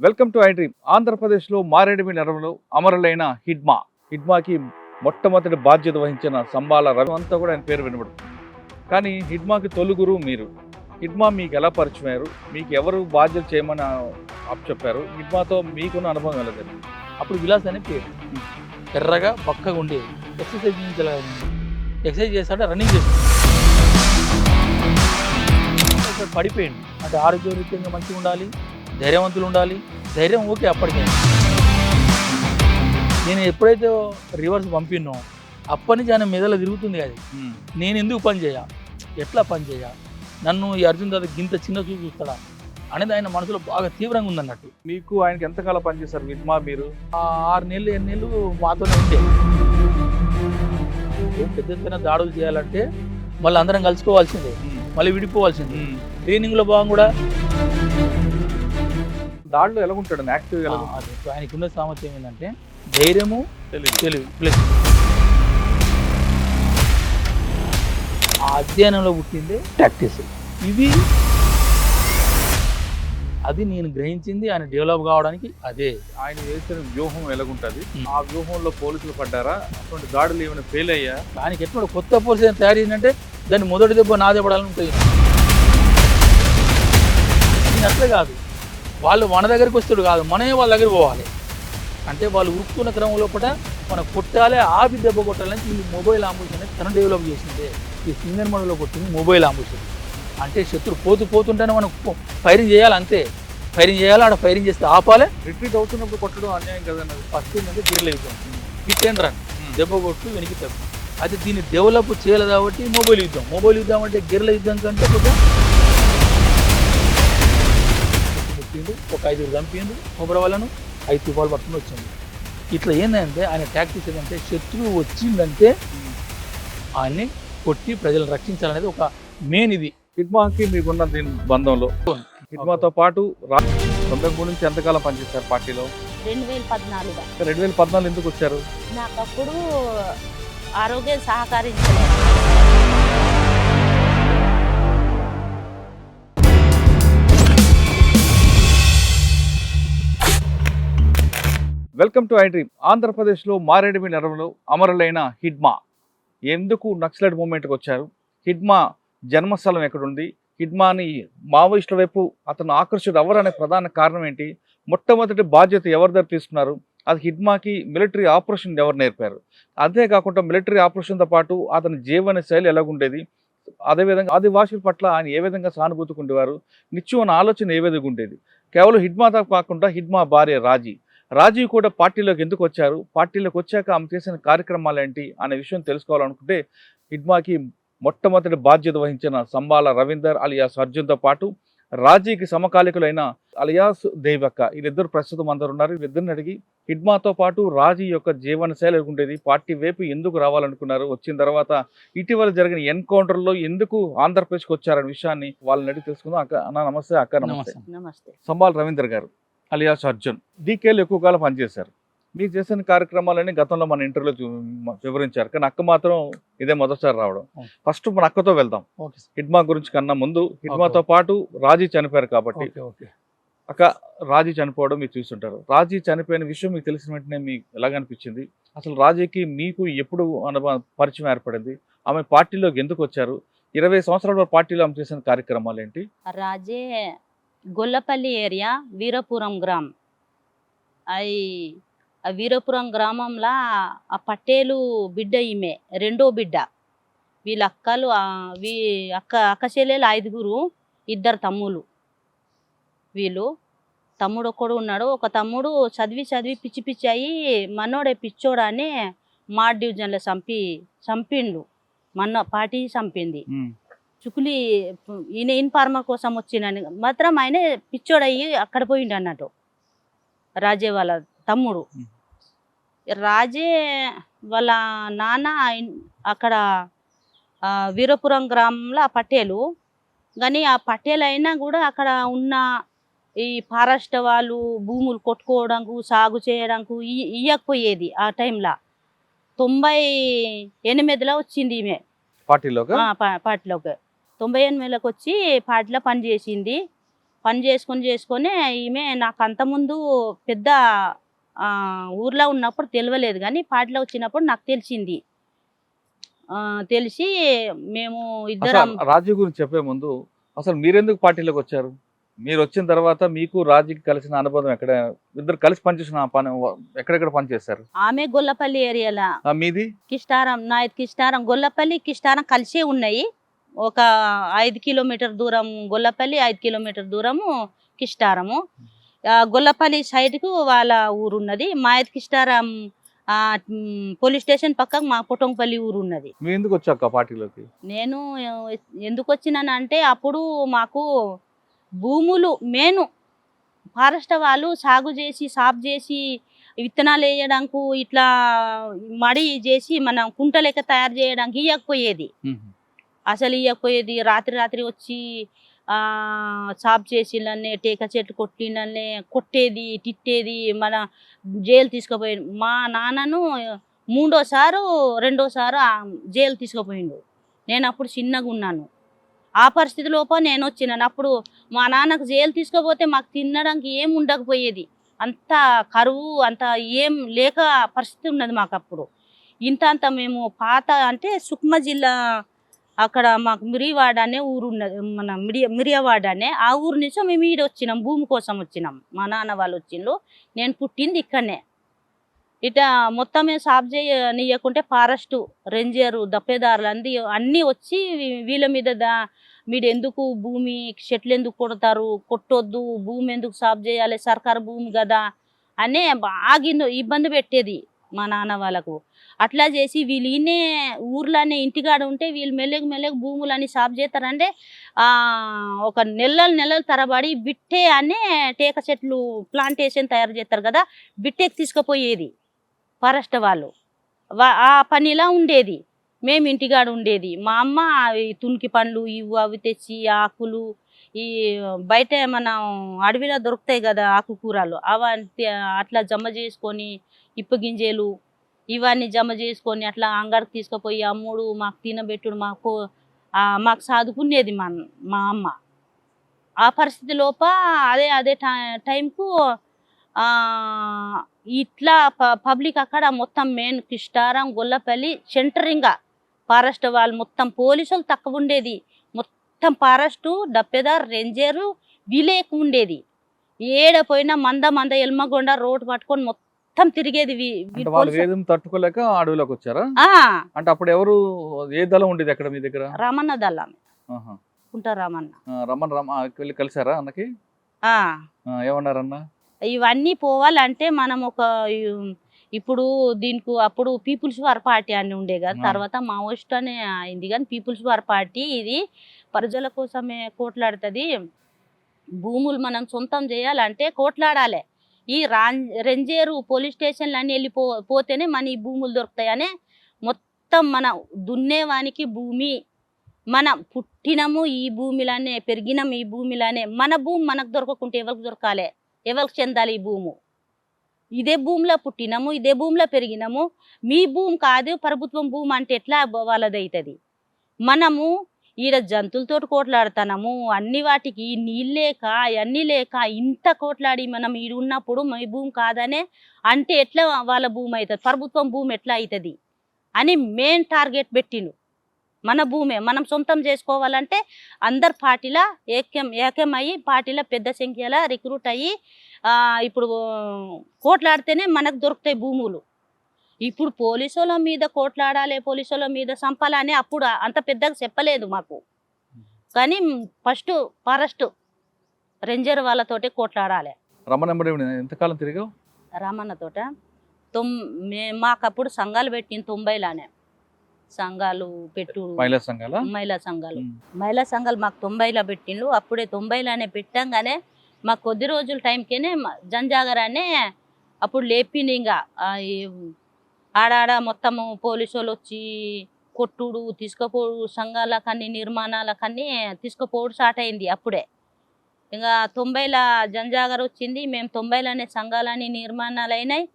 Welcome to I dream. ఆంధ్రప్రదేశ్లో మారేడుమిల్లి నగరంలో అమరులైన హిడ్మాకి మొట్టమొదటి బాధ్యత వహించిన సంబాల రవి అంతా కూడా ఆయన పేరు వినబడుతుంది. కానీ హిడ్మాకి తొలుగురు మీరు. హిడ్మా మీకు ఎలా పరిచయం అయ్యారు? మీకు ఎవరు బాధ్యత చేయమని చెప్పారు? హిడ్మాతో మీకున్న అనుభవం ఎలా జరిగింది? అప్పుడు విలాస్ అనే పేరు. ఎర్రగా పక్కగా ఉండేది. ఎక్సర్సైజ్ చేయించాలి. ఎక్సర్సైజ్ చేస్తాడే రన్నింగ్ చేస్తాడు. పడిపోయింది అంటే ఆరోగ్యరీత్యంగా మంచిగా ఉండాలి, ధైర్యవంతులు ఉండాలి. ధైర్యం ఓకే అప్పటికే. నేను ఎప్పుడైతే రివర్స్ పంపినో అప్పటి నుంచి ఆయన మెదలో తిరుగుతుంది. అది నేను ఎందుకు పని చేయ, ఎట్లా పని చేయ, నన్ను ఈ అర్జున్ దాదా గింత చిన్న చూసి చూస్తాడా అనేది ఆయన మనసులో బాగా తీవ్రంగా ఉందన్నట్టు. మీకు ఆయనకి ఎంతకాలం పనిచేశారు హిడ్మా మీరు? 6 నెలలు 8 నెలలు మాతోనే ఉండే. పెద్ద ఎత్తున దాడులు చేయాలంటే మళ్ళీ అందరం కలుసుకోవాల్సిందే, మళ్ళీ విడిపోవాల్సిందే. ట్రైనింగ్లో భాగం కూడా దాడిలో ఎలా ఉంటాడు? యాక్టివ్ ఎలా? ఆయనకు ఉన్న సామర్థ్యం ఏంటంటే ధైర్యము, తెలివి ప్లస్ ఆ అధ్యయనంలో పుట్టిందే ప్రాక్టీస్. ఇవి అది నేను గ్రహించింది ఆయన డెవలప్ కావడానికి. అదే ఆయన చేసిన వ్యూహం ఎలాగుంటుంది? ఆ వ్యూహంలో పోలీసులు పడ్డారా? అటువంటి దాడులు ఏమైనా ఫెయిల్ అయ్యా? దానికి ఎప్పుడు కొత్త పోలీసు తయారు చేసిందంటే దాన్ని మొదటి దెబ్బ నాదే పడాలని ఉంటుంది. అట్లే కాదు, వాళ్ళు మన దగ్గరికి వస్తాడు కాదు, మనమే వాళ్ళ దగ్గరికి పోవాలి. అంటే వాళ్ళు ఉరుకుతున్న క్రమంలో కూడా మనం కొట్టాలి, ఆపి దెబ్బ కొట్టాలని ఈ మొబైల్ ఆంబులెన్స్ అనేది తను డెవలప్ చేసిందే. ఈ సింగర్ మనలో కొట్టింది మొబైల్ ఆంబులెన్స్. అంటే శత్రువు పోతుంటేనే మనం ఫైరింగ్ చేయాలి, అంతే. ఫైరింగ్ చేయాలి, ఆడ ఫైరింగ్ చేస్తే ఆపాలి. రిట్రీట్ అవుతున్నప్పుడు కొట్టడం అన్యాయం కదన్నది. ఫస్ట్ ఏంటంటే గిరిల యుద్ధం, హిట్ అండ్ రన్, దెబ్బ కొట్టు వెనక్కి తప్పు. అయితే దీన్ని డెవలప్ చేయాలి కాబట్టి మొబైల్ యుద్ధం అంటే గిరిల యుద్ధం కంటే కూడా ఒక 5 చంపిండు కొబ్బరి వాళ్ళను, 5 తుపాలు పట్టుకుని వచ్చింది. ఇట్లా ఏంటంటే ఆయన టాక్టిక్స్ ఏంటంటే శత్రువు వచ్చిందంటే ఆయన్ని కొట్టి ప్రజలను రక్షించాలనేది ఒక మెయిన్. ఇది హిడ్మాకి మీకున్న దీని బంధంలో హిడ్మాతో పాటు 93 నుంచి ఎంతకాలం పనిచేశారు పార్టీలో? 2014. 2014 ఎందుకు వచ్చారు? నాకు అప్పుడు ఆరోగ్యం సహకరించలేదు. Welcome to I dream. ఆంధ్రప్రదేశ్లో మారేడుమిల్లి నగరంలో అమరులైన హిడ్మా ఎందుకు నక్సలైట్ మూవ్మెంట్కి వచ్చారు? హిడ్మా జన్మస్థలం ఎక్కడుంది? హిడ్మాని మావోయిస్టుల వైపు అతను ఆకర్షితుడు ఎవరనే ప్రధాన కారణం ఏంటి? మొట్టమొదటి బాధ్యత ఎవరి దగ్గర తీసుకున్నారు? అది హిడ్మాకి మిలిటరీ ఆపరేషన్ ఎవరు నేర్పారు? అంతేకాకుండా మిలిటరీ ఆపరేషన్తో పాటు అతని జీవన శైలి ఎలాగుండేది? అదేవిధంగా ఆదివాసుల పట్ల ఆయన ఏ విధంగా సానుభూతికి ఉండేవారు? నిత్యం అన్న ఆలోచన ఏ విధంగా ఉండేది? కేవలం హిడ్మాతో కాకుండా హిడ్మా భార్య రాజీ కూడా పార్టీలోకి ఎందుకు వచ్చారు? పార్టీలోకి వచ్చాక ఆమె చేసిన కార్యక్రమాలు ఏంటి అనే విషయం తెలుసుకోవాలనుకుంటే హిడ్మాకి మొట్టమొదటి బాధ్యత వహించిన సంబాల రవీందర్ అలియాస్ అర్జున్తో పాటు రాజీకి సమకాలికులైన అలియాస్ దేవక్క, వీళ్ళిద్దరు ప్రస్తుతం అందరు ఉన్నారు. వీళ్ళిద్దరిని అడిగి హిడ్మాతో పాటు రాజీ యొక్క జీవన శైలి ఉండేది, పార్టీ వైపు ఎందుకు రావాలనుకున్నారు, వచ్చిన తర్వాత ఇటీవల జరిగిన ఎన్కౌంటర్లో ఎందుకు ఆంధ్రప్రదేశ్కి వచ్చారనే విషయాన్ని వాళ్ళని అడిగి తెలుసుకుందాం. అన్న నమస్తే. అక్క నమస్తే. నమస్తే. సంబాల రవీందర్ గారు అలియాస్ అర్జున్ డీకేలో ఎక్కువ కాలం పనిచేశారు. మీరు చేసిన కార్యక్రమాలన్నీ గతంలో మన ఇంటర్వ్యూలో వివరించారు, కానీ అక్క మాత్రం ఇదే మొదటిసారి రావడం. ఫస్ట్ మన అక్కతో వెళ్దాం. హిడ్మా గురించి కన్నా ముందు హిడ్మాతో పాటు రాజీ చనిపోయారు కాబట్టి, అక్క రాజీ చనిపోవడం మీరు చూస్తుంటారు. రాజీ చనిపోయిన విషయం మీకు తెలిసిన వెంటనే మీకు ఎలాగనిపించింది? అసలు రాజీకి మీకు ఎప్పుడు పరిచయం ఏర్పడింది? ఆమె పార్టీలోకి ఎందుకు వచ్చారు? 20 సంవత్సరాల పార్టీలో ఆమె చేసిన కార్యక్రమాలు ఏంటి? రాజే గొల్లపల్లి ఏరియా, వీరపురం గ్రామం. ఆ వీరపురం గ్రామంలో ఆ పట్టేలు బిడ్డ, ఈమె రెండో బిడ్డ. వీళ్ళ అక్కలు అక్క చెల్లెలు 5గురు, 2 తమ్ముళ్ళు. వీళ్ళు తమ్ముడు ఒక్కడు ఉన్నాడు. ఒక తమ్ముడు చదివి పిచ్చి అయ్యి మనోడే పిచ్చోడని మా డివిజన్లో చంపిండు. పార్టీ చంపింది. చుకులి ఈయన ఇన్ఫార్మర్ కోసం వచ్చినని మాత్రం ఆయన పిచ్చోడయ్యి అక్కడ పోయిండు అన్నట్టు. రాజే వాళ్ళ తమ్ముడు. రాజే వాళ్ళ నాన్న అక్కడ వీరపురం గ్రామంలో ఆ పట్టేలు. కానీ ఆ పట్టేలు అయినా కూడా అక్కడ ఉన్న ఈ ఫారెస్ట్ వాళ్ళు భూములు కొట్టుకోవడానికి, సాగు చేయడానికి ఇయ్యకపోయేది. ఆ టైంలో 98లో వచ్చింది ఈమె పార్టీలోకి. 98లోకి వచ్చి పార్టీలో పనిచేసింది. పని చేసుకొని ఈమె నాకు అంతకుముందు పెద్ద ఊర్లో ఉన్నప్పుడు తెలియలేదు, కానీ పార్టీలో వచ్చినప్పుడు నాకు తెలిసింది. తెలిసి మేము ఇద్దరం అసలు రాజీ గురించి చెప్పే ముందు అసలు మీరెందుకు పార్టీలోకి వచ్చారు? మీరు వచ్చిన తర్వాత మీకు రాజీకి కలిసిన అనుబంధం ఎక్కడ? ఇద్దరు కలిసి పనిచేసిన పని ఎక్కడెక్కడ పని చేశారు? ఆమె గొల్లపల్లి ఏరియాలో మీది కిష్టారం, నాయత్ కిష్టారం, గొల్లపల్లి కిష్టారం కలిసే ఉన్నాయి. ఒక 5 కిలోమీటర్ దూరం గొల్లపల్లి, 5 కిలోమీటర్ దూరము కిష్టారము. గొల్లపల్లి సైడ్కు వాళ్ళ ఊరు ఉన్నది. మాయత్ కిష్టారం పోలీస్ స్టేషన్ పక్కకు మా పొటంపల్లి ఊరు ఉన్నది. మీరు ఎందుకు వచ్చాక పార్టీలోకి? నేను ఎందుకు వచ్చినానంటే అప్పుడు మాకు భూములు మెయిన్ ఫారెస్ట్ వాళ్ళు సాగు చేసి సాఫ్ చేసి విత్తనాలు వేయడానికి ఇట్లా మడి చేసి మనం కుంట లెక్క తయారు చేయడానికి ఇవ్వకపోయేది. అసలు ఇవ్వకపోయేది. రాత్రి వచ్చి సాఫ్ చేసినన్నే టేక చెట్లు కొట్టినన్నే కొట్టేది, తిట్టేది, మన జైలు తీసుకుపోయేది. మా నాన్నను రెండోసారి జైలు తీసుకుపోయిండు. నేను అప్పుడు చిన్నగా ఉన్నాను. ఆ పరిస్థితి లోపల నేను వచ్చినాను. అప్పుడు మా నాన్నకు జైలు తీసుకుపోతే మాకు తినడానికి ఏం ఉండకపోయేది. అంత కరువు, అంత ఏం లేక పరిస్థితి ఉన్నది మాకు అప్పుడు. ఇంత మేము పాత అంటే సుక్మా జిల్లా అక్కడ మాకు మిరియవాడ అనే ఊరు ఉన్నది, మన మిరియవాడ అనే ఆ ఊరు నుంచి మేము ఈడ వచ్చినాం, భూమి కోసం వచ్చినాం. మా నాన్న వాళ్ళు వచ్చిండ్రు, నేను పుట్టింది ఇక్కడనే. ఇట మొత్తమే సాఫ్ చేయనీయకుంటే ఫారెస్టు రేంజరు దప్పేదారులు అన్నీ వచ్చి వీళ్ళ మీద మీరు ఎందుకు భూమి చెట్లు ఎందుకు కొడతారు, కొట్టొద్దు, భూమి ఎందుకు సాఫ్ చేయాలి, సర్కారు భూమి కదా అనే బాగా ఇబ్బంది పెట్టేది మా నాన్న వాళ్ళకు. అట్లా చేసి వీళ్ళు ఈయనే ఊర్లోనే ఇంటికాడ ఉంటే వీళ్ళు మెల్లగా భూములని సాఫ్ చేస్తారంటే ఒక నెలలు తరబడి బిట్టే అనే టేక చెట్లు ప్లాంటేషన్ తయారు చేస్తారు కదా, బిట్టెకి తీసుకుపోయేది ఫారెస్ట్ వాళ్ళు. ఆ పనిలా ఉండేది. మేము ఇంటికాడ ఉండేది. మా అమ్మ తునికి పండ్లు అవి తెచ్చి ఆకులు, ఈ బయట మనం అడవిలో దొరుకుతాయి కదా ఆకుకూరలు, అవంటి అట్లా జమ చేసుకొని ఇప్పగింజలు ఇవన్నీ జమ చేసుకొని అట్లా అంగడికి తీసుకుపోయి అమ్ముడు, మాకు తినబెట్టుడు, మాకు చదువుకునేది మా అమ్మ. ఆ పరిస్థితి లోప అదే టైంకు ఇట్లా పబ్లిక్ అక్కడ మొత్తం మెయిన్ కిష్టారం, గొల్లపల్లి సెంటరింగా ఫారెస్ట్ వాళ్ళు మొత్తం పోలీసులు తక్కువ ఉండేది. మొత్తం ఫారెస్టు డప్పెదార్ రేంజరు వీళ్ళే ఎక్కువ ఉండేది. ఏడపోయినా మంద ఎల్మగొండ రోడ్డు పట్టుకొని మొత్తం తిరిగేది. తట్టుకోలేక అడవిలోకి వచ్చారా? అంటే అప్పుడు ఎవరు ఏ దళం ఉండేది అక్కడ మీ దగ్గర? రమణ దళం, కుంట రమణ. వెళ్ళి కలిసారా అన్నకి? ఏమన్నారన్న? ఇవన్నీ పోవాలంటే మనం ఇప్పుడు దీనికి అప్పుడు పీపుల్స్ వార్ పార్టీ అని ఉండే కదా, తర్వాత మావోయిస్ట్ అనే అయింది. కానీ పీపుల్స్ వార్ పార్టీ ఇది ప్రజల కోసమే కోట్లాడుతుంది. భూములు మనం సొంతం చేయాలంటే కోట్లాడాలి. ఈ రేంజరు పోలీస్ స్టేషన్లు అన్నీ పోతేనే మన ఈ భూములు దొరుకుతాయని మొత్తం మన దున్నేవానికి భూమి, మనం పుట్టినము ఈ భూమిలానే, పెరిగినాము ఈ భూమిలానే. మన భూమి మనకు దొరకకుంటే ఎవరికి దొరకాలి, ఎవరికి చెందాలి ఈ భూము? ఇదే భూమిలో పుట్టినాము, ఇదే భూమిలో పెరిగినాము. మీ భూమి కాదు ప్రభుత్వం భూమి అంటే ఎట్లా వాళ్ళది అవుతుంది? మనము ఈడ జంతువులతో కోట్లాడుతున్నాము, అన్ని వాటికి నీళ్ళు లేక అవన్నీ లేక ఇంత కోట్లాడి మనం ఈడ ఉన్నప్పుడు మీ భూమి కాదనే అంటే ఎట్లా వాళ్ళ భూమి అవుతుంది, ప్రభుత్వం భూమి ఎట్లా అవుతుంది అని మెయిన్ టార్గెట్ పెట్టిండు. మన భూమే మనం సొంతం చేసుకోవాలంటే అందరు పార్టీలా ఏకమయ్యి పార్టీలో పెద్ద సంఖ్యలో రిక్రూట్ అయ్యి ఇప్పుడు కోట్లాడితేనే మనకు దొరుకుతాయి భూములు. ఇప్పుడు పోలీసుల మీద కోట్లాడాలి, పోలీసుల మీద సంపాలని అప్పుడు అంత పెద్దగా చెప్పలేదు మాకు. కానీ ఫస్ట్ ఫారెస్ట్ రేంజర్ వాళ్ళతోటే కోట్లాడాలి. ఎంతకాలం తిరిగావు రమణతోట? మాకప్పుడు సంఘాలు పెట్టింది 90లోనే. సంఘాలు పెట్టు మహిళా సంఘాలు మాకు 90లో పెట్టిండ్రు. అప్పుడే 90లోనే పెట్టంగానే మాకు కొద్ది రోజుల టైంకేనే జంజాగరానే అప్పుడు లేపింది. ఇంకా ఆడాడ మొత్తము పోలీసు వాళ్ళు వచ్చి కొట్టుడు, తీసుకుపోడు, సంఘాలకన్నీ నిర్మాణాలకన్నీ తీసుకుపోవడం స్టార్ట్ అయింది అప్పుడే. ఇంకా 90లో జంజాగర్ వచ్చింది. మేము 90లోనే సంఘాలని నిర్మాణాలు అయినాయి.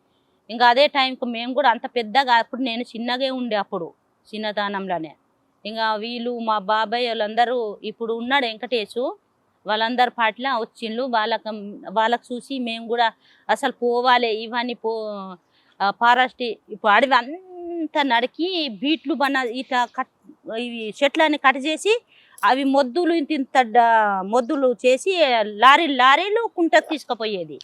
ఇంకా అదే టైంకి మేము కూడా అంత పెద్దగా, అప్పుడు నేను చిన్నగా ఉండే అప్పుడు చిన్నతనంలోనే. ఇంకా వీళ్ళు మా బాబాయ్ వాళ్ళందరూ, ఇప్పుడు ఉన్నాడు వెంకటేశు, వాళ్ళందరు పాటల వచ్చిండ్రు. వాళ్ళకు చూసి మేము కూడా అసలు పోవాలి ఇవన్నీ ఫారెస్ట్ ఇప్పుడు అడవి అంతా నరికి బీట్లు ఇట్లా ఇవి చెట్లని కట్ చేసి అవి మొద్దులు ఇంత మొద్దులు చేసి లారీలు కుంటకు తీసుకుపోయేది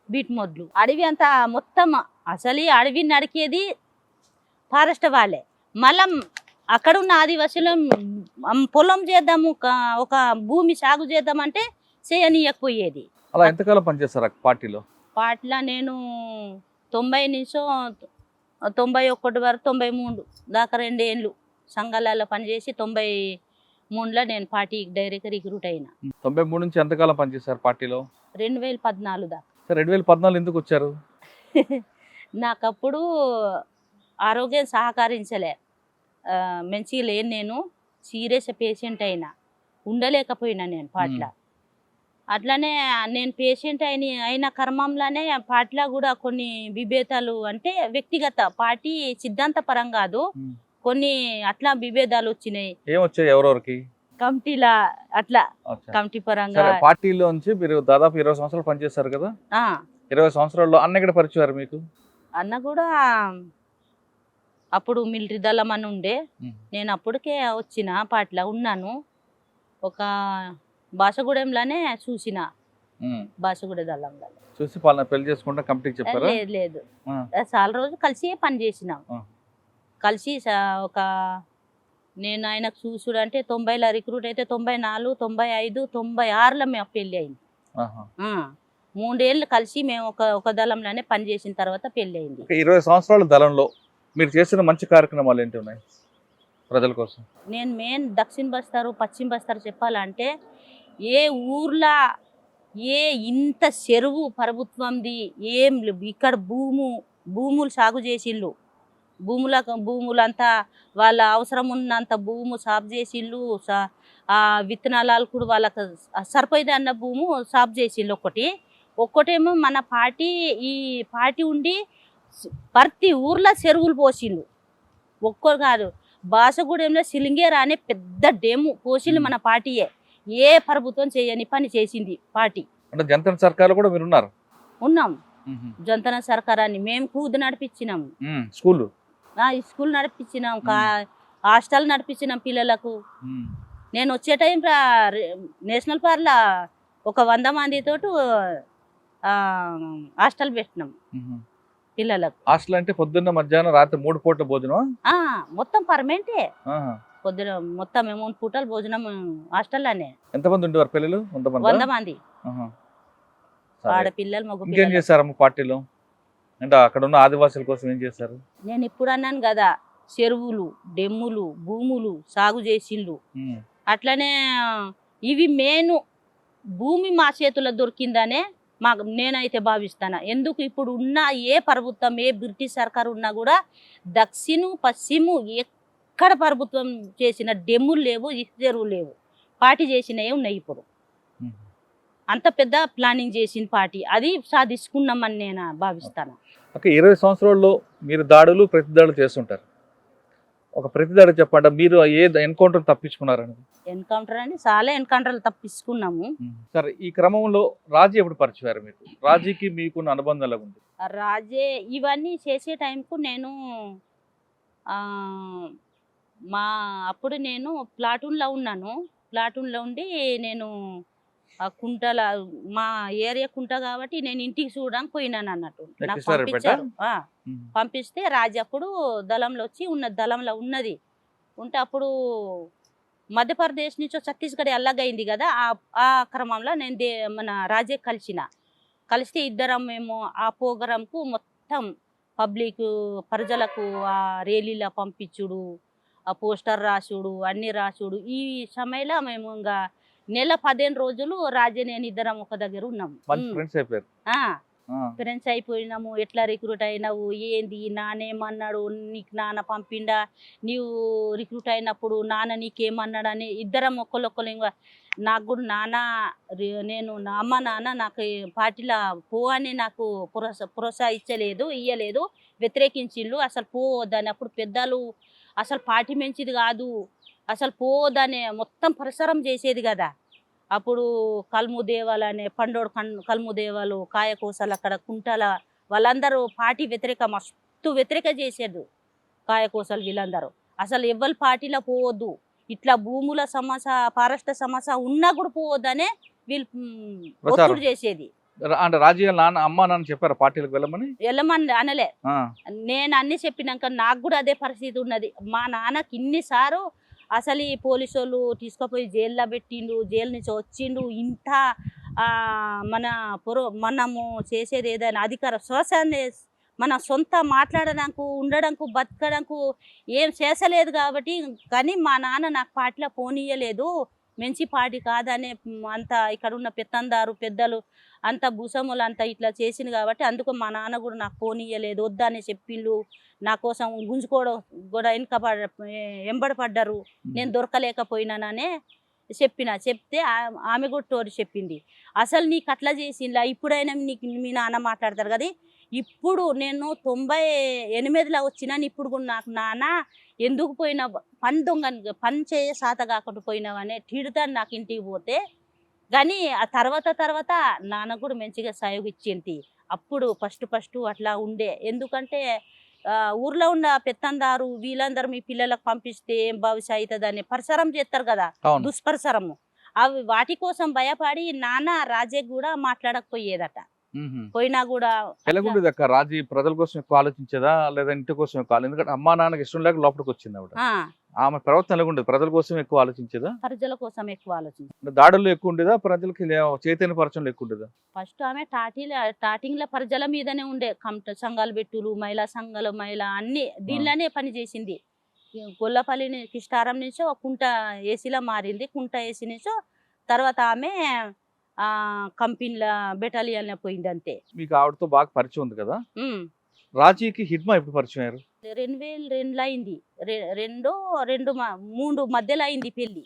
బీట్ మొద్దులు. అడవి అంతా మొత్తం అసలు ఈ అడవి నరికేది ఫారెస్ట్ వాళ్ళే. మళ్ళా అక్కడ ఉన్న ఆదివాసులు పొలం చేద్దాము ఒక భూమి సాగు చేద్దామంటే చేయనీయకపోయేది. అలా ఎంతకాలం పనిచేస్తారు పార్టీలో? పార్టీలో నేను 90 నుంచి 91 వరకు 93 దాకా 2 ఏళ్ళు సంఘాలలో పనిచేసి 93లో నేను పార్టీ డైరెక్ట్ రిక్రూట్ అయినా. 93 నుంచి ఎంతకాలం పనిచేశారు పార్టీలో? 2014 దాకా. 2014 ఎందుకు వచ్చారు? నాకప్పుడు ఆరోగ్యం సహకరించలే, మంచిగా లేను, నేను సీరియస్ పేషెంట్ అయినా, ఉండలేకపోయినా నేను పాటల. అట్లనే నేను పేషెంట్ అయిన క్రమంలోనే పాటల కూడా కొన్ని విభేదాలు, అంటే వ్యక్తిగత పార్టీ సిద్ధాంత పరం కాదు, కొన్ని అట్లా విభేదాలు వచ్చినాయి. ఏమొచ్చాయి ఎవరెవరికి? కమిటీలా అట్లా కమిటీ పరంగా. పార్టీలోంచి మీరు దాదాపు 20 సంవత్సరాలు పనిచేస్తారు కదా? 20 సంవత్సరాల్లో అన్న ఎక్కడ పరిచయారు మీకు? అన్న కూడా అప్పుడు మిలిటరీ దళం అని ఉండే, నేను అప్పటికే వచ్చిన పాటల ఉన్నాను. ఒక బాసగూడెంలోనే చూసిన, బాసగూడ దళంలో చూసి పెళ్లి చేసుకుంటా కమిటీకి చెప్పారా? లేదు, చాలా రోజులు కలిసి పని చేసినాం. కలిసి ఒక నేను ఆయనకు చూసుడు అంటే 90లో రిక్రూట్ అయితే 94, 95, 96లో మేము పెళ్ళి అయింది. 3 ఏళ్ళు కలిసి మేము ఒక దళంలోనే పని చేసిన తర్వాత పెళ్ళి అయింది. 20 సంవత్సరాల దళంలో మీరు చేసిన మంచి కార్యక్రమాలు ఏంటి ఉన్నాయి ప్రజల కోసం? నేను మెయిన్ దక్షిణ బస్తారు, పశ్చిమ బస్తారు చెప్పాలంటే, ఏ ఊర్లో ఇంత చెరువు ప్రభుత్వంది ఏం ఇక్కడ భూములు సాగు చేసిళ్ళు, భూములంతా వాళ్ళ అవసరం ఉన్నంత భూము సాగు చేసిళ్ళు, ఆ విత్తనాలు కూడా వాళ్ళకి సరిపోయేది అన్న భూము సాగు చేసిళ్ళు. ఒక్కటేమో మన ఈ పార్టీ ఉండి ప్రతి ఊర్లో చెరువులు పోసిళ్ళు. ఒక్కరు కాదు, బాసగూడెంలో సిలింగేరా అనే పెద్ద డెము పోసిళ్ళు మన పార్టీయే. ఏ ప్రభుత్వం చేయని పని చేసింది పార్టీ. అంటే జంతన సర్కార్ కూడా మీరు ఉన్నాం. జంతన సర్కార్ అని మేము కూదు నడిపించినాము, స్కూల్ నడిపించినాం, హాస్టల్ నడిపించినాం పిల్లలకు. నేను వచ్చే టైం నేషనల్ పార్క్లో ఒక 100 మందితో హాస్టల్ పెట్టినాం పిల్లలకు. హాస్టల్ అంటే పొద్దున్న మధ్యాహ్నం రాత్రి 3 పూట్ల భోజనం? మొత్తం పర్మనెంటే, పొద్దున మొత్తం 3 పూటల భోజనం హాస్టల్లోనే. ఎంతమంది ఉండేవారు పిల్లలు? 100 మంది ఆడపిల్లలు, మగ పిల్లలు. ఏం చేశారు పార్టీలో? అంటే అక్కడ ఉన్న ఆదివాసుల కోసం ఏం చేశారు? నేను ఇప్పుడు అన్నాను కదా, చెరువులు, డెమ్ములు, భూములు సాగు చేసిండ్రు. అట్లనే ఇవి మెయిన్ భూమి మా చేతుల్లో దొరికిందనే నేనైతే భావిస్తాను. ఎందుకు ఇప్పుడు ఉన్న ఏ ప్రభుత్వం, ఏ బ్రిటిష్ సర్కారు ఉన్నా కూడా దక్షిణ పశ్చిమ ఎక్కడ ప్రభుత్వం చేసిన డెమ్ములు లేవు, చెరువులు లేవు, పార్టీ చేసినవి ఉన్నాయి. ఇప్పుడు అంత పెద్ద ప్లానింగ్ చేసిన పార్టీ అది సాధించుకున్నామని నేను భావిస్తాను. 20 సంవత్సరాల్లో మీరు దాడులు ప్రతిదాడులు చేస్తుంటారు. ఒక ప్రతిదాడి చెప్పండి, మీరు ఏ ఎన్కౌంటర్ తప్పించుకున్నారని? ఎన్కౌంటర్ అంటే చాలా ఎన్కౌంటర్లు తప్పించుకున్నాము. సరే, ఈ క్రమంలో రాజీ ఎప్పుడు పరిచయారు మీకు? రాజీకి మీకున్న అనుబంధం ఎలా ఉంది? రాజే ఇవన్నీ చేసే టైంకు నేను అప్పుడు నేను ప్లాటూన్లో ఉన్నాను. ప్లాటూన్లో ఉండి నేను కుంటల మా ఏరియా కుంట కాబట్టి నేను ఇంటికి చూడడానికి పోయినాను అన్నట్టు. నాకు పంపించారు. పంపిస్తే రాజు అప్పుడు దళంలో వచ్చి దళంలో ఉన్నది ఉంటే, అప్పుడు మధ్యప్రదేశ్ నుంచి ఛత్తీస్గఢ్ అల్లగైంది కదా, ఆ క్రమంలో నేను మన రాజే కలిస్తే ఇద్దరం మేము ఆ ప్రోగ్రాంకు మొత్తం పబ్లిక్ ప్రజలకు ఆ ర్యాలీలో పంపించుడు, ఆ పోస్టర్ రాసుడు, అన్ని రాసుడు. ఈ సమయంలో మేము ఇంకా నెల 15 రోజులు రాజే నేను ఇద్దరం ఒక దగ్గర ఉన్నాము. ఫ్రెండ్స్ అయిపోయినాము. ఎట్లా రిక్రూట్ అయినావు, ఏంది, నానేమన్నాడు, నీకు నాన్న పంపిండా, నీవు రిక్రూట్ అయినప్పుడు నాన్న నీకేమన్నాడు అని ఇద్దరం ఒకళ్ళొక్కరు. ఇంకా నాకు కూడా నేను అమ్మ నాన్న నాకు పార్టీలో పో అని నాకు ఇయ్యలేదు, వ్యతిరేకించిండ్రు. అసలు పోవద్దని అప్పుడు పెద్దలు అసలు పార్టీ మంచిది కాదు, అసలు పోవద్దని మొత్తం ప్రసారం చేసేది కదా. అప్పుడు కల్ము దేవాలు అనే పండోడు కల్ము దేవాలు కాయకోసలు అక్కడ కుంటల వాళ్ళందరూ పార్టీ వ్యతిరేక మస్తు వ్యతిరేక చేసేది కాయకోసలు వీళ్ళందరూ. అసలు ఎవ్వరు పార్టీలో పోవద్దు, ఇట్లా భూముల సమస్య ఫారెస్ట్ సమస్య ఉన్నా కూడా పోవద్దనే వీళ్ళు ఒత్తిడి చేసేది. అంటే రాజీవ్ నాన్న అమ్మ నాన్న చెప్పారు పార్టీలకు వెళ్ళమని? వెళ్ళమని అనలే. నేను అన్ని చెప్పినాక నాకు కూడా అదే పరిస్థితి ఉన్నది. మా నాన్నకి ఇన్నిసార్లు అసలు ఈ పోలీసు వాళ్ళు తీసుకుపోయి జైల్లో పెట్టిండు, జైలు నుంచి వచ్చిండు. ఇంత మనము చేసేది ఏదైనా అధికార శ్వాసాన్ని మన సొంత మాట్లాడడానికి ఉండడానికి బతకడానికి ఏం చేసలేదు కాబట్టి. కానీ మా నాన్న నాకు పార్టీలో పోనీయలేదు, మంచి పార్టీ కాదనే అంత ఇక్కడ ఉన్న పెత్తందారు పెద్దలు అంత భూసములు అంతా ఇట్లా చేసింది కాబట్టి అందుకు మా నాన్న కూడా నాకు పోనీయలేదు, వద్దని చెప్పిండు. నా కోసం గుంజుకోవడం కూడా వెంబడి పడ్డారు, నేను దొరకలేకపోయినాననే చెప్తే ఆమె కూడా తోడు చెప్పింది. అసలు నీకు అట్లా చేసిందా, ఇప్పుడైనా నీకు మీ నాన్న మాట్లాడతారు కదా. ఇప్పుడు నేను 98లో వచ్చినాను, ఇప్పుడు కూడా నాకు నాన్న ఎందుకు పోయినావు, పని చేయ సాత కాకుండా పోయినావనే తిడతాను నాకు ఇంటికి పోతే. కానీ ఆ తర్వాత నాన్న కూడా మంచిగా సహయోగం ఇచ్చింది. అప్పుడు ఫస్ట్ అట్లా ఉండే. ఎందుకంటే ఊర్లో ఉన్న పెత్తందారు వీళ్ళందరూ మీ పిల్లలకు పంపిస్తే ఏం భవిష్యత్ అవుతుందని పరిసరం చేస్తారు కదా, దుష్పరిసరము. అవి వాటి కోసం భయపడి నాన్న రాజే కూడా మాట్లాడకపోయేదట. పోయినా కూడా ఎలాగుండేది అక్క? రాజీ ప్రజల కోసం ఎక్కువ ఆలోచించేదా లేదా ఇంటి కోసం ఎక్కువ? ఎందుకంటే అమ్మా నాన్నకి ఇష్టం లేక లోపలికి వచ్చింది ఆవిడ. ఆమె ప్రవర్తన ఎలాగుండేది? ప్రజల కోసం ఎక్కువ ఆలోచించేదా? ప్రజల కోసం ఎక్కువ ఆలోచించేది. దాడులు ఎక్కువ ఉండేదా? ప్రజలకి చైతన్య పరచంలో ఎక్కువ ఉండేదా? ఫస్ట్ ఆమె స్టార్టింగ్ లో ప్రజల మీదనే ఉండే. సంఘాలు పెట్టులు, మహిళా సంఘాలు, అన్ని దీనిలోనే పని చేసింది. గొల్లపల్లి కిష్టారం నుంచో కుంట ఏసీలో మారింది. కుంట ఏసీ నుంచో తర్వాత ఆమె కంపెనీల బెటాలియన్ పోయింది అంతే. మీకు ఆవిడతో బాగా పరిచయం ఉంది కదా. రాజీకి హిడ్మా ఎప్పుడు పరిచయం అయ్యారు? 2002లో అయింది. 3 మధ్యలో అయింది పెళ్లి.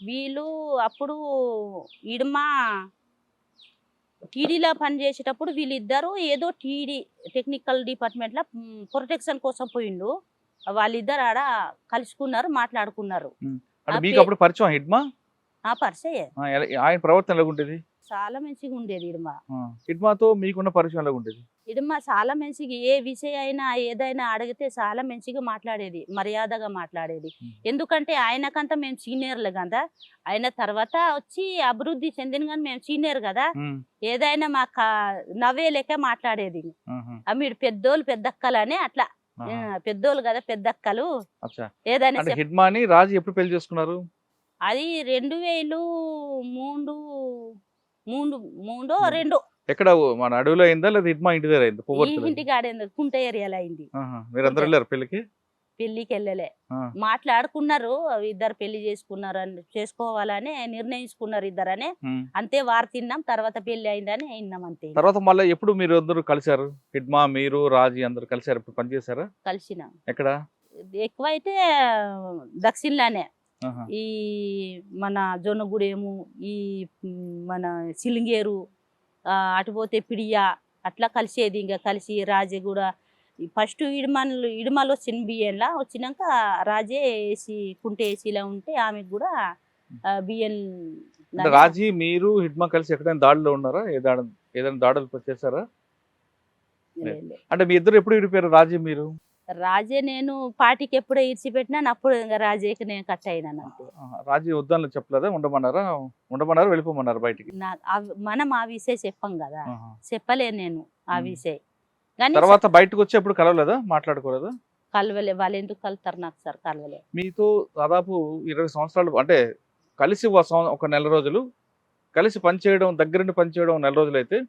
వీళ్ళు అప్పుడు ఇడ్మా టీడీలో పనిచేసేటప్పుడు వీళ్ళిద్దరు ఏదో టీడీ టెక్నికల్ డిపార్ట్మెంట్లో ప్రొటెక్షన్ కోసం పోయిండు. వాళ్ళిద్దరు ఆడ కలుసుకున్నారు, మాట్లాడుకున్నారు. మీకు అప్పుడు పరిచయం హిడ్మా? పరిచయం. ఆయన ప్రవర్తన ఎలాగుండేది? చాలా మంచిగా ఉండేది ఇడ్మా. హిడ్మాతో మీకున్న పరిచయం ఎలాగుండేది? ఇడ్మా చాలా మంచిగా ఏ విషయం అయినా ఏదైనా అడిగితే చాలా మంచిగా మాట్లాడేది, మర్యాదగా మాట్లాడేది. ఎందుకంటే ఆయనకంతా మేము సీనియర్లు కదా, ఆయన తర్వాత వచ్చి అభివృద్ధి చెందిన కానీ మేము సీనియర్ కదా, ఏదైనా మాకు నవ్వే లెక్క మాట్లాడేది. మీరు పెద్దోళ్ళు పెద్దక్కలని అట్లా, పెద్దోళ్ళు కదా పెద్దక్కలు ఏదైనా. హిడ్మాని రాజీ ఎప్పుడు పెళ్లి చేసుకున్నారు? అది 2002 ఎక్కడ మన అడవిలో అయిందా లేదా హిడ్మా ఇంటి దగ్గర అయింది? ఇంటికి ఆడేది కుంట ఏరియాలో అయింది. మీరందరూ వెళ్ళారు పెళ్లికి? పెళ్లికి వెళ్ళలే, మాట్లాడుకున్నారు. ఇద్దరు పెళ్లి చేసుకోవాలని నిర్ణయించుకున్నారు ఇద్దరనే. అంతే వారు తిన్నాం, తర్వాత పెళ్లి అయిందని విన్నాం అంతే. తర్వాత మళ్ళీ ఎప్పుడు మీరు అందరూ కలిసారు? హిడ్మా మీరు రాజీ అందరు కలిసారు? ఇప్పుడు పనిచేసారా? కలిసినాం. ఎక్కడ ఎక్కువైతే దక్షిణలోనే, ఈ మన జొన్నగూడెము, ఈ మన సిలింగేరు, అటుపోతే పిడియా అట్లా కలిసేది. ఇంకా కలిసి రాజే కూడా ఫస్ట్ ఇడుమలో వచ్చిన బియ్యంలా వచ్చినాక రాజే ఏసీ కుంటే ఏసీలో ఉంటే ఆమెకు కూడా బియ్యం. రాజీ మీరు హిడ్మా కలిసి ఎక్కడైనా దాడిలో ఉన్నారా? ఏదైనా దాడులు చేశారా? అంటే మీ ఇద్దరు ఎప్పుడు విడిపోయారు? రాజీ మీరు? రాజే నేను పార్టీకి ఎప్పుడో ఇడిచిపెట్టినా అప్పుడు ఇంకా రాజేకి నేను కట్ అయినాను అంతే. రాజీ వద్దని చెప్పలేదా? ఉండమన్నారా వెళ్ళిపోమన్నారు బయటికి? మనం ఆ విషయం చెప్పాం కదా, చెప్పలేను నేను ఆ విషయం. తర్వాత బయటకు వచ్చి ఎప్పుడు కలవలేదా? మాట్లాడుకోలేదా? కలవలే. వాళ్ళు ఎందుకు కలుతారు నాకు సార్? కలవలే. మీతో దాదాపు 20 సంవత్సరాలు అంటే కలిసి ఒక నెల రోజులు కలిసి పనిచేయడం, దగ్గరుండి పనిచేయడం నెల రోజులు అయితే,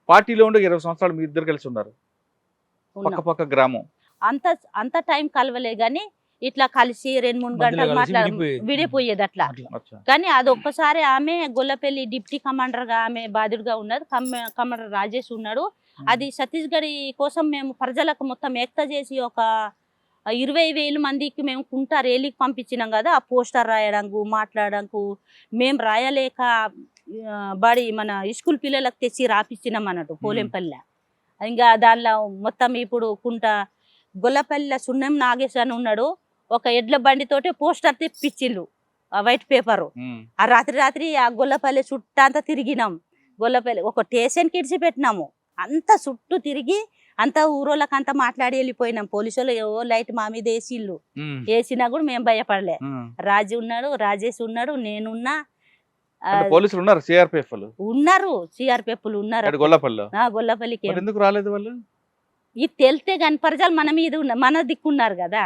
పార్టీలో ఉండే 20 సంవత్సరాలు మీ ఇద్దరు కలిసి ఉన్నారు, పక్క గ్రామం. అంత టైం కలవలే గాని ఇట్లా కలిసి 2-3 గంటలు విడిపోయేది అట్లా. కానీ అది ఒక్కసారి ఆమె గొల్లపల్లి డిప్యూటీ కమాండర్ గా ఆమె బాధ్యుడిగా ఉన్నది, కమాండర్ రాజేష్ ఉన్నాడు. అది ఛత్తీస్గఢ్ కోసం మేము ప్రజలకు మొత్తం ఏక్త చేసి ఒక 20,000 మందికి మేము కుంట రేలీకి పంపించినాం కదా. ఆ పోస్టర్ రాయడానికి మాట్లాడడానికి మేము రాయలేక మన స్కూల్ పిల్లలకు తెచ్చి రాపిచ్చినాం అన్నట్టు పోలేంపల్లి. ఇంకా దానిలో మొత్తం ఇప్పుడు కుంట గొల్లపల్లిలో సున్నం నాగేశ్ అని ఉన్నాడు, ఒక ఎడ్ల బండితోటి పోస్టర్ తెప్పించిండు. ఆ వైట్ పేపరు. ఉమ్. ఆ రాత్రి ఆ గొల్లపల్లి చుట్టూ అంతా తిరిగినాం. గొల్లపల్లి ఒక స్టేషన్కి ఇడిచి పెట్టినాము. అంత చుట్టూ తిరిగి అంత ఊరోళ్ళకి అంతా మాట్లాడి వెళ్ళిపోయినాం. పోలీసు వాళ్ళు ఏవో లైట్ మా మీద వేసిళ్ళు. ఉమ్. వేసినా కూడా మేము భయపడలే. ఉమ్. రాజు ఉన్నాడు, రాజేష్ ఉన్నాడు, నేనున్నా. అంటే పోలీసులు ఉన్నారు సిఆర్పిఎఫ్ వాళ్ళు ఉన్నారు, సిఆర్పిఎఫ్లు ఉన్నారు. అక్కడ గొల్లపల్లిలో. గొల్లపల్లికి మరి ఎందుకు రాలేదు వాళ్ళు? ఇది తెలితే కానీ ప్రజలు మన మీద మన దిక్కున్నారు కదా.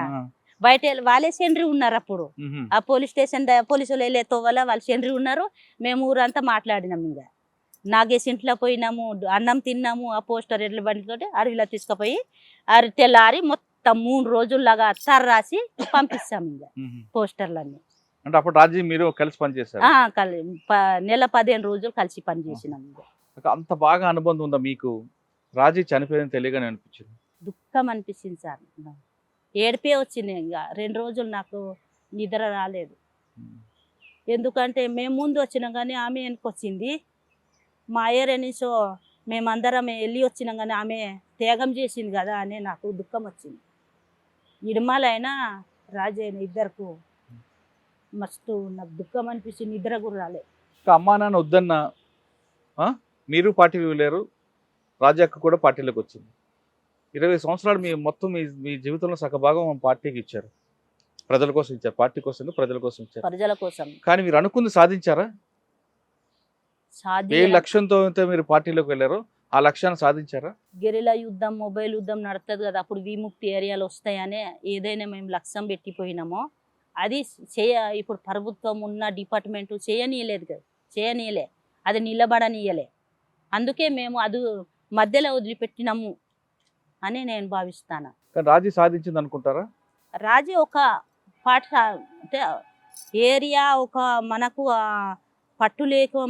బయట వాళ్ళే సెండ్రి ఉన్నారు అప్పుడు. ఉహుం. ఆ పోలీస్ స్టేషన్ పోలీసు వాళ్ళు వెళ్ళే తోవల వాళ్ళు సెండ్రి ఉన్నారు. మేము ఊరంతా మాట్లాడినాము. ఇంకా నాగేసి ఇంట్లో పోయినాము, అన్నం తిన్నాము. ఆ పోస్టర్ ఎడ్ల బండితోటి అడవిలో తీసుకుపోయి తెల్లారి మొత్తం 3 రోజుల్లాగా అత్తారు రాసి పంపిస్తాము. ఇంకా ఉహుం. పోస్టర్లన్నీ. అంటే అప్పుడు రాజీ మీరు కలిసి పనిచేశారు. నెల 15 రోజులు కలిసి పనిచేసినాము. ఇంకా అంత బాగా అనుబంధం ఉందా మీకు? రాజీ చనిపోయిందని తెలియగానే అనిపించింది? దుఃఖం అనిపించింది సార్. ఏడిపే వచ్చింది. ఇంకా 2 రోజులు నాకు నిద్ర రాలేదు. ఎందుకంటే మేము ముందు వచ్చినాం కానీ ఆమె వెనకొచ్చింది. మా ఏరియా నుంచో మేమందరం వెళ్ళి వచ్చినాం కానీ ఆమె త్యాగం చేసింది కదా అని నాకు దుఃఖం వచ్చింది. ఇడమాలైనా రాజైన ఇద్దరికి మస్తు నాకు దుఃఖం అనిపించింది. నిద్ర కూడా రాలేదు. అమ్మా నాన్న వద్దన్న మీరు పార్టీకి వెళ్ళారు, రాజాక్క కూడా పార్టీలోకి వచ్చింది. 20 సంవత్సరాలు మీ జీవితంలో సగభాగం పార్టీకి ఇచ్చారు, ప్రజల కోసం ఇచ్చారు. పార్టీ కోసం ప్రజల కోసం ఇచ్చారు. ప్రజల కోసం. కానీ మీరు అనుకుంది సాధించారా? ఏ లక్ష్యంతో అయితే మీరు పార్టీలోకి వెళ్ళారో ఆ లక్ష్యాన్ని సాధించారా? గెరిలా యుద్ధం, మొబైల్ యుద్ధం నడుస్తుంది కదా, అప్పుడు విముక్తి ఏరియాలు వస్తాయనే ఏదైనా మేము లక్ష్యం పెట్టిపోయినామో అది ఇప్పుడు ప్రభుత్వం ఉన్న డిపార్ట్మెంట్ చేయనీయలేదు కదా, చేయనీయలే, అది నిలబడనీయలే. అందుకే మేము అది మధ్యలో వదిలిపెట్టినాము అని నేను భావిస్తాను. కానీ రాజీ సాధించింది అనుకుంటారా? రాజీ ఒక పాట అంటే ఏరియా ఒక మనకు పట్టు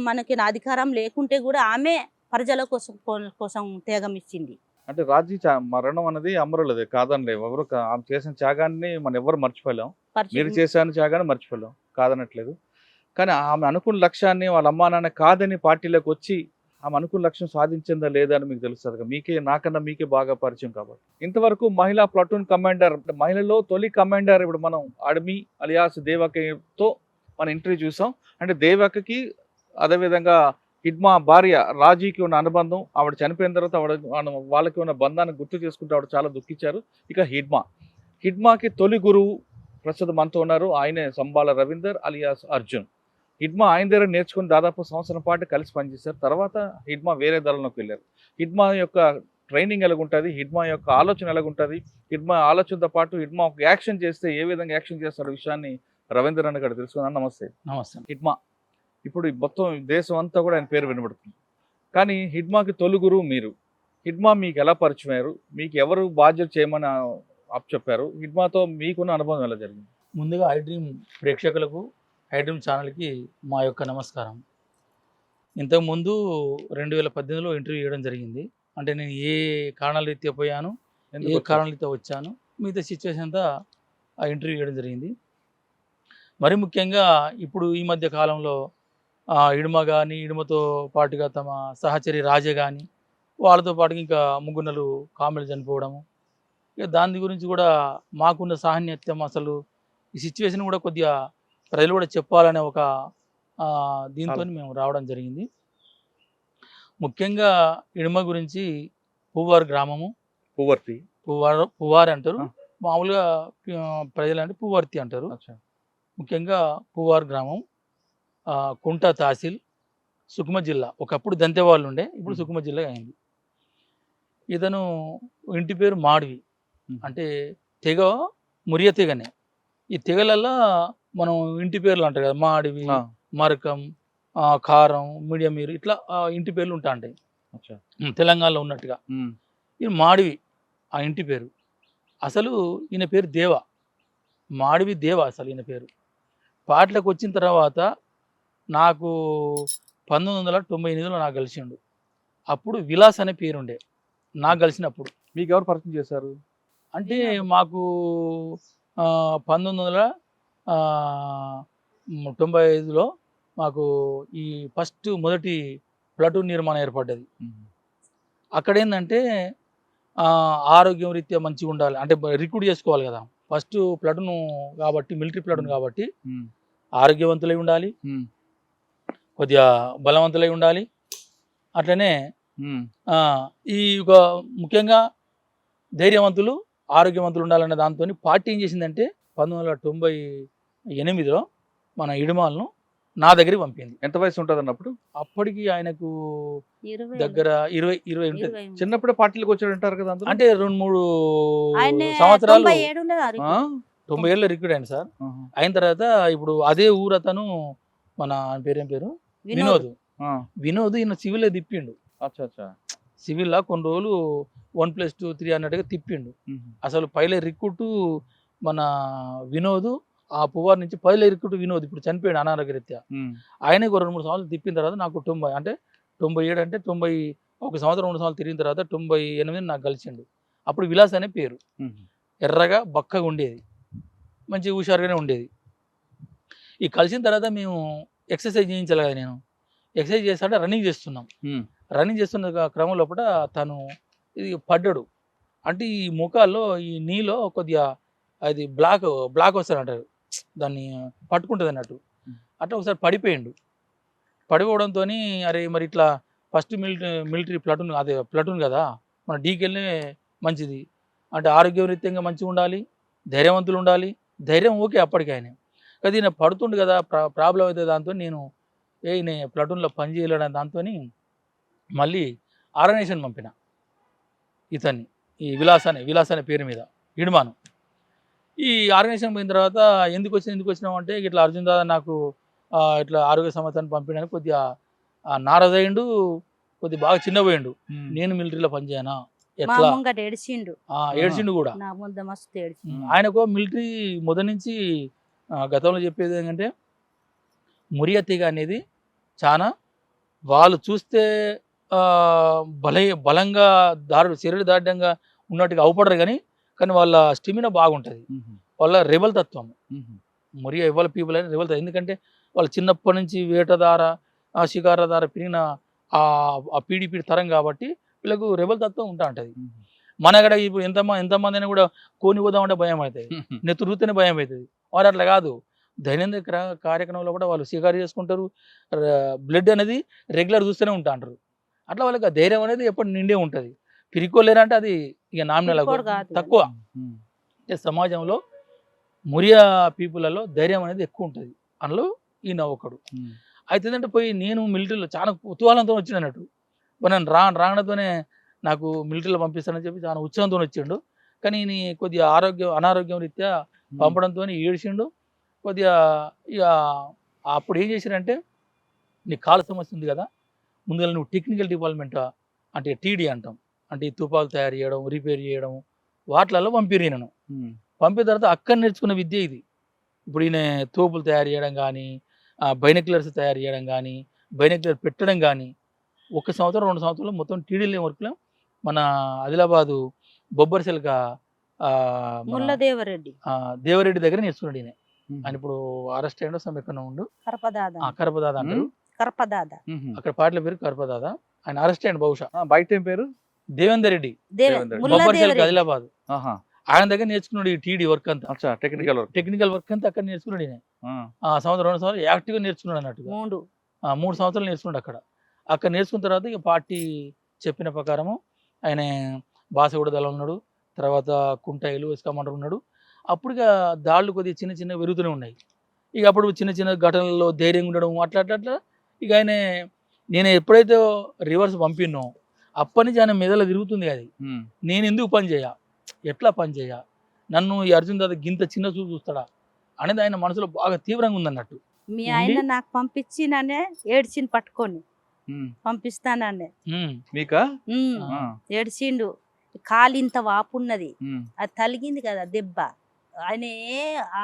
మనకి అధికారం లేకుంటే కూడా ఆమె ప్రజల కోసం త్యాగం ఇచ్చింది. అంటే రాజీ మరణం అనేది అమరులదే కాదనిలే. ఎవరు ఆమె చేసిన త్యాగాన్ని మనం ఎవరు మర్చిపోలేం. మీరు చేసిన త్యాగాన్ని మర్చిపోలేం, కాదనట్లేదు. కానీ ఆమె అనుకున్న లక్ష్యాన్ని వాళ్ళ అమ్మా నాన్న కాదని పార్టీలోకి వచ్చి ఆమె అనుకున్న లక్ష్యం సాధించిందా లేదా అని మీకు తెలుస్తుంది కదా. మీకే నాకన్నా మీకే బాగా పరిచయం కాబట్టి. ఇంతవరకు మహిళా ప్లాటూన్ కమాండర్, మహిళలో తొలి కమాండర్ ఇప్పుడు మనం అడమి అలియాస్ దేవకతో మనం ఇంటర్వ్యూ చూసాం. అంటే దేవకకి అదేవిధంగా హిడ్మా భార్య రాజీకి ఉన్న అనుబంధం, ఆవిడ చనిపోయిన తర్వాత వాళ్ళకి ఉన్న బంధాన్ని గుర్తు చేసుకుంటూ ఆవిడ చాలా దుఃఖించారు. ఇక హిడ్మాకి తొలి గురువు ప్రస్తుతం మనతో ఉన్నారు. ఆయనే సంబాల రవీందర్ అలియాస్ అర్జున్. హిడ్మా ఆయన దగ్గర నేర్చుకుని దాదాపు సంవత్సరం పాటు కలిసి పనిచేశారు. తర్వాత హిడ్మా వేరే దళంలోకి వెళ్ళారు. హిడ్మా యొక్క ట్రైనింగ్ ఎలాగుంటుంది, హిడ్మా యొక్క ఆలోచన ఎలాగుంటుంది, హిడ్మా ఆలోచనతో పాటు హిడ్మా ఒక యాక్షన్ చేస్తే ఏ విధంగా యాక్షన్ చేస్తారో విషయాన్ని రవీందర్ అన్న గారు తెలుసుకున్నాను. నమస్తే. నమస్తే. హిడ్మా ఇప్పుడు మొత్తం దేశం అంతా కూడా ఆయన పేరు వినబడుతుంది. కానీ హిడ్మాకి తొలి గురువు మీరు. హిడ్మా మీకు ఎలా పరిచయం అయ్యారు? మీకు ఎవరు బాధ్యత చేయమని చెప్పారు? హిడ్మాతో మీకున్న అనుభవం ఎలా జరిగింది? ముందుగా ఐ డ్రీమ్ ప్రేక్షకులకు, ఐ డ్రీమ్ ఛానల్కి మా యొక్క నమస్కారం. ఇంతకుముందు 2018లో ఇంటర్వ్యూ ఇవ్వడం జరిగింది. అంటే నేను ఏ కారణాల రీత్యా పోయాను, ఏ కారణాల రీత్యా వచ్చాను, మిగతా సిచ్యువేషన్ అంతా ఆ ఇంటర్వ్యూ ఇవ్వడం జరిగింది. మరి ముఖ్యంగా ఇప్పుడు ఈ మధ్య కాలంలో ఇడుమ కానీ, ఇడుమతో పాటుగా తమ సహచరి రాజే కానీ, వాళ్ళతో పాటుగా ఇంకా 3 కామెడీ చనిపోవడము, ఇక దాని గురించి కూడా మాకున్న సాహన్యత్యం, అసలు ఈ సిచ్యువేషన్ కూడా కొద్దిగా ప్రజలు కూడా చెప్పాలనే ఒక దీంతో మేము రావడం జరిగింది. ముఖ్యంగా ఇడుమ గురించి పువ్వారు గ్రామము, పువ్వారు అంటారు, మామూలుగా ప్రజలంటే పువ్వర్తి అంటారు. ముఖ్యంగా పువ్వారు గ్రామం, కుంట తహసీల్, సుకుమ జిల్లా. ఒకప్పుడు దంతెవాళ్ళు ఉండే, ఇప్పుడు సుకుమ జిల్లా అయింది. ఇతను ఇంటి పేరు మాడివి, అంటే తెగ మురియ తెగనే. ఈ తెగలల్లో మనం ఇంటి పేర్లు అంటారు కదా, మాడివి, మరకం, కారం, మీడియమీరు, ఇట్లా ఇంటి పేర్లు ఉంటా ఉంటాయి తెలంగాణలో ఉన్నట్టుగా. ఇది మాడివి ఆ ఇంటి పేరు. అసలు ఈయన పేరు దేవ, మాడివి దేవ అసలు ఈయన పేరు. పాటలకు వచ్చిన తర్వాత నాకు 1998లో నాకు కలిసిండు. అప్పుడు విలాస్ అనే పేరుండే నాకు కలిసినప్పుడు. మీకు ఎవరు పరిచయం చేశారు? అంటే మాకు 1995లో మాకు ఈ మొదటి ప్లాటూన్ నిర్మాణం ఏర్పడ్డది. అక్కడ ఏంటంటే ఆరోగ్యం రీత్యా మంచిగా ఉండాలి, అంటే రిక్రూట్ చేసుకోవాలి కదా. ఫస్ట్ ప్లాటూన్ కాబట్టి, మిలిటరీ ప్లాటూన్ కాబట్టి ఆరోగ్యవంతులై ఉండాలి, ఉమ్, కొద్దిగా బలవంతులై ఉండాలి. అట్లనే ఉమ్, ఈ ఒక ముఖ్యంగా ధైర్యవంతులు, ఆరోగ్యవంతులు ఉండాలనే దాంతో పార్టీ ఏం చేసిందంటే 1998లో మన ఇడుమాలను నా దగ్గరికి పంపింది. ఎంత వయసు ఉంటుంది అన్నప్పుడు? అప్పటికి ఆయనకు 20 దగ్గర 20 ఉంటుంది. 20 ఉంది. చిన్నప్పుడే పార్టీలకు వచ్చాడు అంటారు కదా అందులో? అంటే 2-3 ఆయన్ని సంవత్సరాలు 97 లో ఆ? 90 ఏళ్ళలో రిక్రూట్ అయింది సార్. ఆహా. అయిన తర్వాత ఇప్పుడు అదే ఊరు అతను మన పేరేం పేరు వినోద్. వినోద్. ఆ, వినోద్ ఈయన సివిల్ తిప్పిండు. అచ్చా అచ్చా. సివిల్లా కొన్ని రోజులు 1+2 3 అన్నట్టుగా తిప్పిండు. ఉమ్, అసలు పైలే రిక్రూట్ మన వినోద్, ఆ పువ్వార్ నుంచి పైలే రిక్రూట్ వినోద్ ఇప్పుడు చనిపోయాడు అనారోగ్యరీత్యా. ఉమ్, ఆయనే 2-3 సంవత్సరాలు తిప్పిన తర్వాత నాకు 90 అంటే 97 అంటే 90 ఒక సంవత్సరం 2 సంవత్సరాలు తిరిగిన తర్వాత 98 నాకు కలిసిండు. అప్పుడు విలాస్ అనే పేరు. ఉమ్, ఎర్రగా బక్కగా ఉండేది, మంచి హుషారుగానే ఉండేది. ఈ కలిసిన తర్వాత మేము ఎక్సర్సైజ్ చేయించాలి కదా, నేను ఎక్సర్సైజ్ చేస్తాంటే రన్నింగ్ చేస్తున్నాం. ఉమ్, రన్నింగ్ చేస్తున్న క్రమం లోపల తను ఇది పడ్డాడు. అంటే ఈ ముఖాల్లో ఈ నీలో కొద్దిగా అది బ్లాక్ వస్తుంది అంటారు, దాన్ని పట్టుకుంటుంది అన్నట్టు. అట్లా ఒకసారి పడిపోయిండు. పడిపోవడంతో అరే మరి ఇట్లా ఫస్ట్ మిలిటరీ ప్లటూన్ కదా, మన డీకెళ్ళే మంచిది అంటే ఆరోగ్యరీత్యంగా మంచిగా ఉండాలి, ధైర్యవంతులు ఉండాలి. ధైర్యం ఓకే అప్పటికి ఆయన, కానీ ఈయన పడుతుండు కదా ప్రాబ్లం అవుతుంది. దాంతో నేను నేను ప్లటూన్లో పని చేయలేడని దాంతో మళ్ళీ ఆర్గనైజేషన్ పంపిన ఇతన్ని, ఈ విలాస్ అనే పేరు మీద ఇడుమాను. ఈ ఆర్గనైజేషన్ పోయిన తర్వాత ఎందుకు వచ్చినావు అంటే ఇట్లా అర్జున్ దాదా నాకు ఇట్లా ఆరోగ్య సమస్యను పంపించడానికి కొద్దిగా నారదయ్యిండు, కొద్దిగా బాగా చిన్నపోయిండు. ఉమ్, నేను మిలిటరీలో పనిచేయనా మా ఎట్లా ముంగట ఏడిచిండు. ఏడ్చిండు కూడా. నా ముంద మస్తు ఏడిచిండు. ఆయనకు మిలిటరీ మొదటి నుంచి గతంలో చెప్పేది ఏంటంటే మురియతీగ అనేది చాలా వాళ్ళు చూస్తే బలంగా శరీర దాఢ్యంగా ఉన్నట్టుగా అవపడరు, కానీ వాళ్ళ స్టెమినా బాగుంటుంది, ఉమ్, వాళ్ళ రెబల్ తత్వం. ఉమ్, మొరియా ఎవరి పీపుల్ అని రెబల్ తత్వం. ఎందుకంటే వాళ్ళు చిన్నప్పటి నుంచి వేటదార షికార ద్వారా పెరిగిన ఆ పీడి తరం కాబట్టి వీళ్ళకు రెబల్ తత్వం ఉంటా ఉంటుంది. ఉమ్, మన అక్కడ ఇప్పుడు ఎంతమంది అయినా కూడా కోని పోదామంటే భయం అవుతుంది, నెత్తురుతూనే భయం అవుతుంది. వారు అట్లా కాదు, దైనందిక కార్యక్రమంలో కూడా వాళ్ళు షికారు చేసుకుంటారు, బ్లడ్ అనేది రెగ్యులర్ చూస్తూనే ఉంటా అంటారు. అట్లా వాళ్ళకి ఆ ధైర్యం అనేది ఎప్పుడు నిండే ఉంటుంది. పిరికోలేరంటే అది ఇక నామినల్ పిరికోడు కాదు. తక్కువ. ఉమ్, అంటే సమాజంలో మురియా పీపుల్లో ధైర్యం అనేది ఎక్కువ ఉంటుంది. అందులో ఈయన ఒకడు. ఉమ్, అయితే ఏంటంటే పోయి నేను మిలిటరీలో చాలా కుతూహలంతో వచ్చిండు అన్నట్టు. నన్ను రావడంతోనే నాకు మిలిటరీలో పంపిస్తానని చెప్పి చాలా ఉత్సాహంతో వచ్చిండు. కానీ ఈయన కొద్దిగా అనారోగ్యం రీత్యా పంపడంతో ఏడిచిండు కొద్దిగా. ఇక అప్పుడు ఏం చేశారంటే నీ కాళ్ళ సమస్య ఉంది కదా, ముందుగా నువ్వు టెక్నికల్ డిపార్ట్మెంట్ అంటే టీడీ అంటాం, అంటే ఈ తుపాకులు తయారు చేయడం, రిపేర్ చేయడం, వాటిలలో పంపిరు ఈయనను. ఉమ్, పంపిన తర్వాత అక్కడ నేర్చుకున్న విద్య ఇది. ఇప్పుడు ఈయన తోపులు తయారు చేయడం కానీ, బైనక్యులర్స్ తయారు చేయడం కానీ, బైనక్యులర్ పెట్టడం కానీ 1 సంవత్సరం 2 సంవత్సరాలు మొత్తం టీడీలో వర్క్లో మన ఆదిలాబాదు బొబ్బర్సెల్క ముల్లదేవరెడ్డి దేవరెడ్డి దగ్గర నేర్చుకున్నాడు ఈయన. ఉమ్, ఆయన ఇప్పుడు అరెస్ట్ అయ్యిండో ఎక్కడ ఉండు, కరపదాద కరపదాద అంటారు కరపదాద ఉమ్, అక్కడ పాటల పేరు కరపదాద. ఆయన అరెస్ట్ అయ్యండి బహుశా. ఆ, బయట ఏం పేరు? దేవేందర్ రెడ్డి, దేవేందర్ రెడ్డి. బొబ్బర్సెల్క ముల్లదేవరెడ్డి ఆదిలాబాద్. ఆహా, ఆయన దగ్గర నేర్చుకున్నాడు ఈ టీడీ వర్క్ అంతా. అచ్చా, టెక్నికల్ వర్క్. టెక్నికల్ వర్క్ అంతా అక్కడ నేర్చుకున్నాడు ఈయన. ఆ, సంవత్సరం 2 సంవత్సరాలు యాక్టివ్గా నేర్చుకున్నాడు అన్నట్టుగా. 3 సంవత్సరాలు నేర్చుకున్నాడు అక్కడ నేర్చుకున్న తర్వాత ఇక పార్టీ చెప్పిన ప్రకారము ఆయన బాసగూడ దళం ఉన్నాడు, తర్వాత కుంటాయిలు కమాండర్ ఉన్నాడు. అప్పుడు ఇక దాళ్ళు కొద్దిగా చిన్న పెరుగుతూనే ఉన్నాయి. ఇక అప్పుడు చిన్న ఘటనల్లో ధైర్యంగా ఉండడం అట్లా ఇక నేను ఎప్పుడైతే రివర్స్ పంపినో అప్పటి నుంచి ఆయన మెదలో తిరుగుతుంది అది. ఉమ్, నేను ఎందుకు పని చేయ, ఎట్లా పని చేయ, నన్ను ఈ అర్జున్ దాదా గింత చిన్న చూపు చూస్తాడా అనేది ఆయన మనసులో బాగా తీవ్రంగా ఉందన్నట్టు. మీ ఆయన నాకు పంపించిననే ఏడ్చిండు పట్టుకొని ఉమ్, పంపిస్తాననే. మీకా? ఆ, ఏడ్చిండు. కాలు ఇంత వాపున్నది, ఉమ్, అది తలిగింది కదా దెబ్బ. ఆయన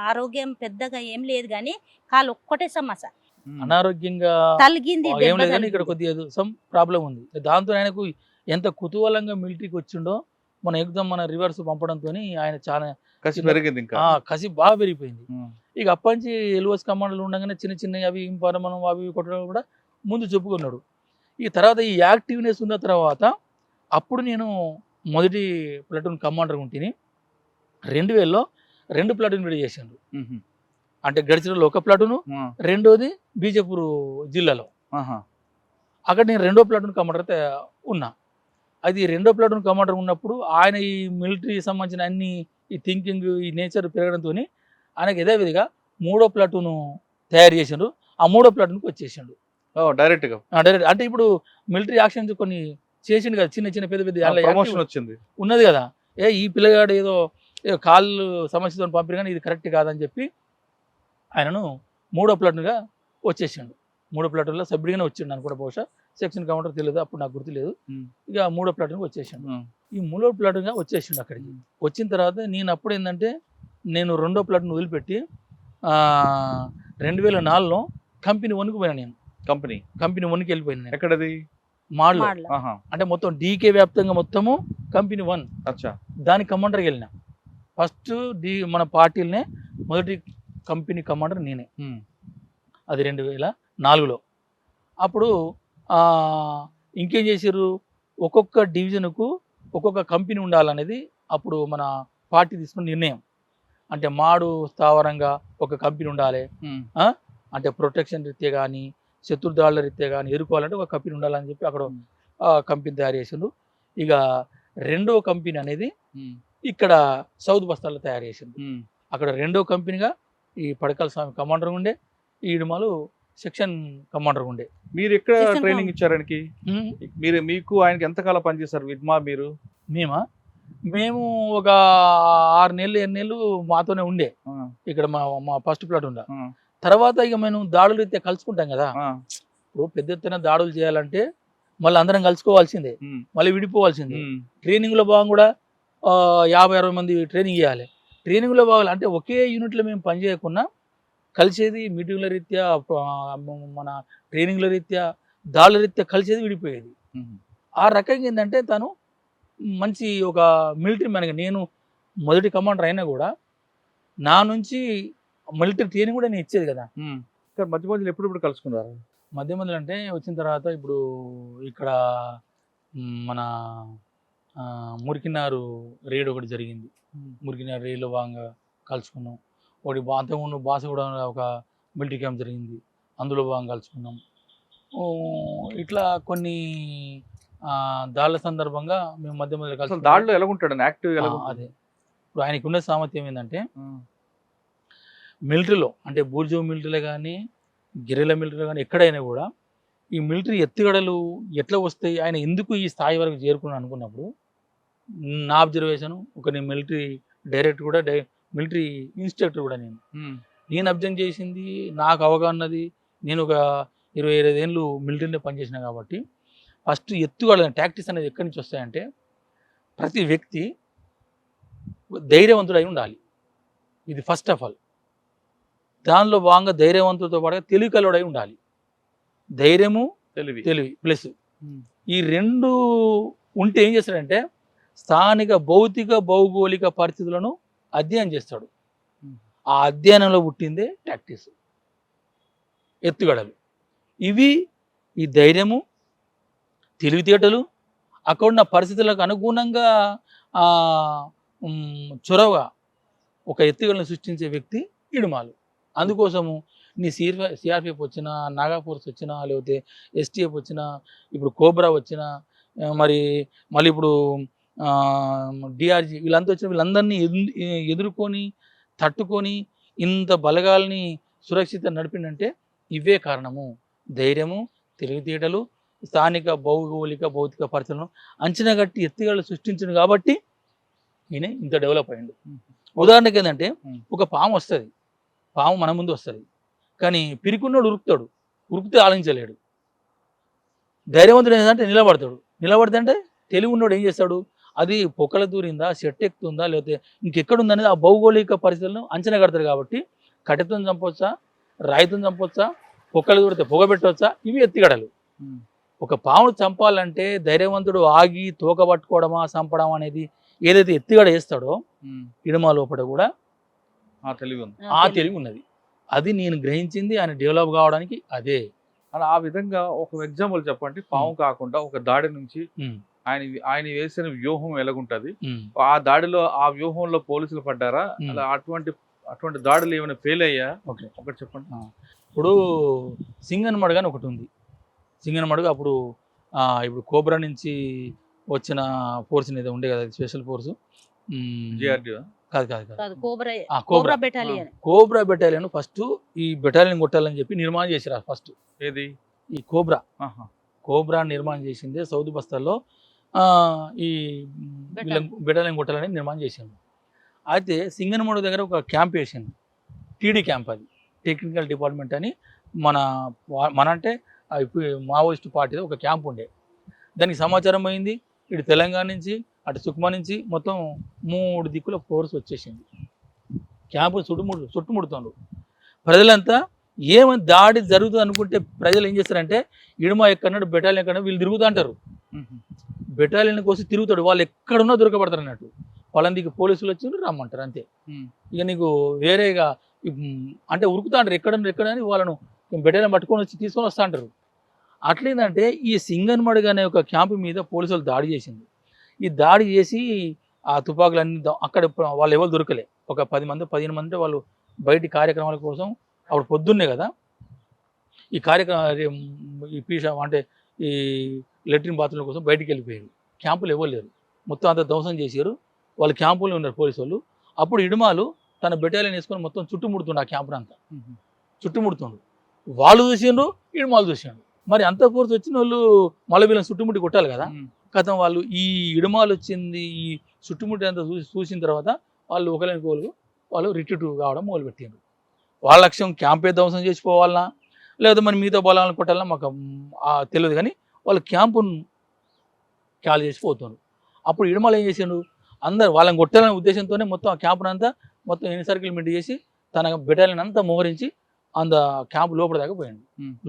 ఆరోగ్యం పెద్దగా ఏం లేదు కానీ కాలు ఒక్కటే సమస్య ఉమ్, అనారోగ్యంగా తలిగింది, ఏం దెబ్బ లేదు కానీ ఇక్కడ తలిగింది. కొద్దిగా సమ్ ప్రాబ్లం ఉంది. దాంతో ఆయనకు ఎంత కుతూహలంగా మిలిటరీకి వచ్చిండో మన రివర్స్ పంపడంతో ఆయన చాలా కసి పెరిగింది ఇంకా. కసి బాగా పెరిగిపోయింది. ఉమ్, ఇక అప్పటి నుంచి ఎల్ఓఎస్ కమాండర్లు ఉండగానే చిన్న అవి మనం అవి కొట్టడం కూడా ముందు చెప్పుకున్నాడు. ఈ తర్వాత ఈ యాక్టివ్నెస్ ఉన్న తర్వాత అప్పుడు నేను మొదటి ప్లాటూన్ కమాండర్ ఉంటుంది. 2000లో 2 ప్లాటూన్ విడి చేసిండు. ఉమ్, అంటే గడిచిలో ఒక ప్లాటూను, రెండోది బీజపూర్ జిల్లాలో. అక్కడ నేను రెండో ప్లాటూన్ కమాండర్ ఉన్నా. అది రెండో ప్లాటూన్ కమాండర్ ఉన్నప్పుడు ఆయన ఈ మిలిటరీ సంబంధించిన అన్ని ఈ థింకింగ్, ఈ నేచర్ పెరగడంతో ఆయనకు యథావిధిగా మూడో ప్లాటూను తయారు చేసిండు. ఆ మూడో ప్లాటూన్కి వచ్చేసిండు డైరెక్ట్గా. అంటే ఇప్పుడు మిలిటరీ యాక్షన్స్ కొన్ని చేసిండు కదా, చిన్న చిన్న పెద్ద పెద్ద ప్రమోషన్ వచ్చింది ఉన్నది కదా. ఈ పిల్లగాడు ఏదో కాళ్ళు సమస్యతో పంపిరు కానీ ఇది కరెక్ట్ కాదని చెప్పి ఆయనను మూడో ప్లాటూన్గా వచ్చేసిండు. మూడో ప్లాటూన్లో సభ్యుడిగానే వచ్చిండు అనుకుంటా, బహుశా సెక్షన్ కమాండర్ తెలియదు, అప్పుడు నాకు గుర్తులేదు. ఇక మూడో ప్లాటూన్కి వచ్చేసిండు. ఈ మూడో ప్లాటూన్గా వచ్చేసిండు. అక్కడికి వచ్చిన తర్వాత నేను అప్పుడు ఏంటంటే నేను రెండో ప్లాటూన్ వదిలిపెట్టి 2004లో కంపెనీ 1కి పోయినా. నేను కంపెనీ 1కి వెళ్ళిపోయినా. ఎక్కడది? మాడ్లో. అంటే మొత్తం డీకే వ్యాప్తంగా మొత్తము కంపెనీ 1. దానికి కమాండర్కి వెళ్ళిన. ఫస్ట్ మన పార్టీలనే మొదటి కంపెనీ కమాండర్ నేనే. అది 2004లో. అప్పుడు ఇంకేం చేసారు, ఒక్కొక్క డివిజన్కు ఒక్కొక్క కంపెనీ ఉండాలనేది అప్పుడు మన పార్టీ తీసుకున్న నిర్ణయం. అంటే మాడు స్థావరంగా ఒక కంపెనీ ఉండాలి, అంటే ప్రొటెక్షన్ రీత్యా కానీ శత్రుదాళ్ళ రీత్యా కానీ ఎదుర్కోవాలంటే ఒక కంపెనీ ఉండాలని చెప్పి అక్కడ కంపెనీ తయారు చేసిండు. ఇక రెండో కంపెనీ అనేది ఇక్కడ సౌత్ బస్తాల్లో తయారు చేసిండు. అక్కడ రెండో కంపెనీగా ఈ పడకల స్వామి కమాండర్ ఉండే, ఈ ఇడుమలు సెక్షన్ కమాండర్ ఉండే. మీరు ఎక్కడ ట్రైనింగ్ ఇచ్చారానికి? మీకు ఆయనకి ఎంతకాలం పనిచేశారు విడ్మా మీరు? మేము ఒక 6 నెలలు 7 నెలలు మాతోనే ఉండే ఇక్కడ మా ఫస్ట్ ప్లాట్ ఉండే. తర్వాత ఇక మేము దాడులు అయితే కలుసుకుంటాం కదా. ఇప్పుడు పెద్ద ఎత్తున దాడులు చేయాలంటే మళ్ళీ అందరం కలుసుకోవాల్సిందే, మళ్ళీ విడిపోవాల్సిందే. ట్రైనింగ్లో భాగం కూడా 50-60 మంది ట్రైనింగ్ చేయాలి. ట్రైనింగ్లో భాగాలు అంటే ఒకే యూనిట్లో మేము పనిచేయకుండా కలిసేది మీటింగ్ల రీత్యా, మన ట్రైనింగ్ల రీత్యా, దాడుల రీత్యా కలిసేది, విడిపోయేది. ఆ రకంగా ఏంటంటే తను మంచి ఒక మిలిటరీ మ్యాన్గా, నేను మొదటి కమాండర్ అయినా కూడా నా నుంచి మిలిటరీ ట్రైనింగ్ కూడా నేను ఇచ్చేది కదా. మధ్య మధ్యలో ఎప్పుడు కలుసుకున్నారు? మధ్య మధ్యలో అంటే వచ్చిన తర్వాత ఇప్పుడు ఇక్కడ మన మురికినారు రేడ్ ఒకటి జరిగింది. మురికినారు రేడ్లో భాగంగా కలుసుకున్నాం. ఒకటి అంతకుముందు బాస కూడా ఒక మిలిటరీ క్యాంప్ జరిగింది, అందులో భాగంగా కలుసుకున్నాం. ఇట్లా కొన్ని దాడుల సందర్భంగా మేము మధ్య మధ్యలో కలిసి. దాడిలో ఎలా ఉంటాడు యాక్టివ్? అదే ఇప్పుడు ఆయనకు ఉన్న సామర్థ్యం ఏంటంటే మిలిటరీలో, అంటే బూర్జో మిలిటరీలో కానీ గిరిల మిలిటరీలో కానీ ఎక్కడైనా కూడా ఈ మిలిటరీ ఎత్తుగడలు ఎట్లా వస్తాయి, ఆయన ఎందుకు ఈ స్థాయి వరకు చేరుకున్నాను అనుకున్నప్పుడు నా అబ్జర్వేషన్, ఒక నేను మిలిటరీ డైరెక్టర్ కూడా, మిలిటరీ ఇన్స్ట్రక్టర్ కూడా, నేను అబ్జర్వ్ చేసింది, నాకు అవగాహనది, నేను ఒక 25 ఏళ్ళు మిలిటరీలో పనిచేసిన కాబట్టి ఫస్ట్ ఎత్తుగడలు టాక్టిక్స్ అనేది ఎక్కడి నుంచి వస్తాయంటే ప్రతి వ్యక్తి ధైర్యవంతుడై ఉండాలి. ఇది ఫస్ట్ ఆఫ్ ఆల్. దానిలో భాగంగా ధైర్యవంతులతో పాటుగా తెలివికలుడై ఉండాలి. ధైర్యము తెలివి ప్లస్ ఈ రెండు ఉంటే ఏం చేస్తాడంటే స్థానిక భౌతిక భౌగోళిక పరిస్థితులను అధ్యయనం చేస్తాడు. ఆ అధ్యయనంలో పుట్టిందే టాక్టిక్స్, ఎత్తుగడలు. ఇవి ఈ ధైర్యము, తెలివితేటలు, అక్కడ ఉన్న పరిస్థితులకు అనుగుణంగా చొరవగా ఒక ఎత్తుగడలను సృష్టించే వ్యక్తి ఇడుమాలు. అందుకోసము నీ సిఆర్పిఎఫ్ వచ్చినా, నాగా ఫోర్స్ వచ్చినా, లేకపోతే ఎస్టీఎఫ్ వచ్చినా, ఇప్పుడు కోబ్రా వచ్చినా, మళ్ళీ ఇప్పుడు డిఆర్జీ, వీళ్ళంతా వచ్చిన వీళ్ళందరినీ ఎదుర్కొని తట్టుకొని ఇంత బలగాల్ని సురక్షిత నడిపిందంటే ఇవే కారణము. ధైర్యము, తెలివితేటలు, స్థానిక భౌగోళిక భౌతిక పరిస్థితులను అంచనా కట్టి ఎత్తుగడలు సృష్టించింది కాబట్టి ఈయన ఇంత డెవలప్ అయ్యిండు. ఉదాహరణకి ఏంటంటే ఒక పాము వస్తుంది, పాము మన ముందు వస్తుంది, కానీ పిరికున్నాడు ఉరుకుతాడు, ఉరికితే ఆలోచించలేడు. ధైర్యవంతుడు ఏంటంటే నిలబడితే అంటే తెలివి ఉన్నాడు ఏం చేస్తాడు, అది పొక్కల దూరిందా, చెట్టు ఎక్కుతుందా, లేకపోతే ఇంకెక్కడుందనేది ఆ భౌగోళిక పరిస్థితులను అంచనా కడతారు. కాబట్టి కట్టెతో చంపొచ్చా, రాయితో చంపొచ్చా, పొక్కలు దూరితే పొగ పెట్టవచ్చా, ఇవి ఎత్తుగడలు. ఒక పామును చంపాలంటే ధైర్యవంతుడు ఆగి తోక పట్టుకోవడమా చంపడం అనేది ఏదైతే ఎత్తుగడ వేస్తాడో ఇడుమ లోపల కూడా ఆ తెలివి ఉన్నది. అది నేను గ్రహించింది ఆయన డెవలప్ కావడానికి అదే. అలా ఆ విధంగా ఒక ఎగ్జాంపుల్ చెప్పండి, పాము కాకుండా ఒక దాడి నుంచి ఆయన వేసిన వ్యూహం ఎలాగుంటది, ఆ దాడిలో ఆ వ్యూహంలో పోలీసులు పడ్డారా, అలా అటువంటి అటువంటి దాడులు ఏమైనా ఫెయిల్ అయ్యా? ఓకే. ఒకటి చెప్పండి. ఇప్పుడు సింగనమడుగు అని ఒకటి ఉంది. సింగనమడుగు అప్పుడు ఇప్పుడు కోబ్రా నుంచి వచ్చిన ఫోర్స్ ఏదో ఉండే కదా, స్పెషల్ ఫోర్స్. జిఆర్డిఓ? కాదు కాదు కాదు, కాదు, cobra cobra cobra battalion. Cobra battalion first ఈ బెటాలియన్ కొట్టాలని చెప్పి నిర్మాణం చేసిరా. ఫస్ట్ ఏది ఈ కోబ్రా ఆహా. కోబ్రా నిర్మాణం చేసిందే సౌదీ బస్తాల్లో ఈ బెటాలియన్ కొట్టాలని నిర్మాణం చేసింది. అయితే సింగనమడుగు దగ్గర ఒక క్యాంప్ వేసింది, టీడీ క్యాంప్. అది టెక్నికల్ డిపార్ట్మెంట్ అని మన అంటే ఇప్పుడు మావోయిస్ట్ పార్టీలో ఒక క్యాంప్ ఉండే. దానికి సమాచారం అయింది, ఇటు తెలంగాణ నుంచి అటు సుక్మా నుంచి మొత్తం 3 దిక్కుల ఫోర్స్ వచ్చేసింది. క్యాంపు చుట్టుముడుతుండ్రు. ప్రజలంతా ఏమైనా దాడి జరుగుతుంది అనుకుంటే ప్రజలు ఏం చేస్తారంటే ఇడుమ ఎక్కడన్నాడు బెటాలియన్ ఎక్కడ వీళ్ళు తిరుగుతూ అంటారు. బెటాలియన్ కోసం తిరుగుతాడు, వాళ్ళు ఎక్కడున్నా దొరకబడతారు అన్నట్టు. వాళ్ళందికి పోలీసులు వచ్చి రమ్మంటారు అంతే. ఇక నీకు వేరేగా అంటే ఉరుకుతా అంటారు ఎక్కడని వాళ్ళను బెటాలియన్ పట్టుకొని వచ్చి తీసుకొని వస్తా అంటారు. అట్లేందంటే ఈ సింగనమడుగు అనే ఒక క్యాంపు మీద పోలీసులు దాడి చేసింది. ఈ దాడి చేసి ఆ తుపాకులన్నీ అక్కడ వాళ్ళు ఎవరు దొరకలే. ఒక 10 మంది 15 మంది వాళ్ళు బయటి కార్యక్రమాల కోసం అప్పుడు పొద్దున్నే కదా ఈ కార్యక్రమం ఈ పీషా అంటే ఈ లెట్రిన్ బాత్రూమ్ల కోసం బయటికి వెళ్ళిపోయారు. క్యాంపులు ఎవరు లేరు, మొత్తం అంతా ధ్వంసం చేశారు. వాళ్ళు క్యాంపులో ఉన్నారు పోలీసు వాళ్ళు. అప్పుడు ఇడుమాలు తన బెటాలియన్ వేసుకొని మొత్తం చుట్టుముడుతుండు, ఆ క్యాంపును అంతా చుట్టుముడుతుండు. వాళ్ళు చూసిండ్రు, ఇడుమాలు చూసిండ్రు. మరి అంత ఫోర్స్ వచ్చిన వాళ్ళు మళ్ళీ వీళ్ళని చుట్టుముట్టి కొట్టాలి కదా. కథం వాళ్ళు ఈ ఇడుమాలు వచ్చింది, ఈ చుట్టుముట్టి అంతా చూసిన తర్వాత వాళ్ళు ఒకరికి వాళ్ళు రిట్రీట్ కావడం మొదలుపెట్టిండ్రు. వాళ్ళ లక్ష్యం క్యాంపే ధ్వంసం చేసిపోవాలన్నా లేదా మరి మిగతా బలాలను కొట్టాలన్నా మాకు తెలియదు, కానీ వాళ్ళు క్యాంపును ఖాళీ చేసి పోతున్నారు. అప్పుడు ఇడుమాలు ఏం చేసిండు, అందరు వాళ్ళని కొట్టాలనే ఉద్దేశంతోనే మొత్తం ఆ క్యాంపును అంతా మొత్తం ఎన్సర్కిల్మెంట్ చేసి తన బెటాలియన్ అంతా మోహరించి అంత క్యాంపు లోపల దాకా పోయాడు.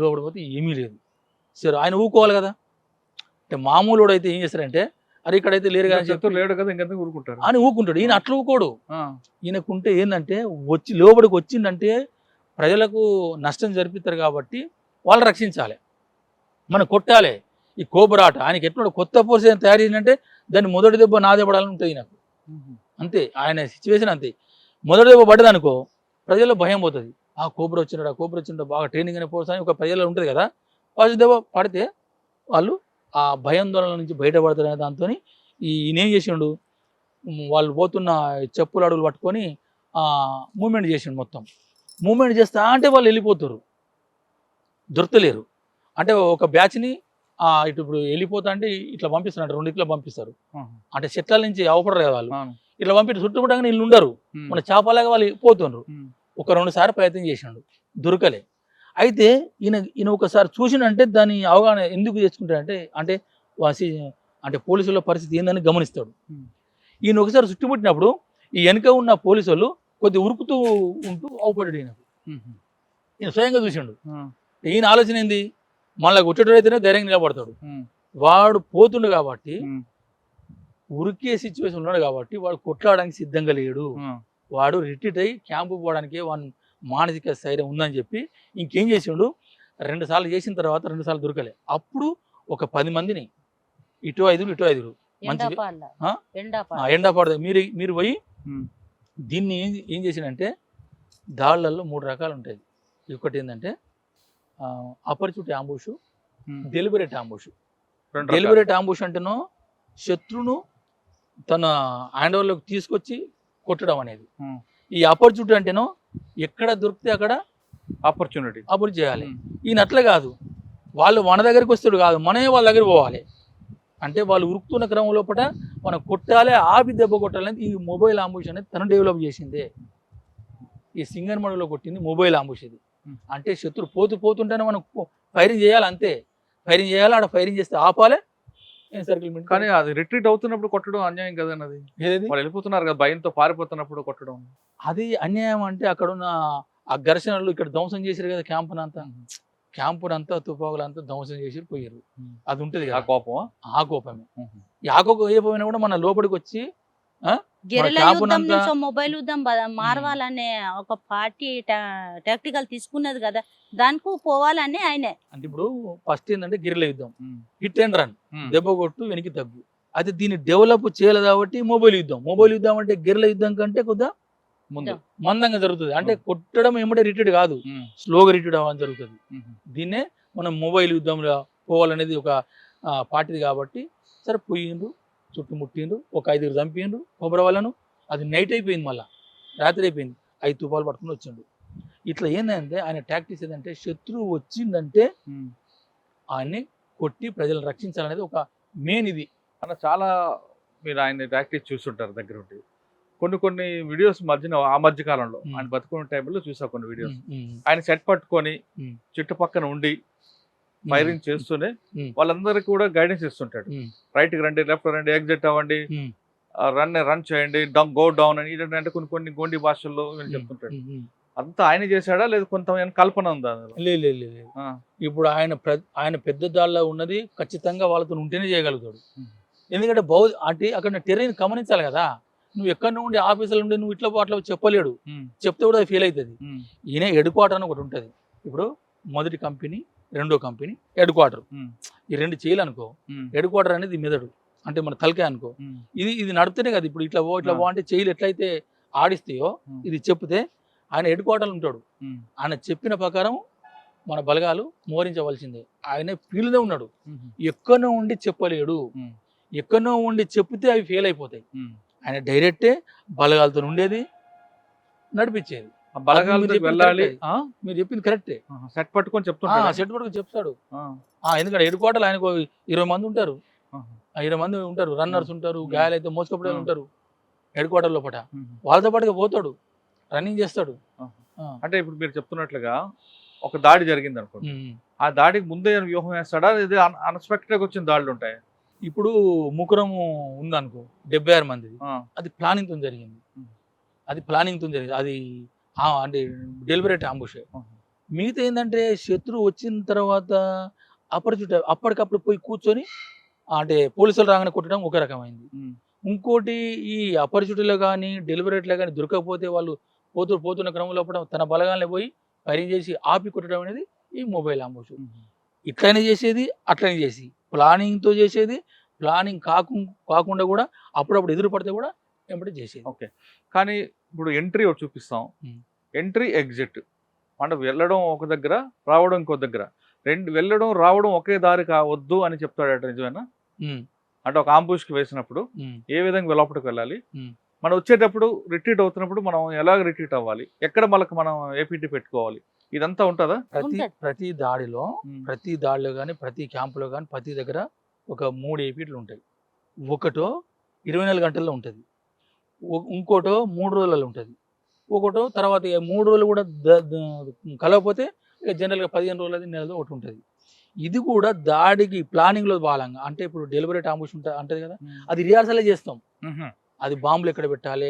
లోపల పోతే ఏమీ లేదు. సరే ఆయన ఊకోవాలి కదా. అంటే మామూలు అయితే ఏం చేస్తారంటే అరే ఇక్కడైతే లేరు కదా లేడు కదా ఇంకంతా ఊరుకుంటారు అని ఊరుకుంటాడు. ఈయన అట్లా ఊకోడు. ఈయనకుంటే ఏంటంటే వచ్చి లోపలికి వచ్చిందంటే ప్రజలకు నష్టం జరిపిస్తారు కాబట్టి వాళ్ళు రక్షించాలి, మనం కొట్టాలి. ఈ కోబ్రాట ఆయనకి ఎట్లా కొత్త ఫోర్స్ ఏం తయారు చేసిందంటే దాన్ని మొదటి దెబ్బ నా దెబ్బడాలని ఉంటుంది నాకు అంతే. ఆయన సిచ్యువేషన్ అంతే. మొదటి దెబ్బ పడ్డదనుకో ప్రజల్లో భయం పోతుంది. ఆ కోబ్రా వచ్చినాడు బాగా ట్రైనింగ్ అనే ఫోర్స్ అని ఒక ప్రజల్లో ఉంటుంది కదా. ఫస్ట్ దెబ్బ పడితే వాళ్ళు ఆ భయాందోళన నుంచి బయటపడతారనే దాంతో ఈయనేం చేసిండు, వాళ్ళు పోతున్న చెప్పులు అడుగులు పట్టుకొని మూమెంట్ చేసిండు. మొత్తం మూమెంట్ చేస్తా అంటే వాళ్ళు వెళ్ళిపోతారు, దొరకలేరు. అంటే ఒక బ్యాచ్ని ఇప్పుడు వెళ్ళిపోతా అంటే ఇట్లా పంపిస్తారు, 2 దిక్కులా పంపిస్తారు. అంటే చెట్ల నుంచి అవపడరు కదా వాళ్ళు, ఇట్లా పంపితే చుట్టుముట్టగానే వీళ్ళు ఉండరు, మన చేపలాగా వాళ్ళు పోతుండ్రు. ఒక 2 సార్లు ప్రయత్నం చేసిండు, దొరకలే. అయితే ఈయన ఒకసారి చూసినంటే దాని అవగాహన ఎందుకు చేసుకుంటాడంటే అంటే పోలీసుల పరిస్థితి ఏందని గమనిస్తాడు. ఈయన ఒకసారి చుట్టుముట్టినప్పుడు ఈ వెనుక ఉన్న పోలీసు వాళ్ళు కొద్దిగా ఉరుకుతూ ఉంటూ అవపడ్డాడు. ఈయన స్వయంగా చూసిండు. ఈయన ఆలోచన ఏంది, మళ్ళీ కొట్టేటైతేనే ధైర్యంగా నిలబడతాడు. వాడు పోతుండు కాబట్టి ఉరికే సిచ్యువేషన్ ఉన్నాడు కాబట్టి వాడు కొట్లాడడానికి సిద్ధంగా లేడు. వాడు రిట్రీట్ అయ్యి క్యాంపు పోవడానికి వాడు మానసిక స్థైర్యం ఉందని చెప్పి ఇంకేం చేసిండు, 2 సార్లు చేసిన తర్వాత 2 సార్లు దొరకలే. అప్పుడు ఒక 10 మందిని ఇటు 5 మంచి ఎండాపాడు మీరు పోయి దీన్ని ఏం చేసిండంటే దాడులలో 3 రకాలు ఉంటాయి. ఒకటి ఏంటంటే అపరిచిత ambush, deliberate ambush. Deliberate ambush అంటేనో శత్రువును తన హ్యాండ్ ఓవర్లోకి తీసుకొచ్చి కొట్టడం అనేది. ఈ ఆపర్చునిటీ అంటేనో ఎక్కడ దొరికితే అక్కడ ఆపర్చునిటీ చేయాలి. ఈయన అట్లా కాదు, వాళ్ళు మన దగ్గరికి వస్తాడు కాదు, మనమే వాళ్ళ దగ్గర పోవాలి. అంటే వాళ్ళు ఉరుకుతున్న క్రమం లోపల మనం కొట్టాలి, ఆపి దెబ్బ కొట్టాలని ఈ మొబైల్ అంబుష్ అనేది తను డెవలప్ చేసిందే. ఈ సింగనమడుగులో కొట్టింది మొబైల్ అంబుష్ ఇది. అంటే శత్రువు పోతుంటేనే మనం ఫైరింగ్ చేయాలి, అంతే ఫైరింగ్ చేయాలి. ఆడ ఫైరింగ్ చేస్తే ఆపాలి, సర్కిల్మెంట్. కానీ అది రిట్రీట్ అవుతున్నప్పుడు కొట్టడం అన్యాయం కదన్నది. వాళ్ళు వెళ్ళిపోతున్నారు కదా భయంతో పారిపోతున్నప్పుడు కొట్టడం అది అన్యాయం. అంటే అక్కడున్న ఆ ఘర్షణలు ఇక్కడ ధ్వంసం చేశారు కదా క్యాంపునంతా తుపాకులంతా ధ్వంసం చేసి పోయారు. అది ఉంటుంది కదా ఆ కోపమే. ఆ కోపమైనా కూడా మన లోపలికి వచ్చి మొబైల్ యుద్ధం మారవాలనే ఒక పార్టీ టాక్టికల్ తీసుకున్నది కదా, దానికి పోవాలని ఆయనే. అంటే ఇప్పుడు ఫస్ట్ ఏంటంటే గిరిల యుద్ధం, హిట్ అండ్ రన్, దెబ్బ కొట్టు వెనక్కి తగ్గు. అయితే దీన్ని డెవలప్ చేయలేదు కాబట్టి మొబైల్ యుద్ధం అంటే గిరిల యుద్ధం కంటే కొద్దిగా ముందు మందంగా జరుగుతుంది. అంటే కొట్టడం ఏమంటే రిటైర్డ్ కాదు, స్లోగా రిటైర్డ్ అవ్వడం జరుగుతుంది. దీన్నే మనం మొబైల్ యుద్ధంలో పోవాలనేది ఒక పార్టీది కాబట్టి సరే పోయిండ్రు, చుట్టుముట్టిండ్రు, ఒక 5 చంపిండ్రు కొబ్బరి వాళ్ళను. అది నైట్ అయిపోయింది, మళ్ళీ రాత్రి అయిపోయింది, 5 తుపాలు పట్టుకుని వచ్చిండు. ఇట్లా ఏంటంటే ఆయన టాక్టిక్స్ ఏంటంటే శత్రువు వచ్చిందంటే ఆయన్ని కొట్టి ప్రజలను రక్షించాలనేది ఒక మెయిన్ ఇది. అన్న చాలా మీరు ఆయన ప్రాక్టీస్ చూస్తుంటారు దగ్గర ఉండి. కొన్ని వీడియోస్ ఆ మధ్య కాలంలో ఆయన బతుకున్న టైంలో చూసా కొన్ని వీడియోస్. ఆయన సెట్ పట్టుకొని చుట్టుపక్కన ఉండి ఫైరింగ్ చేస్తూనే వాళ్ళందరికీ కూడా గైడెన్స్ ఇస్తుంటాడు. రైట్ కి రండి, లెఫ్ట్ రండి, ఎగ్జిట్ అవ్వండి, రన్ చేయండి, గో డౌన్ అని అంటే కొన్ని గోండి భాషల్లో చెప్తుంటాడు. అంతా ఆయన చేశాడా లేదా కొంత కల్పన ఉందా? లేదు. ఇప్పుడు ఆయన పెద్ద దాళ్ళలో ఉన్నది ఖచ్చితంగా వాళ్ళతో ఉంటేనే చేయగలుగుతాడు. ఎందుకంటే అంటే అక్కడ టెర్రైన్ గమనించాలి కదా. నువ్వు ఎక్కడ నుండి ఆఫీసులో ఉండి నువ్వు ఇట్లా అట్లా చెప్పలేడు, చెప్తే కూడా ఫీల్ అవుతుంది. ఈయన హెడ్ క్వార్టర్ అని ఒకటి ఉంటుంది. ఇప్పుడు మొదటి కంపెనీ, రెండో కంపెనీ, హెడ్ క్వార్టర్. ఈ రెండు చేయాలి అనుకో, హెడ్ క్వార్టర్ అనేది మెదడు, అంటే మన తలకాయ అనుకో. ఇది నడిపితేనే కదా. ఇప్పుడు ఇట్లా పో అంటే చేయలు ఎట్లయితే ఆడిస్తాయో ఇది చెప్తే ఆయన హెడ్ క్వార్టర్లు ఉంటాడు. ఆయన చెప్పిన ప్రకారం మన బలగాలు మోహరించవలసిందే. ఆయన ఫీల్డ్లో ఉన్నాడు, ఎక్కడో ఉండి చెప్పలేడు. ఎక్కడో ఉండి చెప్తే అవి ఫెయిల్ అయిపోతాయి. ఆయన డైరెక్టే బలగాలతో ఉండేది, నడిపించేది. వెళ్ళాలి. మీరు చెప్పింది కరెక్టే. సెట్ పట్టుకొని చెప్తాడు. ఎందుకంటే హెడ్ క్వార్టర్ ఆయనకు 20 మంది ఉంటారు, 20 మంది ఉంటారు, రన్నర్స్ ఉంటారు, గాయాలైతే మోసుకపోయే ఉంటారు హెడ్ క్వార్టర్ లోపల. వాళ్ళతో పాటుగా పోతాడు, రన్నింగ్ చేస్తాడు. అంటే ఇప్పుడు మీరు చెప్తున్నట్లుగా ఒక దాడి జరిగింది అనుకోండి, ఆ దాడికి ముందే వ్యూహం వేస్తాడా, ఇది అన్ఎక్స్పెక్టెడ్ వచ్చిన దాడులు ఉంటాయి? ఇప్పుడు ముకురము ఉందనుకో, 76 మంది, అది ప్లానింగ్ తో జరిగింది. అది అంటే డెలిబరేట్ అంబుషే. మిగతా ఏంటంటే శత్రువు వచ్చిన తర్వాత అప్పటికప్పుడు పోయి కూర్చొని అంటే పోలీసులు రాగానే కొట్టడం ఒక రకమైంది. ఇంకోటి ఈ అపరిచితులు కానీ డెలిబరేట్లో కానీ దొరకకపోతే వాళ్ళు పోతున్న క్రమంలో తన బలగాల్ని పోయి ఫైరింగ్ చేసి ఆపి కొట్టడం అనేది ఈ మొబైల్ అంబుష్. ఇట్లనే చేసేది, అట్లనే చేసి ప్లానింగ్తో చేసేది, ప్లానింగ్ కాకుండా కూడా అప్పుడప్పుడు ఎదురు పడితే కూడా వెంబడి చేసేది. ఓకే, కానీ ఇప్పుడు ఎంట్రీ ఒకటి చూపిస్తాం, ఎంట్రీ ఎగ్జిట్ అంటే వెళ్ళడం ఒక దగ్గర, రావడం ఇంకో దగ్గర. వెళ్ళడం రావడం ఒకే దారి కావద్దు అని చెప్తాడట, నిజమేనా? అంటే ఒక ఆంబుష్కి వేసినప్పుడు ఏ విధంగా లోపలికి వెళ్ళాలి, మనం వచ్చేటప్పుడు రిట్రీట్ అవుతున్నప్పుడు మనం ఎలాగ రిట్రీట్ అవ్వాలి, ఎక్కడ మనం ఏపీటీ పెట్టుకోవాలి, ఇదంతా ఉంటుందా? ప్రతి దాడిలో కానీ ప్రతి క్యాంపులో కానీ ప్రతి దగ్గర ఒక 3 ఏపీట్లు ఉంటాయి. ఒకటో 24 గంటల్లో ఉంటుంది, ఇంకోటో 3 రోజులలో ఉంటుంది, ఒకటో తర్వాత 3 రోజులు కూడా కలవకపోతే జనరల్గా 15 రోజులది, నెలలో ఒకటి ఉంటుంది. ఇది కూడా దాడికి ప్లానింగ్లో భాగంగా. అంటే ఇప్పుడు డెలిబరేట్ అంబుష్ ఉంటుంది కదా, అది రిహార్సలే చేస్తాం. అది బాంబులు ఎక్కడ పెట్టాలి,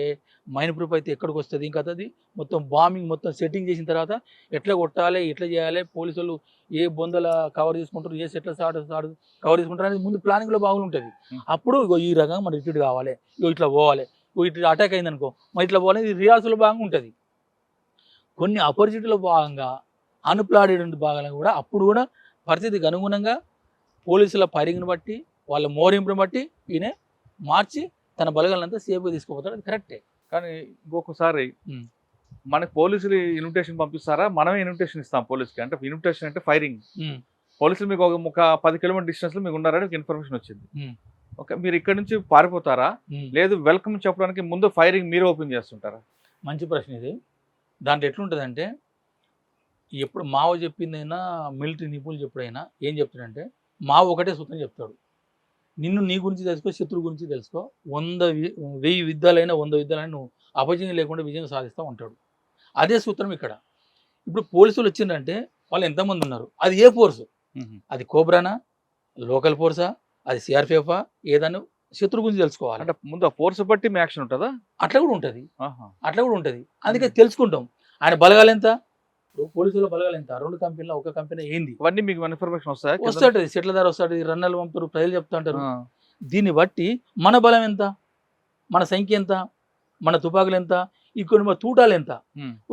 మైన్ ప్రూఫ్ అయితే ఎక్కడికి వస్తుంది, ఇంకా అది మొత్తం బాంబింగ్ మొత్తం సెట్టింగ్ చేసిన తర్వాత ఎట్లా కొట్టాలి, ఎట్లా చేయాలి, పోలీసులు ఏ బొందల కవర్ చేసుకుంటారు, ఏ సెట్ల కవర్ చేసుకుంటారు అనేది ముందు ప్లానింగ్లో బాగుంటుంది. అప్పుడు ఈ రకంగా మనం రిట్రీట్ కావాలి, ఇట్లా పోవాలి, ఇట్లా అటాక్ అయింది అనుకో మరి ఇట్లా పోవాలి, ఇది రిహార్సల్ భాగంగా ఉంటుంది. కొన్ని అపరిచితుల భాగంగా అన్ప్లానెడ్ భాగంగా కూడా అప్పుడు కూడా పరిస్థితికి అనుగుణంగా పోలీసుల ఫైరింగ్ని బట్టి వాళ్ళ మోరింపుని బట్టి ఈయన మార్చి తన బలగాలంతా సేఫ్గా తీసుకుపోతాడు. అది కరెక్టే. కానీ ఇంకొకసారి మనకి పోలీసులు ఇన్విటేషన్ పంపిస్తారా, మనమే ఇన్విటేషన్ ఇస్తాం పోలీసుకి? అంటే ఇన్విటేషన్ అంటే ఫైరింగ్, పోలీసులు మీకు ఒక 10 కిలోమీటర్ డిస్టెన్స్లో మీకు ఉన్నారని ఇన్ఫర్మేషన్ వచ్చింది. ఓకే, మీరు ఇక్కడ నుంచి పారిపోతారా, లేదు వెల్కమ్ చెప్పడానికి ముందు ఫైరింగ్ మీరు ఓపెన్ చేస్తుంటారా? మంచి ప్రశ్న ఇది. దాంట్లో ఎట్లుంటుందంటే, ఎప్పుడు మావ చెప్పిందైనా మిలిటరీ నిపుణులు చెప్పుడైనా ఏం చెప్తాడంటే, మావ ఒకటే సూత్రం చెప్తాడు, నిన్ను నీ గురించి తెలుసుకో, శత్రువు గురించి తెలుసుకో, 1000 యుద్ధాలైనా 100 యుద్ధాలైనా నువ్వు అపజయం లేకుండా విజయం సాధిస్తావు అంటాడు. అదే సూత్రం ఇక్కడ. ఇప్పుడు పోలీసులు వచ్చిందంటే వాళ్ళు ఎంతమంది ఉన్నారు, అది ఏ ఫోర్సు, అది కోబ్రానా, లోకల్ ఫోర్సా, అది సిఆర్పిఎఫా, ఏదన్నా శత్రువు గురించి తెలుసుకోవాలి. అంటే ముందు ఆ ఫోర్స్ బట్టి మీ యాక్షన్ ఉంటుందా? అట్లా కూడా ఉంటుంది. అందుకే తెలుసుకుంటాం ఆయన బలగాలు ఎంత, పోలీసుల బలగాలు ఎంత, 2 కంపెనీలో ఒక కంపెనీ ఏంది, ఇవన్నీ మీకు ఇన్ఫర్మేషన్ వస్తాడు. సెట్ల ధర వస్తాడు, రన్నర్లు పంపుతారు, ప్రజలు చెప్తా ఉంటారు. దీన్ని బట్టి మన బలం ఎంత, మన సంఖ్య ఎంత, మన తుపాకులు ఎంత, ఇక్కడ మన తూటాలు ఎంత,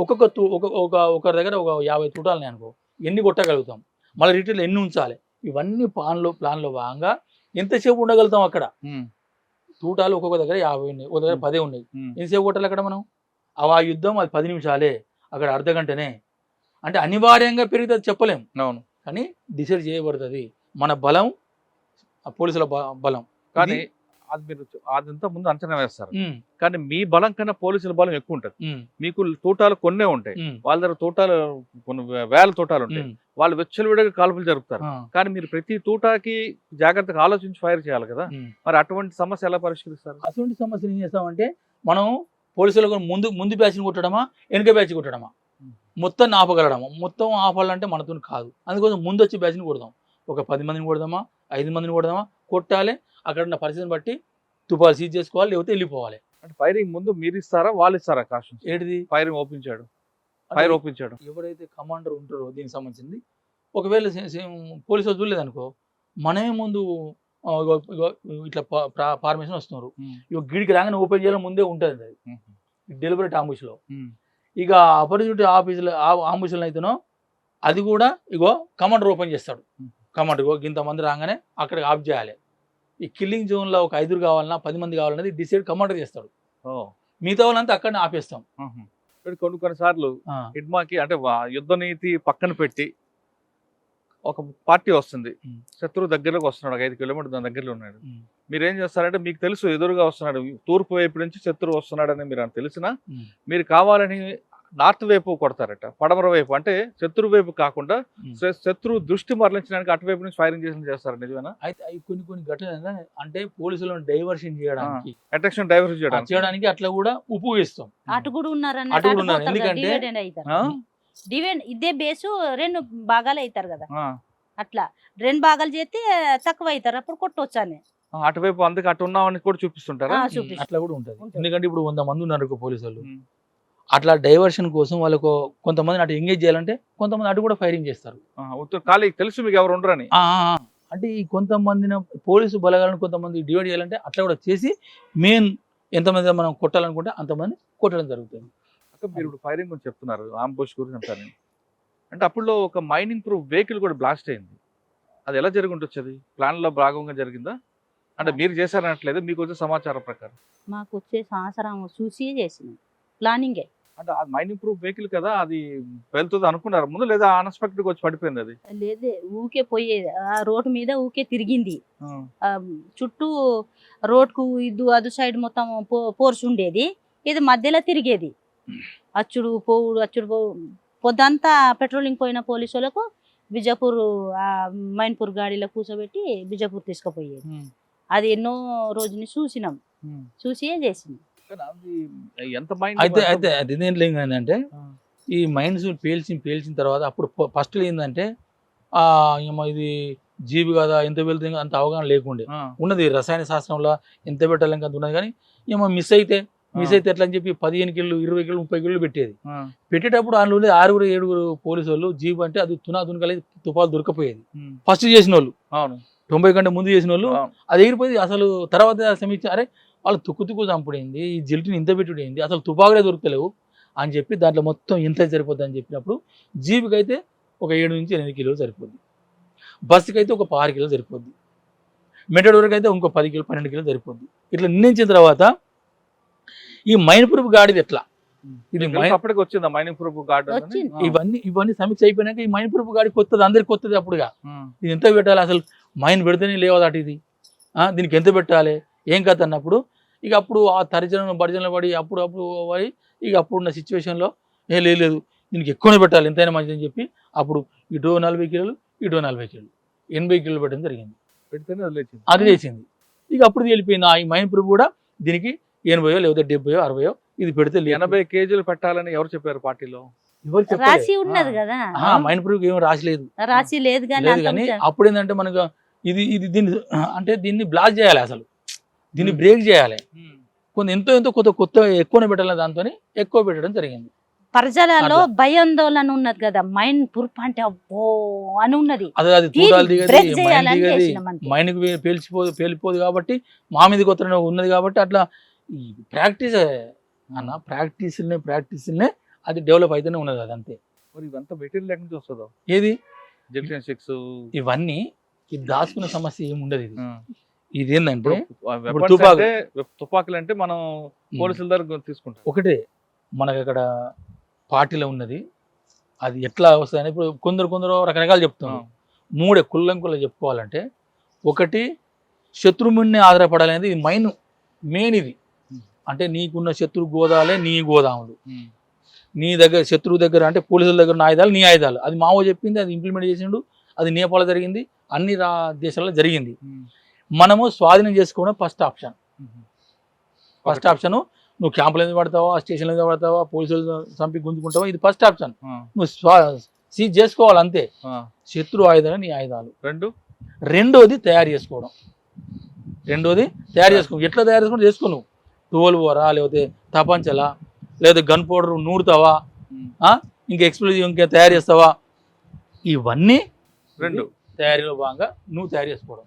ఒకరి దగ్గర ఒక 50 తూటాలని అనుకో, ఎన్ని కొట్టగలుగుతాం, మళ్ళీ రిటైర్లు ఎన్ని ఉంచాలి, ఇవన్నీ ప్లాన్లో భాగంగా ఎంతసేపు ఉండగలుగుతాం అక్కడ. తూటాలు ఒక్కొక్క దగ్గర 50 ఉన్నాయి, ఒక దగ్గర 10 ఉన్నాయి, ఎంతసేపు కొట్టాలి అక్కడ మనం? ఆ యుద్ధం అది 10 నిమిషాలే, అక్కడ అర్ధ గంటనే. అంటే అనివార్యంగా పెరుగుతుంది చెప్పలేం, అవును. కానీ డిసైడ్ చేయబడుతుంది మన బలం, ఆ పోలీసుల బలం. కానీ అది మీరు అదంతా ముందు అంచనా వేస్తారు. ఉమ్, కానీ మీ బలం కన్నా పోలీసుల బలం ఎక్కువ ఉంటుంది. ఉమ్, మీకు తోటాలు కొన్నే ఉంటాయి, ఉమ్, వాళ్ళ దగ్గర తోటాలు కొన్ని వేల తోటాలు ఉంటాయి. ఉమ్. వాళ్ళు విచ్చలవిడిగా కాల్పులు జరుపుతారు. ఆ, కానీ మీరు ప్రతి తూటాకి జాగ్రత్తగా ఆలోచించి ఫైర్ చేయాలి కదా. ఉమ్. మరి అటువంటి సమస్య ఎలా పరిష్కరిస్తారు? అటువంటి సమస్యలు ఏం చేస్తామంటే మనం పోలీసులకు ముందు బ్యాచ్ని కొట్టడమా వెనుక బ్యాచ్ కొట్టడమా, మొత్తం ఆపగలడమా. మొత్తం ఆపాలంటే మనతో కాదు, అందుకోసం ముందు వచ్చి బ్యాచ్ని కొడదాం. ఒక 10 మందిని కొడదామా 5 మందిని కొడదామా, కొట్టాలి. అక్కడ ఉన్న పరిస్థితిని బట్టి తుపాలు సీజ్ చేసుకోవాలి, లేకపోతే వెళ్ళిపోవాలి. అంటే ఫైరింగ్ ముందు మీరు ఇస్తారా వాళ్ళు ఇస్తారా కాషన్? ఏంటిది ఫైరింగ్ ఓపించాడు, ఫైర్ ఓపించాడు. ఎవరైతే కమాండర్ ఉంటారో దీనికి సంబంధించింది, ఒకవేళ పోలీసు వాళ్ళు చూడలేదనుకో, మనమే ముందు ఇగో ఇట్లా ఫార్మేషన్ వస్తున్నారు, ఇక గిడికి రాగానే ఓపెన్ చేయాలని ముందే ఉంటుంది అది డెలిబరేట్ ఆంబుష్లో. ఇక అపరిచిత ఆఫీసులో ఆంబుష్లో అయితేనో అది కూడా ఇగో కమాండర్ ఓపెన్ చేస్తాడు. కమాండర్ ఇగో ఇంతమంది రాగానే అక్కడికి ఆఫ్ చేయాలి. ఈ కిల్లింగ్ జోన్లో ఒక 5 కావాలన్నా 10 మంది కావాలన్నది డిసైడ్ కమాండర్ చేస్తాడు. మిగతా వాళ్ళంతా అక్కడనే ఆపేస్తాం. కొన్నిసార్లు హిడ్మాకి అంటే యుద్ధ నీతి పక్కన పెట్టి ఒక పార్టీ వస్తుంది, శత్రువు దగ్గరలోకి వస్తున్నాడు, 5 కిలోమీటర్ దాని దగ్గరలో ఉన్నాడు. మీరేం చేస్తారంటే మీకు తెలుసు ఎదురుగా వస్తున్నాడు, తూర్పు వైపు నుంచి శత్రువు వస్తున్నాడని మీరు తెలిసినా మీరు కావాలని నార్త్ వైపు కొడతారట, పడమర వైపు, అంటే శత్రు వైపు కాకుండా శత్రువు దృష్టి మరలించడానికి అటువైపు నుంచి ఫైరింగ్ చేస్తారు. నిజమేనా? అయితే కొన్ని ఘటనలు అంటే పోలీసులను డైవర్షన్ చేయడానికి, అట్రాక్షన్ డైవర్షన్ చేయడానికి అట్లా కూడా ఉపయోగిస్తాం. అటు కూడా ఉన్నారు, ఎందుకంటే డివైడ్ ఇదే బేసు 2 భాగాలు అవుతారు కదా, అట్లా 2 భాగాలు చేస్తే తక్కువ అవుతారు, అప్పుడు కొట్టవచ్చు అని అటువైపు అందుకు అటు ఉన్నామని కూడా చూపిస్తుంటారా? అట్లా కూడా ఉంటుంది. ఎందుకంటే ఇప్పుడు 100 మంది ఉన్నారు పోలీసులు, అట్లా డైవర్షన్ కోసం వాళ్ళకు కొంతమంది అటు ఎంగేజ్ చేయాలంటే కొంతమంది అటు కూడా ఫైరింగ్ చేస్తారు. ఖాళీ తెలుసు మీకు ఎవరు ఉండరని. అంటే ఈ కొంతమందిని పోలీసు బలగాలను కొంతమంది డివైడ్ చేయాలంటే అట్లా కూడా చేసి మెయిన్ ఎంతమంది మనం కొట్టాలనుకుంటే అంతమంది కొట్టడం జరుగుతుంది. మీరు ఇప్పుడు ఫైరింగ్ గురించి చెప్తున్నారు, ఆంబుష్ గురించి అంటారు. అంటే అప్పుడు ఒక మైనింగ్ ప్రూఫ్ వెహికల్ కూడా బ్లాస్ట్ అయింది, అది ఎలా జరిగి ఉంటుంది? ప్లాన్లో భాగంగా జరిగిందా? అంటే మీరు చేశారనట్లేదు, మీకు వచ్చే సమాచారం ప్రకారం? మాకు వచ్చే సంవత్సరం చూసి చేసినాం, ప్లానింగే. అంటే అది మైనింగ్ ప్రూఫ్ వెహికల్ కదా, అది వెళ్తుంది అనుకున్నారు ముందు, లేదా అన్ఎక్స్పెక్టెడ్ వచ్చి పడిపోయింది? అది లేదే, ఊకే పోయేది, ఆ రోడ్డు మీద ఊకే తిరిగింది, చుట్టూ రోడ్కు అదు సైడ్ మొత్తం పోర్స్ ఉండేది, ఇది మధ్యలో తిరిగేది. అచ్చుడు పోవుడు పొద్దంతా పెట్రోలింగ్ పోయిన పోలీసు వాళ్ళకు బిజాపూర్ మైన్పూర్ గాడిలో కూర్చోబెట్టి బిజాపూర్ తీసుకుపోయేది. అది ఎన్నో రోజుని చూసినాం, చూసి చేసింది. అయితే ఏంటంటే ఈ మైన్స్ పేల్చిన తర్వాత అప్పుడు ఫస్ట్ ఏంటంటే ఇది జీవి కదా, ఎంత వెళ్తుంది అంత అవగాహన లేకుండే ఉన్నది. రసాయన శాస్త్రంలో ఎంత పెట్టాలని అంత ఉన్నది, కానీ ఏమో మిస్ అయితే ఎట్లా అని చెప్పి 15 కిలో 20 కిలో 30 కిలో పెట్టేది. పెట్టేటప్పుడు అందులో 6-7 పోలీసు వాళ్ళు జీబు అంటే అది తునకలి తుపాలు దొరకపోయేది. ఫస్ట్ చేసిన వాళ్ళు 90 కంటే ముందు చేసిన వాళ్ళు అది ఎగిరిపోయింది. అసలు తర్వాత సమీక్ష, అరే వాళ్ళు తుక్కు చంపుడైంది, ఈ జిల్టిని ఇంత పెట్టుడైంది, అసలు తుపాకులే దొరకలేవు అని చెప్పి దాంట్లో మొత్తం ఎంత సరిపోద్ది అని చెప్పినప్పుడు జీబుకి అయితే ఒక 7 నుంచి 8 కిలోలు సరిపోద్ది, బస్సుకి అయితే ఒక 6 కిలోలు సరిపోద్ది, మెటడోర్కి అయితే ఇంకో 10 కిలో 12 కిలోలు సరిపోద్ది. ఇట్లా నిర్ణయించిన తర్వాత ఈ మైన్ ప్రూఫ్ గాడిది ఎట్లా, ఇది అప్పటికి వచ్చిందా మైనింగ్ ప్రూఫ్ గార్డ్? ఇవన్నీ సమీక్ష అయిపోయినాక ఈ మైన్ ప్రూఫ్ గాడి కొత్తది, అందరికి కొత్తది. అప్పుడుగా ఇది ఎంత పెట్టాలి, అసలు మైన్ పెడితేనే లేవదట ఇది, దీనికి ఎంత పెట్టాలి ఏం కథ అన్నప్పుడు ఇక అప్పుడు ఆ బడిజనలు పడి అప్పుడు పడి ఇక అప్పుడున్న సిచ్యువేషన్లో లేదు దీనికి ఎక్కువనే పెట్టాలి, ఎంతైనా మంచిదని చెప్పి అప్పుడు ఇటో 40 కిలోలు ఇటో 40 కిలోలు 80 కిలోలు పెట్టడం జరిగింది. అది లేచింది. ఇక అప్పుడు వెళ్ళిపోయింది. ఈ మైన్ ప్రూఫ్ కూడా దీనికి 80 లేకపోతే 70 60 ఇది పెడితే 80 కేజీలు పెట్టాలని ఎవరు చెప్పారు పార్టీలో? రాసి ఉన్నది కదా, మైన్ ప్రూఫ్ ఏమో రాసి లేదు కానీ అప్పుడు ఏంటంటే మనకు ఇది దీన్ని బ్లాక్ చేయాలి, అసలు దీన్ని బ్రేక్ చేయాలి, ఎంతో కొత్త ఎక్కువనే పెట్టాలి, దాంతో ఎక్కువ పెట్టడం జరిగింది. ప్రజలలో భయాందోళన ఉన్నది కదా, మైన్ ప్రూఫ్ అంటే అబ్బో అని ఉన్నది, అది తూటాలు దిగది మైన్ పేలిపోదు కాబట్టి మా మీద కొత్త ఉన్నది కాబట్టి అట్లా ప్రాక్టీస్ అన్న ప్రాక్టీస్నే అది డెవలప్ అయితేనే ఉన్నది. అది అంతే. ఇదంతా మెటీరియల్ ఎక్కడి నుంచి వస్తుందో, ఏది జంక్షన్ 6 ఇవన్నీ ఇది దాచుకునే సమస్య ఏముండదు. ఇది ఏంటంటే తుపాకులు అంటే మనం పోలీసుల దగ్గర తీసుకుంటాం. ఒకటే మనకు అక్కడ పార్టీలో ఉన్నది అది ఎట్లా వస్తుందని ఇప్పుడు కొందరు రకరకాలు చెప్తున్నారు. మూడే కుల్లంకుల్లో చెప్పుకోవాలంటే, ఒకటి శత్రువుని ఆధారపడాలి అనేది ఇది మెయిన్ ఇది. అంటే నీకున్న శత్రు గోదాలే నీ గోదాములు, నీ దగ్గర శత్రువు దగ్గర అంటే పోలీసుల దగ్గర ఉన్న ఆయుధాలు నీ ఆయుధాలు. అది మావో చెప్పింది, అది ఇంప్లిమెంట్ చేసిండు, అది నేపాల్ జరిగింది, అన్ని దేశాల్లో జరిగింది. మనము స్వాధీనం చేసుకోవడం ఫస్ట్ ఆప్షన్. ఫస్ట్ ఆప్షన్ నువ్వు క్యాంపుల మీద పడతావా, స్టేషన్ల మీద పడతావా, పోలీసులు చంపి గుంజుకుంటావా, ఇది ఫస్ట్ ఆప్షన్. నువ్వు సీజ్ చేసుకోవాలి అంతే. శత్రు ఆయుధాలు నీ ఆయుధాలు. రెండోది తయారు చేసుకోవడం. ఎట్లా తయారు చేసుకో నువ్వు 12 వరా, లేకపోతే తపంచలా, లేదా గన్ పౌడర్ నూరుతావా, ఇంకా ఎక్స్ప్లోజివ్ ఇంకా తయారు చేస్తావా, ఇవన్నీ తయారీలో భాగంగా నువ్వు తయారు చేసుకోవడం.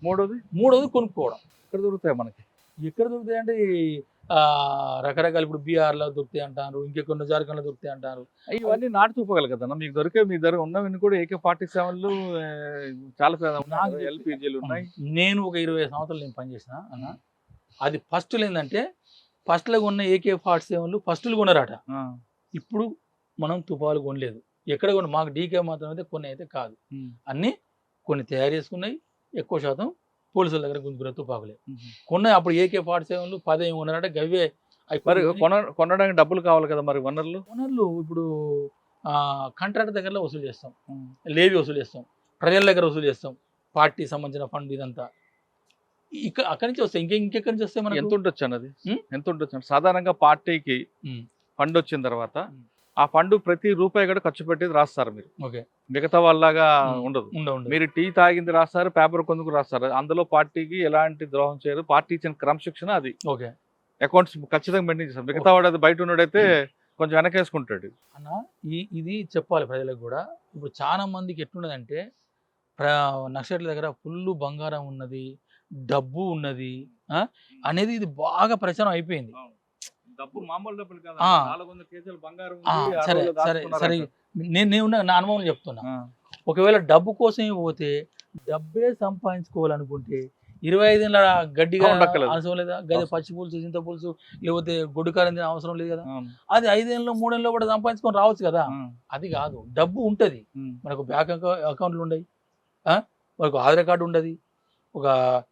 మూడోది కొనుక్కోవడం. ఎక్కడ దొరుకుతాయి మనకి? ఎక్కడ దొరుకుతాయి అంటే రకరకాల ఇప్పుడు బీహార్లో దొరుకుతాయి అంటారు, ఇంకెక్కడ జార్ఖండ్లో దొరుకుతాయి అంటారు. ఇవన్నీ నాటు చూపగలరు కదా మీకు దొరికే, మీ దగ్గర ఉన్నవన్నీ కూడా AK-47లు చాలా LPGలు ఉన్నాయి. నేను ఒక 20 సంవత్సరాలు నేను పనిచేసిన అన్న. అది ఫస్ట్లో ఏంటంటే ఫస్ట్లో కొన్న AK-47లు ఫస్టులు కొన్నారట. ఇప్పుడు మనం తుపాలు కొనలేదు. ఎక్కడ కొన్న మాకు డీకే మాత్రం అయితే కొన్ని అయితే కాదు, అన్నీ కొన్ని తయారు చేసుకున్నాయి. ఎక్కువ శాతం పోలీసుల దగ్గర గుంజుకునే తుపాకులే కొన్నాయి. అప్పుడు AK-47లు 10 కొన్నారట. గవే కొనడానికి డబ్బులు కావాలి కదా మరి. వనరులు ఇప్పుడు కాంట్రాక్టర్ దగ్గర వసూలు చేస్తాం, లేవి వసూలు చేస్తాం, ప్రజల దగ్గర వసూలు చేస్తాం, పార్టీ సంబంధించిన ఫండ్ ఇదంతా అక్కడి నుంచి వస్తాయి. ఇంకెక్కడి నుంచి వస్తాయి మనకి? ఎంత ఉండొచ్చు అన్నది? ఎంత ఉండొచ్చు సాధారణంగా పార్టీకి ఫండ్ వచ్చిన తర్వాత ఆ ఫండ్ ప్రతి రూపాయి కూడా ఖర్చు పెట్టేది రాస్తారు మీరు. మిగతా వాళ్ళలాగా ఉండదు. మీరు టీ తాగింది రాస్తారు, పేపర్ కొందుకు రాస్తారు. అందులో పార్టీకి ఎలాంటి ద్రోహం చేయరు. పార్టీ ఇచ్చిన క్రమశిక్షణ అది. అకౌంట్స్ ఖచ్చితంగా మెయింటైన్ చేస్తారు. మిగతా వాడు అది బయట ఉన్నాడైతే కొంచెం వెనకేసుకుంటాడు అన్న. ఇది చెప్పాలి ప్రజలకు కూడా. ఇప్పుడు చాలా మందికి ఎట్లున్నదంటే నక్సలైట్ల దగ్గర ఫుల్ బంగారం ఉన్నది, డబ్బు ఉన్నది అనేది ఇది బాగా ప్రచారం అయిపోయింది. సరే నేను నా అనుభవం చెప్తున్నా. ఒకవేళ డబ్బు కోసమే పోతే, డబ్బే సంపాదించుకోవాలనుకుంటే 25 ఏళ్ళ గడ్డిగా అవసరం లేదా? గది పచ్చి పులుసు, చింత పులుసు, లేకపోతే గొడ్డుకారం అవసరం లేదు కదా. అది 5 ఏళ్ళు 3 ఏళ్ళు కూడా సంపాదించుకొని రావచ్చు కదా. అది కాదు, డబ్బు ఉంటది మనకు, బ్యాంక్ అకౌంట్లు ఉండయి, మనకు ఆధార్ కార్డు ఉండదు,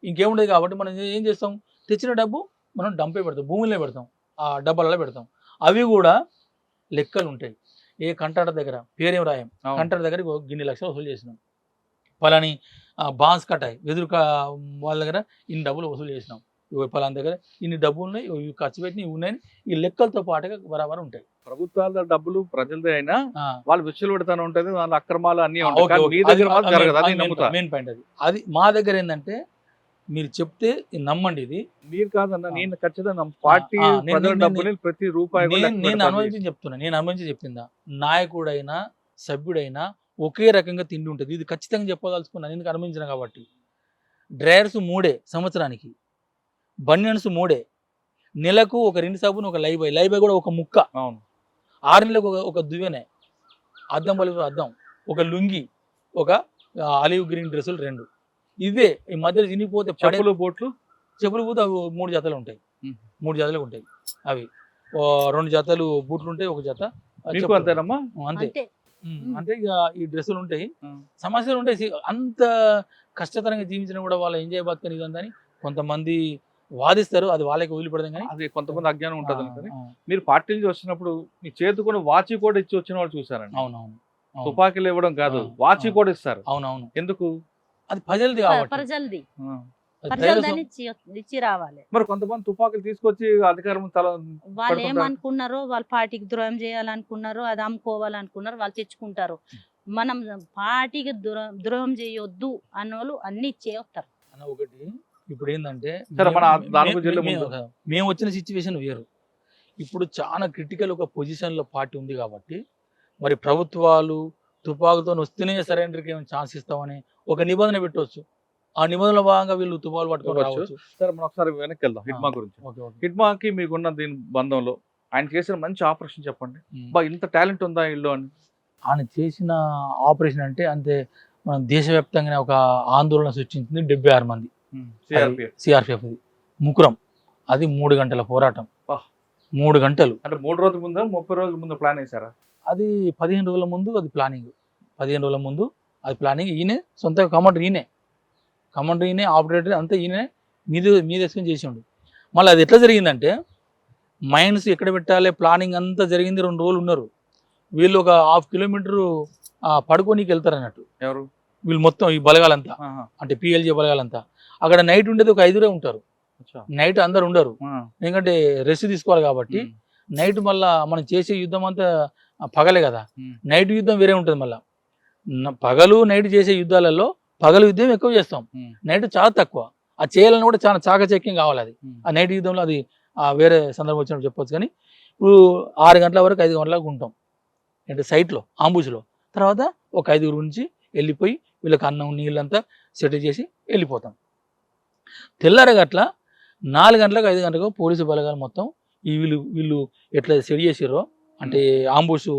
ఇంకేముండదు. కాబట్టి మనం ఏం చేస్తాం, తెచ్చిన డబ్బు మనం డంపే పెడతాం, భూమిలో పెడతాం, ఆ డబ్బాలలో పెడతాం. అవి కూడా లెక్కలు ఉంటాయి. ఏ కంట్రాక్టర్ దగ్గర పేరేం రాయం, కంట్రాక్టర్ దగ్గర గిన్ని లక్షలు వసూలు చేసినాం, పలాని బాన్స్ కట్టాయి, వెదురు వాళ్ళ దగ్గర ఇన్ని డబ్బులు వసూలు చేసినాం, పలాని దగ్గర ఇన్ని డబ్బులు ఉన్నాయి, ఇవి ఖర్చు పెట్టిన ఇవి ఉన్నాయని ఈ లెక్కలతో పాటుగా బరాబర్ ఉంటాయి. ప్రభుత్వాల డబ్బులు ప్రజలదే అయినా వాళ్ళు విచ్చలు పెడతానే ఉంటుంది, వాళ్ళ అక్రమాలు అన్ని మెయిన్ పాయింట్ అది. మా దగ్గర ఏంటంటే మీరు చెప్తే నమ్మండి, ఇది మీరు కాదన్న, నేను ఖచ్చితంగా పార్టీ ప్రతి రూపాయి నేను అనుభవించి చెప్పిందా. నాయకుడైనా సభ్యుడైనా ఒకే రకంగా తిండి ఉంటుంది, ఇది ఖచ్చితంగా చెప్పదలుచుకున్నాను. ఎందుకు అనుభవించిన కాబట్టి. డ్రైయర్స్ 3 సంవత్సరానికి, బనియన్స్ 3, నెలకు ఒక 2 సబ్బును, ఒక లైబాయ్ కూడా ఒక ముక్క, 6 నెలలకు ఒక దువ్వెనే, అద్దం బలుపు అద్దం, ఒక లుంగి, ఒక ఆలివ్ గ్రీన్ డ్రెస్సులు 2. ఇవే ఈ మధ్యలో చినిగిపోతే చెప్పులు పోతే అవి 3 జతలు ఉంటాయి, 3 జతలు ఉంటాయి. అవి 2 జతలు బూట్లు ఉంటాయి, 1 జత అంతేనమ్మా. అంతే. అంటే ఇక ఈ డ్రెస్సులు ఉంటాయి, సమస్యలు ఉంటాయి. అంత కష్టతరంగా జీవించిన కూడా వాళ్ళ ఎంజాయ్ బతుకని ఇదంతా కొంతమంది వాదిస్తారు, అది వాళ్ళకి వదిలిపెడదాం. కానీ అది కొంతమంది అజ్ఞానం ఉంటుంది. మీరు పార్టీ నుంచి వచ్చినప్పుడు మీ చేతి కూడా వాచి కూడా ఇచ్చి వచ్చిన వాళ్ళు చూసారండి. అవునవును, తుపాకీలు ఇవ్వడం కాదు, వాచి కూడా ఇస్తారు. అవునవును. ఎందుకు? అది ప్రజలది ఇచ్చి రావాలి. మరి కొంతమంది తుపాకులు తీసుకొచ్చి అధికారం వాళ్ళు ఏమనుకున్నారో, వాళ్ళు పార్టీకి ద్రోహం చేయాలనుకున్నారో, అది అమ్ముకోవాలనుకున్నారు, వాళ్ళు తెచ్చుకుంటారు. మనం పార్టీకి ద్రోహం చేయొద్దు అన్నోళ్ళు అన్ని చేస్తారు అన్న. ఒకటి ఇప్పుడు ఏంటంటే మేము వచ్చిన సిచ్యువేషన్ వేరు. ఇప్పుడు చాలా క్రిటికల్ ఒక పొజిషన్లో పార్టీ ఉంది కాబట్టి, మరి ప్రభుత్వాలు తుపాకులతో వస్తేనే సరెండర్కి ఏమైనా ఛాన్స్ ఇస్తామని ఒక నిబంధన పెట్టవచ్చు. ఆ నిబంధనల భాగంగా వీళ్ళు తుపాకులు పట్టుకొని రావచ్చు. సరే, మనం ఒకసారి వెనక్కి వెళ్దాం హిడ్మా గురించి. హిడ్మాకి మీకున్న దీని బంధంలో ఆయన చేసిన మంచి ఆపరేషన్ చెప్పండి. ఇంత టాలెంట్ ఉందా ఇల్లు అని? ఆయన చేసిన ఆపరేషన్ అంటే అంతే, మనం దేశవ్యాప్తంగానే ఒక ఆందోళన సృష్టించింది. 76 మంది సిఆర్పిఎఫ్ ముకురం, అది 3 గంటల పోరాటం. 3 గంటలు. అంటే 3 రోజుల ముందు 30 రోజుల ముందు ప్లాన్ వేసారా? అది 15 రోజుల ముందు అది ప్లానింగ్. 15 రోజుల ముందు అది ప్లానింగ్. ఈయనే సొంతగా కమాండర్, ఈయనే ఆపరేటర్ అంతా ఈయనే మీదేసుకొని చేసిండు. మళ్ళీ అది ఎట్లా జరిగిందంటే మైన్స్ ఎక్కడ పెట్టాలి ప్లానింగ్ అంతా జరిగింది. 2 రోజులు ఉన్నారు వీళ్ళు. ఒక 1/2 కిలోమీటరు పడుకోనికి వెళ్తారు అన్నట్టు ఎవరు వీళ్ళు మొత్తం ఈ బలగాలంతా, ఆహా. అంటే పిఎల్జే బలగాలంతా. అక్కడ నైట్ ఉండేది ఒక 5 ఉంటారు. అచ్చా. నైట్ అందరు ఉండరు, ఆ. ఎందుకంటే రెస్ట్ తీసుకోవాలి కాబట్టి. నైట్ మళ్ళా మనం చేసే యుద్ధం అంతా పగలే కదా, నైట్ యుద్ధం వేరే ఉంటుంది. మళ్ళీ పగలు నైట్ చేసే యుద్ధాలలో పగలు యుద్ధం ఎక్కువ చేస్తాం, నైట్ చాలా తక్కువ. ఆ చేయాలని కూడా చాలా చాకచక్యం కావాలి. అది ఆ నైట్ యుద్ధంలో అది వేరే సందర్భం వచ్చినప్పుడు చెప్పొచ్చు. కానీ ఇప్పుడు 6 గంటల వరకు 5 గంటలకు ఉంటాం అంటే సైట్లో ఆంబుజ్లో. తర్వాత ఒక 5 నుంచి వెళ్ళిపోయి వీళ్ళకి అన్నం నీళ్ళంతా సెటిల్ చేసి వెళ్ళిపోతాం. తెల్లారగట్ల 4 గంటలకు 5 గంటలకు పోలీసు బలగాలు మొత్తం ఈ వీళ్ళు ఎట్లా సెట్ చేసిరో అంటే ఆంబుష్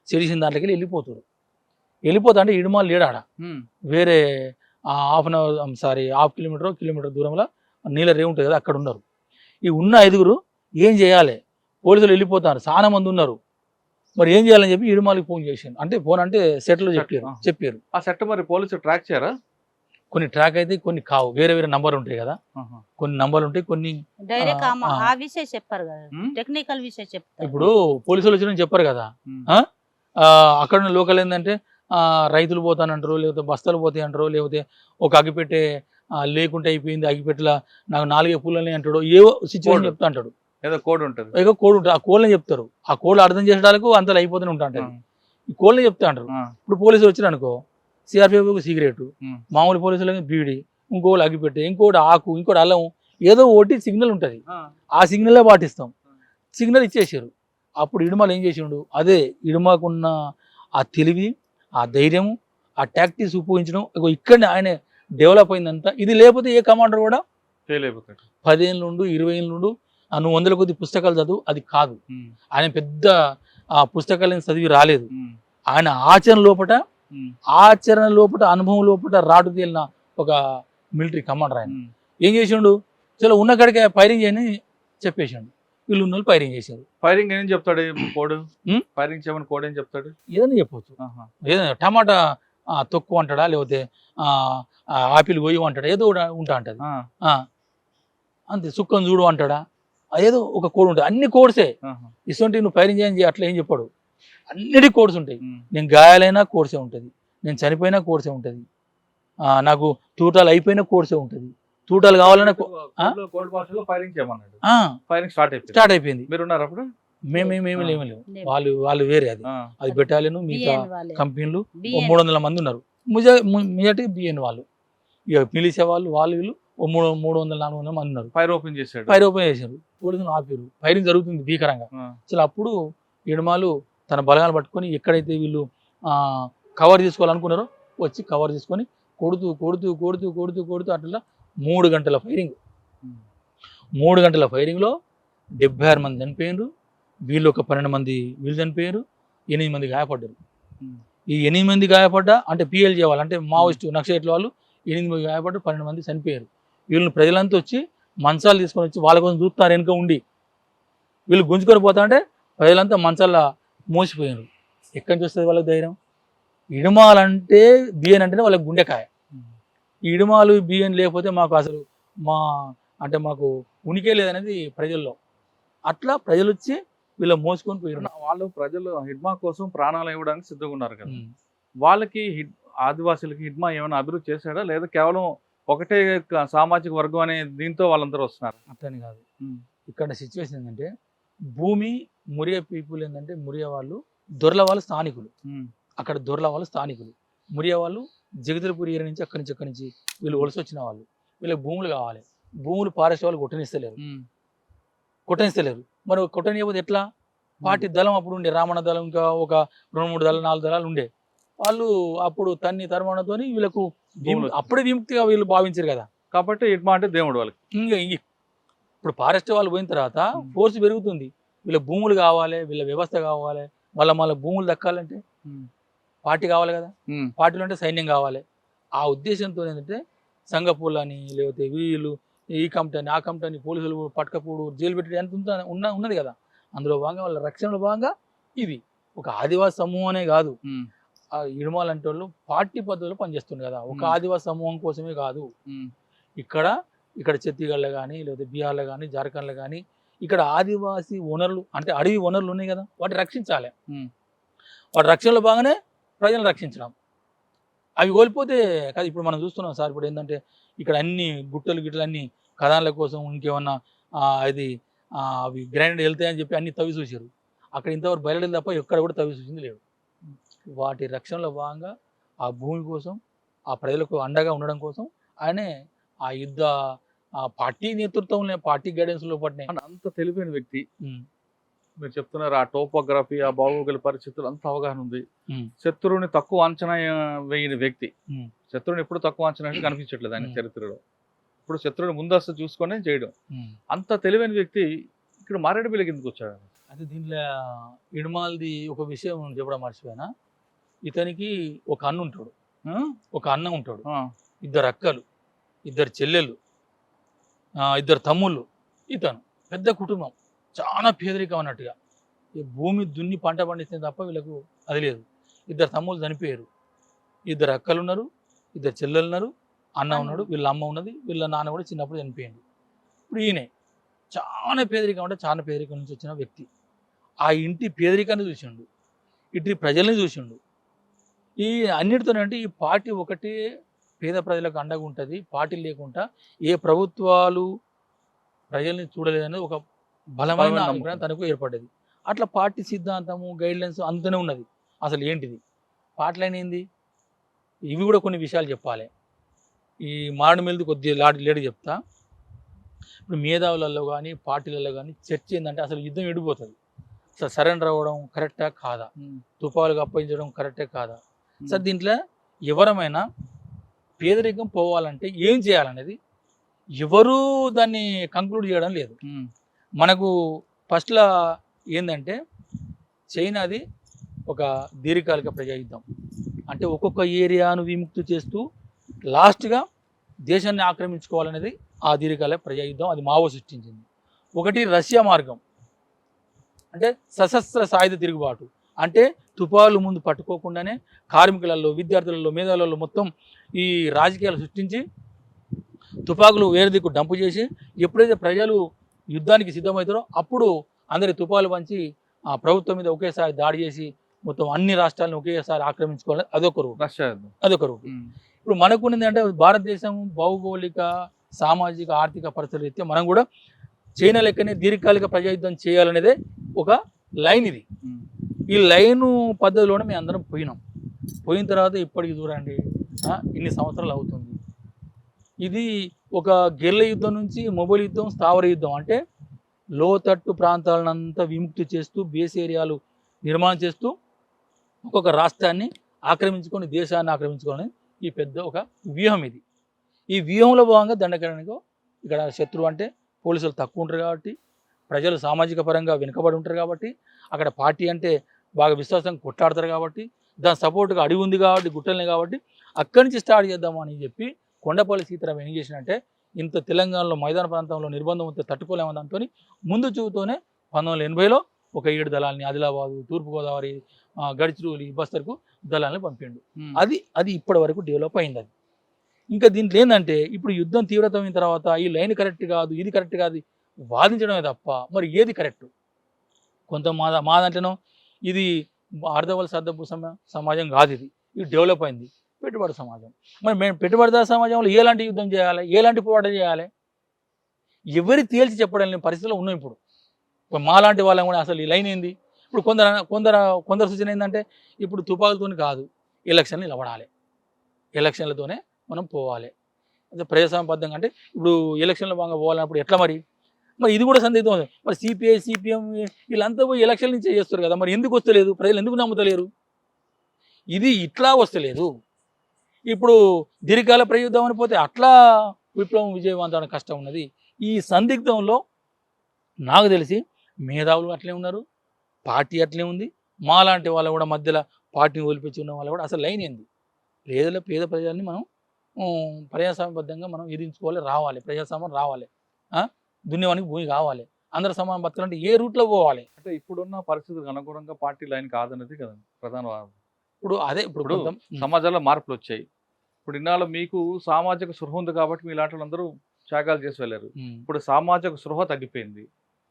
సెట్ చేసిన దాంట్లోకి వెళ్ళిపోతారు. వెళ్ళిపోతా అంటే ఇడుమాలు లేడాడ వేరే 1/2 కిలోమీటర్ దూరంలో నీళ్ళ రేవు ఉంటుంది కదా, అక్కడ ఉన్నారు. ఈ ఉన్న 5 ఏం చేయాలి, పోలీసులు వెళ్ళిపోతారు, చాలా మంది ఉన్నారు, మరి ఏం చేయాలని చెప్పి ఇడుమాలకి ఫోన్ చేసిండు. అంటే ఫోన్ అంటే సెట్లో చెప్పారు. ఆ సెట్ మరి పోలీసులు ట్రాక్ చేయరా? కొన్ని ట్రాక్ అయితే కొన్ని కావు, వేరే నంబర్ ఉంటాయి కదా, కొన్ని నంబర్లు ఉంటాయి, కొన్ని డైరెక్ట్ ఆ విషయం చెప్పారు కదా, టెక్నికల్ విషయం చెప్తారు. ఇప్పుడు పోలీసులు వచ్చిన చెప్పారు కదా. అక్కడ ఉన్న లోకల్ ఏంటంటే రైతులు పోతానంటారు, లేకపోతే బస్తాలు పోతాయి అంటారు, లేకపోతే ఒక అగ్గిపెట్టే లేకుంటే అయిపోయింది, అగ్గిపెట్టెల నాకు 4 పూలని అంటాడు, ఏవో సిచ్యువేషన్ చెప్తా అంటాడు. ఏదో కోడ్ ఉంటుంది, ఆ కోడ్ని చెప్తారు. ఆ కోడ్లు అర్థం చేసడానికి అంతలో అయిపోతూనే ఉంటా అంటారు. ఈ కోడ్ని చెప్తా అంటారు. ఇప్పుడు పోలీసులు వచ్చిన అనుకో, సిఆర్పిఎఫ్ సిగరెట్, మామూలు పోలీసులకి బీడి, ఇంకోటి అగ్గిపెట్టే, ఇంకోటి ఆకు, ఇంకోటి అల్లం, ఏదో ఒకటి సిగ్నల్ ఉంటుంది. ఆ సిగ్నలే పాటిస్తాం. సిగ్నల్ ఇచ్చేసారు. అప్పుడు ఇడుమాలు ఏం చేసిండు, అదే ఇడుమాకున్న ఆ తెలివి, ఆ ధైర్యము, ఆ టాక్టిక్స్ ఉపయోగించడం ఇక్కడనే ఆయన డెవలప్ అయిందంతా. ఇది లేకపోతే ఏ కమాండర్ కూడా 10 ఏళ్ళ నుండి 20 ఏళ్ళ నుండి నువ్వు 100 కొద్ది పుస్తకాలు చదువు అది కాదు. ఆయన పెద్ద ఆ పుస్తకాలను చదివి రాలేదు. ఆయన ఆచరణ లోపట అనుభవం లోపల రాటు తేలిన ఒక మిలిటరీ కమాండర్. ఆయన ఏం చేసిండు, చలో ఉన్న కాడికే ఫైరింగ్ చేయని చెప్పేసిండు. వీళ్ళు ఉన్న వాళ్ళు ఫైరింగ్ చేశారు. ఫైరింగ్ ఏం చెప్తాడు కోడ్? ఫైరింగ్ చేయమని కోడ్ ఏం చెప్తాడు? ఏదైనా చెప్పొచ్చు. ఏదైనా టమాటా తొక్కు అంటాడా, లేకపోతే ఆపిల్ గొయ్యి అంటాడా, ఏదో ఉంటా అంటది అంతే. సుక్కను చూడు అంటాడా, ఏదో ఒక కోడ్ ఉంటుంది. అన్ని కోడ్సే. ఇటువంటి నువ్వు ఫైరింగ్ చేయని అట్లా ఏం చెప్పాడు, అన్నిటి కోడ్స్ ఉంటాయి. నేను గాయాలైనా కోర్సే ఉంటుంది, నేను చనిపోయినా కోర్సే ఉంటుంది, నాకు తూటాలు అయిపోయినా కోర్సే ఉంటుంది. తూటాలు కావాలన్నా స్టార్ట్ అయిపోయింది. మీరు ఉన్నారు అప్పుడు? మేమేమి లేవు, వాళ్ళు వేరే. అది బెటాలియన్, మిగతా కంపెనీలు 300 మంది ఉన్నారు. మెజార్టీ బిఎన్ వాళ్ళు, ఇక మిలిసే వాళ్ళు వీళ్ళు 300-400 మంది ఉన్నారు. ఫైర్ ఓపెన్ చేశారు. పోలీసులు ఆపారు. ఫైరింగ్ జరుగుతుంది భీకరంగా. అసలు అప్పుడు ఇడుమాలు తన బలగాలు పట్టుకొని ఎక్కడైతే వీళ్ళు కవర్ చేసుకోవాలనుకున్నారో వచ్చి కవర్ చేసుకొని కొడుతూ అట్లా 3 గంటల ఫైరింగ్. 3 గంటల ఫైరింగ్లో 76 మంది చనిపోయారు. వీళ్ళు ఒక 12 మంది వీళ్ళు చనిపోయారు. 8 మంది గాయపడ్డారు. ఈ 8 మంది గాయపడ్డా అంటే పిఎల్జే వాళ్ళు, అంటే మావోయిస్టు నక్సలైట్ల వాళ్ళు 8 మంది గాయపడ్డారు, 12 మంది చనిపోయారు. వీళ్ళని ప్రజలంతా వచ్చి మంచాలు తీసుకొని వచ్చి వాళ్ళ కోసం చూస్తున్నారు వెనుక ఉండి. వీళ్ళు గుంజుకొని పోతా అంటే ప్రజలంతా మంచాల మోసిపోయారు. ఎక్కడి నుంచి వస్తుంది వాళ్ళకి ధైర్యం? ఇడుమాలంటే బియ్యం అంటేనే వాళ్ళకి గుండెకాయ. ఈ ఇడుమాలు బియ్యం లేకపోతే మాకు అసలు మాకు ఉనికే లేదనేది ప్రజల్లో. అట్లా ప్రజలు వచ్చి వీళ్ళు మోసుకొని పోయారు. వాళ్ళు ప్రజలు హిడ్మా కోసం ప్రాణాలు ఇవ్వడానికి సిద్ధంగా ఉన్నారు కదా, వాళ్ళకి ఆదివాసులకి హిడ్మా ఏమైనా అభివృద్ధి చేశాడా, లేదా కేవలం ఒకటే సామాజిక వర్గం అనే దీంతో వాళ్ళందరూ వస్తున్నారు? అట్లని కాదు. ఇక్కడ సిచ్యువేషన్ ఏంటంటే భూమి మురియా పీపుల్ ఏంటంటే మురియా వాళ్ళు దొరల వాళ్ళు స్థానికులు. అక్కడ దొరల వాళ్ళు స్థానికులు. మురియా వాళ్ళు జగదల్పూర్ ఏరియా నుంచి అక్కడి నుంచి వీళ్ళు వలస వచ్చిన వాళ్ళు. వీళ్ళకి భూములు కావాలి. భూములు ఫారెస్ట్ వాళ్ళు కొట్టనిస్తలేరు. మరి కొట్టనియకపోతే ఎట్లా? పార్టీ దళం అప్పుడు ఉండే, రామణ దళం, ఇంకా ఒక 2-3 దళాలు 4 దళాలు ఉండే. వాళ్ళు అప్పుడు తరుమానంతో వీళ్ళకు అప్పుడే విముక్తిగా వీళ్ళు భావించారు కదా. కాబట్టి హిడ్మా అంటే దేవుడు వాళ్ళకి. ఇప్పుడు ఫారెస్ట్ వాళ్ళు పోయిన తర్వాత ఫోర్స్ పెరుగుతుంది. వీళ్ళ భూములు కావాలి, వీళ్ళ వ్యవస్థ కావాలి, వాళ్ళ భూములు దక్కాలంటే పార్టీ కావాలి కదా. పార్టీలు అంటే సైన్యం కావాలి. ఆ ఉద్దేశంతో ఏంటంటే సంగపూల్ అని, లేకపోతే వీళ్ళు ఈ కమిటీ అని, ఆ కమిటీ అని, పోలీసులు పట్టుకపోడు, జైలు పెట్టి ఎంత ఉన్నది కదా. అందులో భాగంగా వాళ్ళ రక్షణలో భాగంగా ఇది ఒక ఆదివాసి సమూహం అనే కాదు. ఆ ఇడుమాలు అంటే వాళ్ళు పార్టీ పద్ధతిలో పనిచేస్తుంది కదా, ఒక ఆదివాసి సమూహం కోసమే కాదు. ఇక్కడ ఛత్తీస్గఢ్లో కానీ లేదా బీహార్లో కానీ జార్ఖండ్లో కానీ ఇక్కడ ఆదివాసీ వనరులు అంటే అడవి వనరులు ఉన్నాయి కదా, వాటిని రక్షించాలి. వాటి రక్షణలో భాగంగానే ప్రజలను రక్షించడం. అవి కోల్పోతే కాదు. ఇప్పుడు మనం చూస్తున్నాం సార్, ఇప్పుడు ఏంటంటే ఇక్కడ అన్ని గిట్టలు అన్ని కథాన్ల కోసం ఇంకేమన్నా అది అవి గ్రైండ్ వెళ్తాయని చెప్పి అన్ని తవ్వి చూసారు. అక్కడ ఇంతవరకు బయలుదేరి తప్ప ఎక్కడ కూడా తవ్వి చూసింది లేదు. వాటి రక్షణలో భాగంగా ఆ భూమి కోసం, ఆ ప్రజలకు అండగా ఉండడం కోసం ఆయనే ఆ యుద్ధ పార్టీ నేతృత్వంలో, పార్టీ గైడెన్స్లో పడినాయి. అంత తెలివైన వ్యక్తి మీరు చెప్తున్నారు. ఆ టోపోగ్రఫీ, ఆ భౌగోళిక పరిస్థితులు అంత అవగాహన ఉంది. శత్రువుని తక్కువ అంచనా వేయని వ్యక్తి. శత్రువుని ఎప్పుడు తక్కువ అంచనా కనిపించట్లేదు ఆయన చరిత్రలో. ఇప్పుడు శత్రువుని ముందస్తు చూసుకొని చేయడం. అంత తెలివైన వ్యక్తి ఇక్కడ మారేడుమిల్లికి ఎందుకు వచ్చాడు? అయితే దీంట్లో ఇడుమాల్ది ఒక విషయం చెప్పడం మర్చిపోయినా. ఇతనికి ఒక అన్న ఉంటాడు, ఒక అన్న ఉంటాడు, 2 అక్కలు, 2 చెల్లెళ్ళు, 2 తమ్ముళ్ళు. ఇతను పెద్ద కుటుంబం, చాలా పేదరికం అన్నట్టుగా. ఈ భూమి దున్ని పంట పండిస్తే తప్ప వీళ్ళకు అది లేదు. 2 తమ్ముళ్ళు చనిపోయారు, 2 అక్కలు ఉన్నారు, 2 చెల్లెలు ఉన్నారు, అన్న ఉన్నాడు, వీళ్ళ అమ్మ ఉన్నది, వీళ్ళ నాన్న కూడా చిన్నప్పుడు చనిపోయింది. ఇప్పుడు ఈయన చాలా పేదరికం అంటే చాలా పేదరికం నుంచి వచ్చిన వ్యక్తి. ఆ ఇంటి పేదరికాన్ని చూసిండు, ఇటు ప్రజల్ని చూసిండు. ఈ అన్నిటితోనంటే ఈ పార్టీ ఒకటే పేద ప్రజలకు అండగా ఉంటుంది. పార్టీ లేకుండా ఏ ప్రభుత్వాలు ప్రజల్ని చూడలేదని ఒక బలమైన అభిప్రాయం తనకు ఏర్పడ్డది. అట్లా పార్టీ సిద్ధాంతము, గైడ్లైన్స్ అంతనే ఉన్నది. అసలు ఏంటిది పార్టీలైన ఏంది, ఇవి కూడా కొన్ని విషయాలు చెప్పాలి. ఈ మారేడుమిల్లిది కొద్దిగా లేడు చెప్తా. ఇప్పుడు మేధావులలో కానీ పార్టీలలో కానీ చర్చ ఏంటంటే అసలు యుద్ధం ఎడిపోతుంది. అసలు సరెండర్ అవ్వడం కరెక్టా కాదా, తుపాకులకు అప్పగించడం కరెక్టే కాదా. సార్ దీంట్లో ఎవరమైనా పేదరికం పోవాలంటే ఏం చేయాలనేది ఎవరు దాన్ని కంక్లూడ్ చేయడం లేదు. మనకు ఫస్ట్లో ఏంటంటే చైనాది ఒక దీర్ఘకాలిక ప్రజాయుద్ధం అంటే ఒక్కొక్క ఏరియాను విముక్తి చేస్తూ లాస్ట్గా దేశాన్ని ఆక్రమించుకోవాలనేది ఆ దీర్ఘకాలిక ప్రజాయుద్ధం. అది మావో సృష్టించింది. ఒకటి రష్యా మార్గం అంటే సశస్త్ర సాయుధ తిరుగుబాటు. అంటే తుపాకులు ముందు పట్టుకోకుండానే కార్మికులలో, విద్యార్థులలో, మేధావులలో మొత్తం ఈ రాజకీయాలు సృష్టించి తుపాకులు వేరే దిక్కు డంపు చేసి ఎప్పుడైతే ప్రజలు యుద్ధానికి సిద్ధమవుతారో అప్పుడు అందరి తుపాకులు పంచి ఆ ప్రభుత్వం మీద ఒకేసారి దాడి చేసి మొత్తం అన్ని రాష్ట్రాలను ఒకేసారి ఆక్రమించుకోవాలి. అదొక రూపు. ఇప్పుడు మనకున్నది అంటే భారతదేశం భౌగోళిక, సామాజిక, ఆర్థిక పరిస్థితుల రీత్యా మనం కూడా చైనా లెక్కనే దీర్ఘకాలిక ప్రజాయుద్ధం చేయాలనేదే ఒక లైన్. ఇది ఈ లైను పద్ధతిలోనే మేము అందరం పోయిన తర్వాత ఇప్పటికి చూడండి ఇన్ని సంవత్సరాలు అవుతుంది. ఇది ఒక గెర్ల యుద్ధం నుంచి మొబైల్ యుద్ధం, స్థావర యుద్ధం అంటే లోతట్టు ప్రాంతాలనంతా విముక్తి చేస్తూ బేస్ ఏరియాలు నిర్మాణం చేస్తూ ఒక్కొక్క రాష్ట్రాన్ని ఆక్రమించుకొని దేశాన్ని ఆక్రమించుకొని ఈ పెద్ద ఒక వ్యూహం. ఇది ఈ వ్యూహంలో భాగంగా దండకరణకు ఇక్కడ శత్రువు అంటే పోలీసులు తక్కువ ఉంటారు కాబట్టి, ప్రజలు సామాజిక పరంగా వెనుకబడి ఉంటారు కాబట్టి, అక్కడ పార్టీ అంటే బాగా విశ్వాసంగా కొట్లాడతారు కాబట్టి, దాని సపోర్ట్గా అడిగి ఉంది కాబట్టి, గుట్టలనే కాబట్టి అక్కడి నుంచి స్టార్ట్ చేద్దాము అని చెప్పి కొండపల్లి సీతారాం ఏం చేసినంటే ఇంత తెలంగాణలో మైదాన ప్రాంతంలో నిర్బంధం ఉంటే తట్టుకోలేమని దాంతో ముందు చూపుతోనే 1980లో ఒక 7 దళాలని ఆదిలాబాదు, తూర్పుగోదావరి, గడిచిరోలి, బస్తర్కు దళాలని పంపిండు. అది ఇప్పటి వరకు డెవలప్ అయింది. అది ఇంకా దీంట్లో ఏంటంటే ఇప్పుడు యుద్ధం తీవ్రతమైన తర్వాత ఈ లైన్ కరెక్ట్ కాదు, ఇది కరెక్ట్ కాదు వాదించడమే తప్ప మరి ఏది కరెక్ట్. కొంత మా దాంట్లోనో ఇది అర్ధవలస అర్ధపు సమాజం కాదు, ఇది డెవలప్ అయింది పెట్టుబడి సమాజం. మరి మేము పెట్టుబడిదారు సమాజంలో ఎలాంటి యుద్ధం చేయాలి, ఎలాంటి పోరాటం చేయాలి ఎవరి తేల్చి చెప్పడం లేని పరిస్థితిలో ఉన్నాం. ఇప్పుడు మాలాంటి వాళ్ళని కూడా అసలు ఈ లైన్ ఏంది. ఇప్పుడు కొందరు సూచన ఏంటంటే ఇప్పుడు తుపాకులతో కాదు, ఎలక్షన్లు నిలబడాలి, ఎలక్షన్లతోనే మనం పోవాలి. అదే ప్రజాస్వామ్యబద్ధంగా అంటే ఇప్పుడు ఎలక్షన్లో భాగంగా పోవాలన్నప్పుడు ఎట్లా మరి ఇది కూడా సందేహం ఉంది. మరి సిపిఐ, సిపిఎం వీళ్ళంతా పోయి ఎలక్షన్ నుంచి చేస్తారు కదా, మరి ఎందుకు వస్తలేదు, ప్రజలు ఎందుకు నమ్ముతలేరు, ఇది ఇట్లా వస్తలేదు. ఇప్పుడు దీర్ఘకాల ప్రయుద్ధం అని పోతే అట్లా విప్లవం విజయవంతం కష్టం ఉన్నది. ఈ సందిగ్ధంలో నాకు తెలిసి మేధావులు అట్లే ఉన్నారు, పార్టీ అట్లే ఉంది, మాలాంటి వాళ్ళు కూడా మధ్యలో పార్టీని వదిలిపెట్టి ఉన్న వాళ్ళు కూడా అసలు లైన్ ఏంది లేదులే. పేద ప్రజల్ని మనం ప్రజాస్వామ్యబద్ధంగా మనం ఎదిరించుకోవాలి, రావాలి, ప్రజాస్వామ్యం రావాలి, దున్యవానికి భూమి కావాలి. అందరూ సమానం బతకాలంటే ఏ రూట్లో పోవాలి? అంటే ఇప్పుడున్న పరిస్థితులకు అనుగుణంగా పార్టీ లైన్ కాదన్నది కదా ప్రధాన వాదన. ఇప్పుడు అదే ఇప్పుడు ఇప్పుడు సమాజంలో మార్పులు వచ్చాయి. ఇప్పుడు ఇన్నాళ్ళు మీకు సామాజిక స్పృహ ఉంది కాబట్టి మీలాంటి వాళ్ళందరూ త్యాగాలు చేసి వెళ్ళారు. ఇప్పుడు సామాజిక స్పృహ తగ్గిపోయింది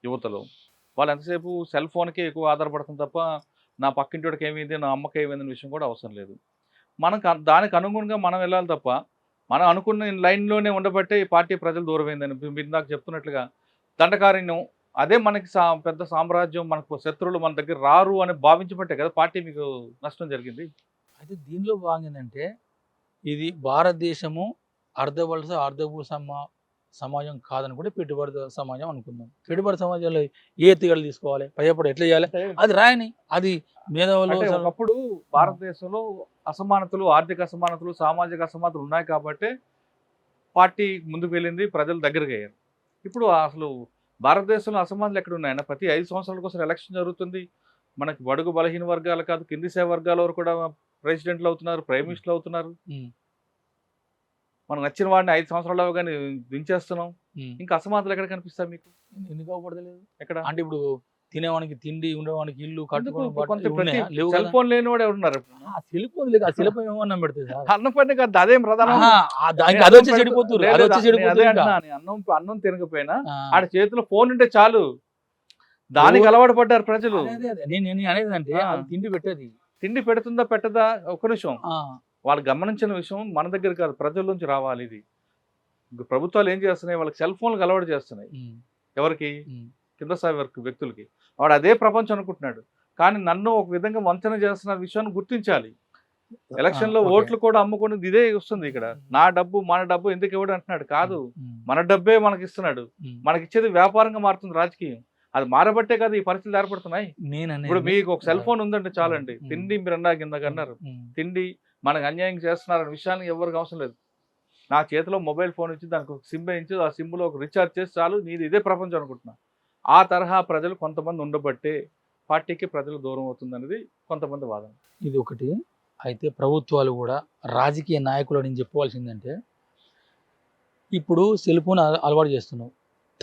యువతలో. వాళ్ళు ఎంతసేపు సెల్ ఫోన్కే ఎక్కువ ఆధారపడుతుంది తప్ప నా పక్కింటికి ఏమైంది, నా అమ్మకి ఏమైంది అనే విషయం కూడా అవసరం లేదు. దానికి అనుగుణంగా మనం వెళ్ళాలి తప్ప మనం అనుకున్న లైన్లోనే ఉండబట్టే ఈ పార్టీ ప్రజలు దూరమైందని మీరు నాకు చెప్తున్నట్లుగా దండకారణ్యం అదే మనకి పెద్ద సామ్రాజ్యం, మనకు శత్రువులు మన దగ్గర రారు అని భావించబట్టే కదా పార్టీ మీకు నష్టం జరిగింది. అయితే దీనిలో భాగంగా ఏంటంటే ఇది భారతదేశము అర్ధవలస అర్ధభూ సమాజం కాదని కూడా పెట్టుబడి సమాజం అనుకుందాం. పెట్టుబడి సమాజంలో ఏ ఎత్తుగడలు తీసుకోవాలి, భయపడి ఎట్లా చేయాలి అది రాయని, అది మేధావులు. ఒకప్పుడు భారతదేశంలో అసమానతలు, ఆర్థిక అసమానతలు, సామాజిక అసమానతలు ఉన్నాయి కాబట్టి పార్టీ ముందుకు వెళ్ళింది, ప్రజలు దగ్గరకు అయ్యారు. ఇప్పుడు అసలు భారతదేశంలో అసమానతలు ఎక్కడ ఉన్నాయన్న? ప్రతి 5 సంవత్సరాల కోసం ఎలక్షన్ జరుగుతుంది. మనకి బడుగు బలహీన వర్గాలు కాదు, కింది స్థాయి వర్గాల వరకు కూడా ప్రెసిడెంట్లు అవుతున్నారు, ప్రైమ్ మినిస్టర్లు అవుతున్నారు. మనకు నచ్చిన వాడిని 5 సంవత్సరాలు కానీ దించేస్తున్నాం. ఇంకా అసమానతలు ఎక్కడ కనిపిస్తాయి మీకు? ఎందుకు అవపడలేదు ఎక్కడ? అంటే ఇప్పుడు తినేవానికి తిండి, ఉండేవానికి ఇల్లు, సెల్ ఫోన్ లేని వాడు ఎవరున్నారు? సెల్ ఫోన్ లేదు, ఆ సెల్ ఫోన్ ఏమన్నా పెడుతుంది అన్నం పని కాదు, అదేం ప్రధానం. అన్నం తినకపోయినా ఆడ చేతిలో ఫోన్ ఉంటే చాలు, దానికి అలవాటు పడ్డారు ప్రజలు. నేను అనేది అంటే తిండి పెట్టేది, తిండి పెడుతుందా పెట్టదా ఒక నిమిషం. వాళ్ళు గమనించిన విషయం మన దగ్గర కాదు, ప్రజల నుంచి రావాలి. ఇది ప్రభుత్వాలు ఏం చేస్తున్నాయి, వాళ్ళకి సెల్ ఫోన్లకు అలవాటు చేస్తున్నాయి. ఎవరికి? కింద స్థాయి వ్యక్తులకి. వాడు అదే ప్రపంచం అనుకుంటున్నాడు. కానీ నన్ను ఒక విధంగా వంచన చేస్తున్న విషయాన్ని గుర్తించాలి. ఎలక్షన్ లో ఓట్లు కూడా అమ్ముకునేది ఇదే వస్తుంది. ఇక్కడ నా డబ్బు మన డబ్బు ఎందుకు ఇవ్వడు అంటున్నాడు. కాదు, మన డబ్బే మనకి ఇస్తున్నాడు. మనకిచ్చేది వ్యాపారంగా మారుతుంది రాజకీయం. అది మారబట్టే కదా ఈ పరిస్థితులు ఏర్పడుతున్నాయి. ఇప్పుడు మీకు ఒక సెల్ ఫోన్ ఉందంటే చాలండి, తిండి మీరు కిందకి అన్నారు, తిండి మనకు అన్యాయం చేస్తున్నారనే విషయాన్ని ఎవరికి అవసరం లేదు. నా చేతిలో మొబైల్ ఫోన్ ఇచ్చి దానికి ఒక సిమ్ వేయించి ఆ సిమ్లో ఒక రీఛార్జ్ చేసి చాలు, నీది ఇదే ప్రపంచం అనుకుంటున్నా. ఆ తరహా ప్రజలు కొంతమంది ఉండబట్టే పార్టీకి ప్రజలు దూరం అవుతుంది అనేది కొంతమంది వాదన. ఇది ఒకటి. అయితే ప్రభుత్వాలు కూడా రాజకీయ నాయకులు నేను చెప్పుకోవాల్సిందంటే, ఇప్పుడు సెల్ ఫోన్ అలవాటు చేస్తున్నావు,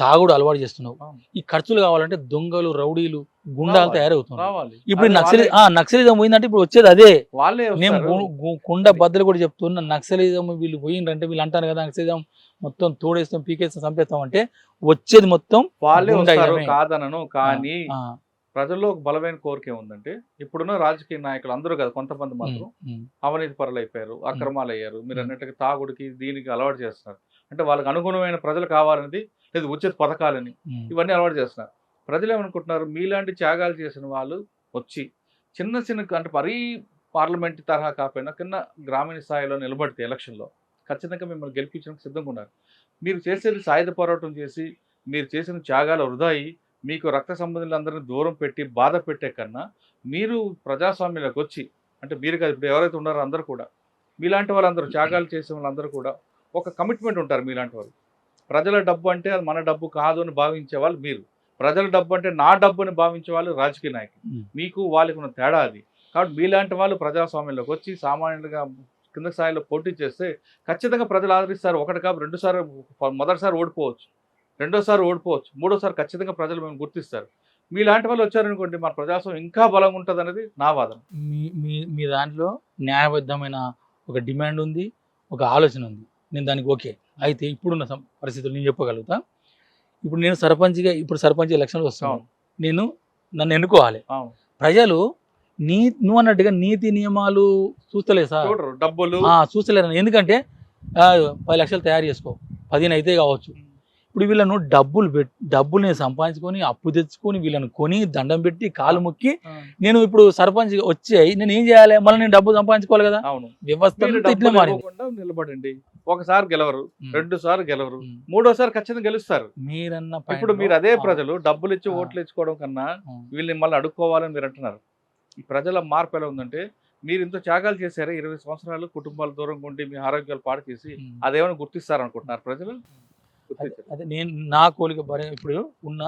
తాగుడు అలవాటు చేస్తున్నావు, ఈ ఖర్చులు కావాలంటే దొంగలు, రౌడీలు, గుండాలు తయారవుతున్నారు. ఇప్పుడు నక్సలిజం పోయిందంటే ఇప్పుడు వచ్చేది అదే. నేను కుండ బద్దలు కూడా చెప్తున్నా, నక్సలిజం వీళ్ళు పోయిందంటే వీళ్ళు అంటారు కదా నక్సలిజం మొత్తం తోడేస్తాం, పీకేస్తాం, చంపేస్తాం అంటే వచ్చేది మొత్తం వాళ్ళే కాదనను. కానీ ప్రజల్లో ఒక బలమైన కోరిక ఉందంటే, ఇప్పుడున్న రాజకీయ నాయకులు అందరూ కదా, కొంతమంది మాత్రం అవినీతి పరులు అయిపోయారు, అక్రమాలు అయ్యారు. మీరు అన్నట్టుగా తాగుడికి దీనికి అలవాటు చేస్తున్నారు. అంటే వాళ్ళకి అనుగుణమైన ప్రజలు కావాలనేది లేదు, ఉచిత పథకాలని ఇవన్నీ అలవాటు చేస్తున్నారు. ప్రజలు ఏమనుకుంటున్నారు, మీలాంటి త్యాగాలు చేసిన వాళ్ళు వచ్చి చిన్న చిన్న అంటే మరీ పార్లమెంట్ తరహా కాకపోయినా కింద గ్రామీణ స్థాయిలో నిలబడితే ఎలక్షన్లో ఖచ్చితంగా మిమ్మల్ని గెలిపించడానికి సిద్ధంగా ఉన్నారు. మీరు చేసేది సాయుధ పోరాటం చేసి మీరు చేసిన త్యాగాలు వృధాయి మీకు రక్త సంబంధులందరినీ దూరం పెట్టి బాధ పెట్టే కన్నా మీరు ప్రజాస్వామ్యంలోకి వచ్చి, అంటే మీరు కాదు ఇప్పుడు ఎవరైతే ఉన్నారో అందరూ కూడా మీలాంటి వాళ్ళందరూ త్యాగాలు చేసే వాళ్ళందరూ కూడా ఒక కమిట్మెంట్ ఉంటారు. మీలాంటి వాళ్ళు ప్రజల డబ్బు అంటే అది మన డబ్బు కాదు అని భావించే వాళ్ళు మీరు, ప్రజల డబ్బు అంటే నా డబ్బు అని భావించే వాళ్ళు రాజకీయ నాయకులు. మీకు వాళ్ళకి ఉన్న తేడా అది. కాబట్టి మీలాంటి వాళ్ళు ప్రజాస్వామ్యంలోకి వచ్చి సామాన్యులుగా కింద స్థాయిలో పోటీ చేస్తే ఖచ్చితంగా ప్రజలు ఆదరిస్తారు. ఒకటి కాదు, 2 సార్లు, మొదటిసారి ఓడిపోవచ్చు, 2వ సారి ఓడిపోవచ్చు, 3వ సారి ఖచ్చితంగా ప్రజలు మేము గుర్తిస్తారు. మీలాంటి వాళ్ళు వచ్చారనుకోండి మన ప్రజాస్వామ్యం ఇంకా బలంగా ఉంటుంది అనేది నా వాదన. మీ దాంట్లో న్యాయబద్ధమైన ఒక డిమాండ్ ఉంది, ఒక ఆలోచన ఉంది, నేను దానికి ఓకే. అయితే ఇప్పుడున్న పరిస్థితులు నేను చెప్పగలుగుతా. ఇప్పుడు నేను సర్పంచ్ ఎలక్షన్లు వస్తున్నాను, నన్ను ఎన్నుకోవాలి. ప్రజలు నువ్వు అన్నట్టుగా నీతి నియమాలు చూస్తలేదు సార్, డబ్బులు చూస్తలేరు. ఎందుకంటే 10 లక్షలు తయారు చేసుకో, 15 అయితే కావచ్చు. ఇప్పుడు వీళ్ళను డబ్బులు నేను సంపాదించుకొని అప్పు తెచ్చుకొని వీళ్ళని కొని దండం పెట్టి కాలు మొక్కి నేను ఇప్పుడు సర్పంచ్ వచ్చాయి, నేను ఏం చేయాలి? మళ్ళీ నేను డబ్బు సంపాదించుకోవాలి కదా. వ్యవస్థ నిలబడండి, ఒకసారి గెలవరు, 2 సార్లు గెలవరు, 3వ సారి ఖచ్చితంగా గెలుస్తారు. మీరన్న ఇప్పుడు మీరు అదే ప్రజలు డబ్బులు ఇచ్చి ఓట్లు ఇచ్చుకోవడం కన్నా వీళ్ళని మళ్ళీ అడుక్కోవాలని మీరు అంటున్నారు. ఈ ప్రజల మార్పు ఎలా ఉందంటే, మీరు ఇంత త్యాగాలు చేశారు, 20 సంవత్సరాలు కుటుంబాల దూరంగా ఉండి మీ ఆరోగ్యాలు పాడు చేసి అదేమైనా గుర్తిస్తారనుకుంటున్నారు ప్రజలు? అదే నేను నా కోలిక ఇప్పుడు ఉన్న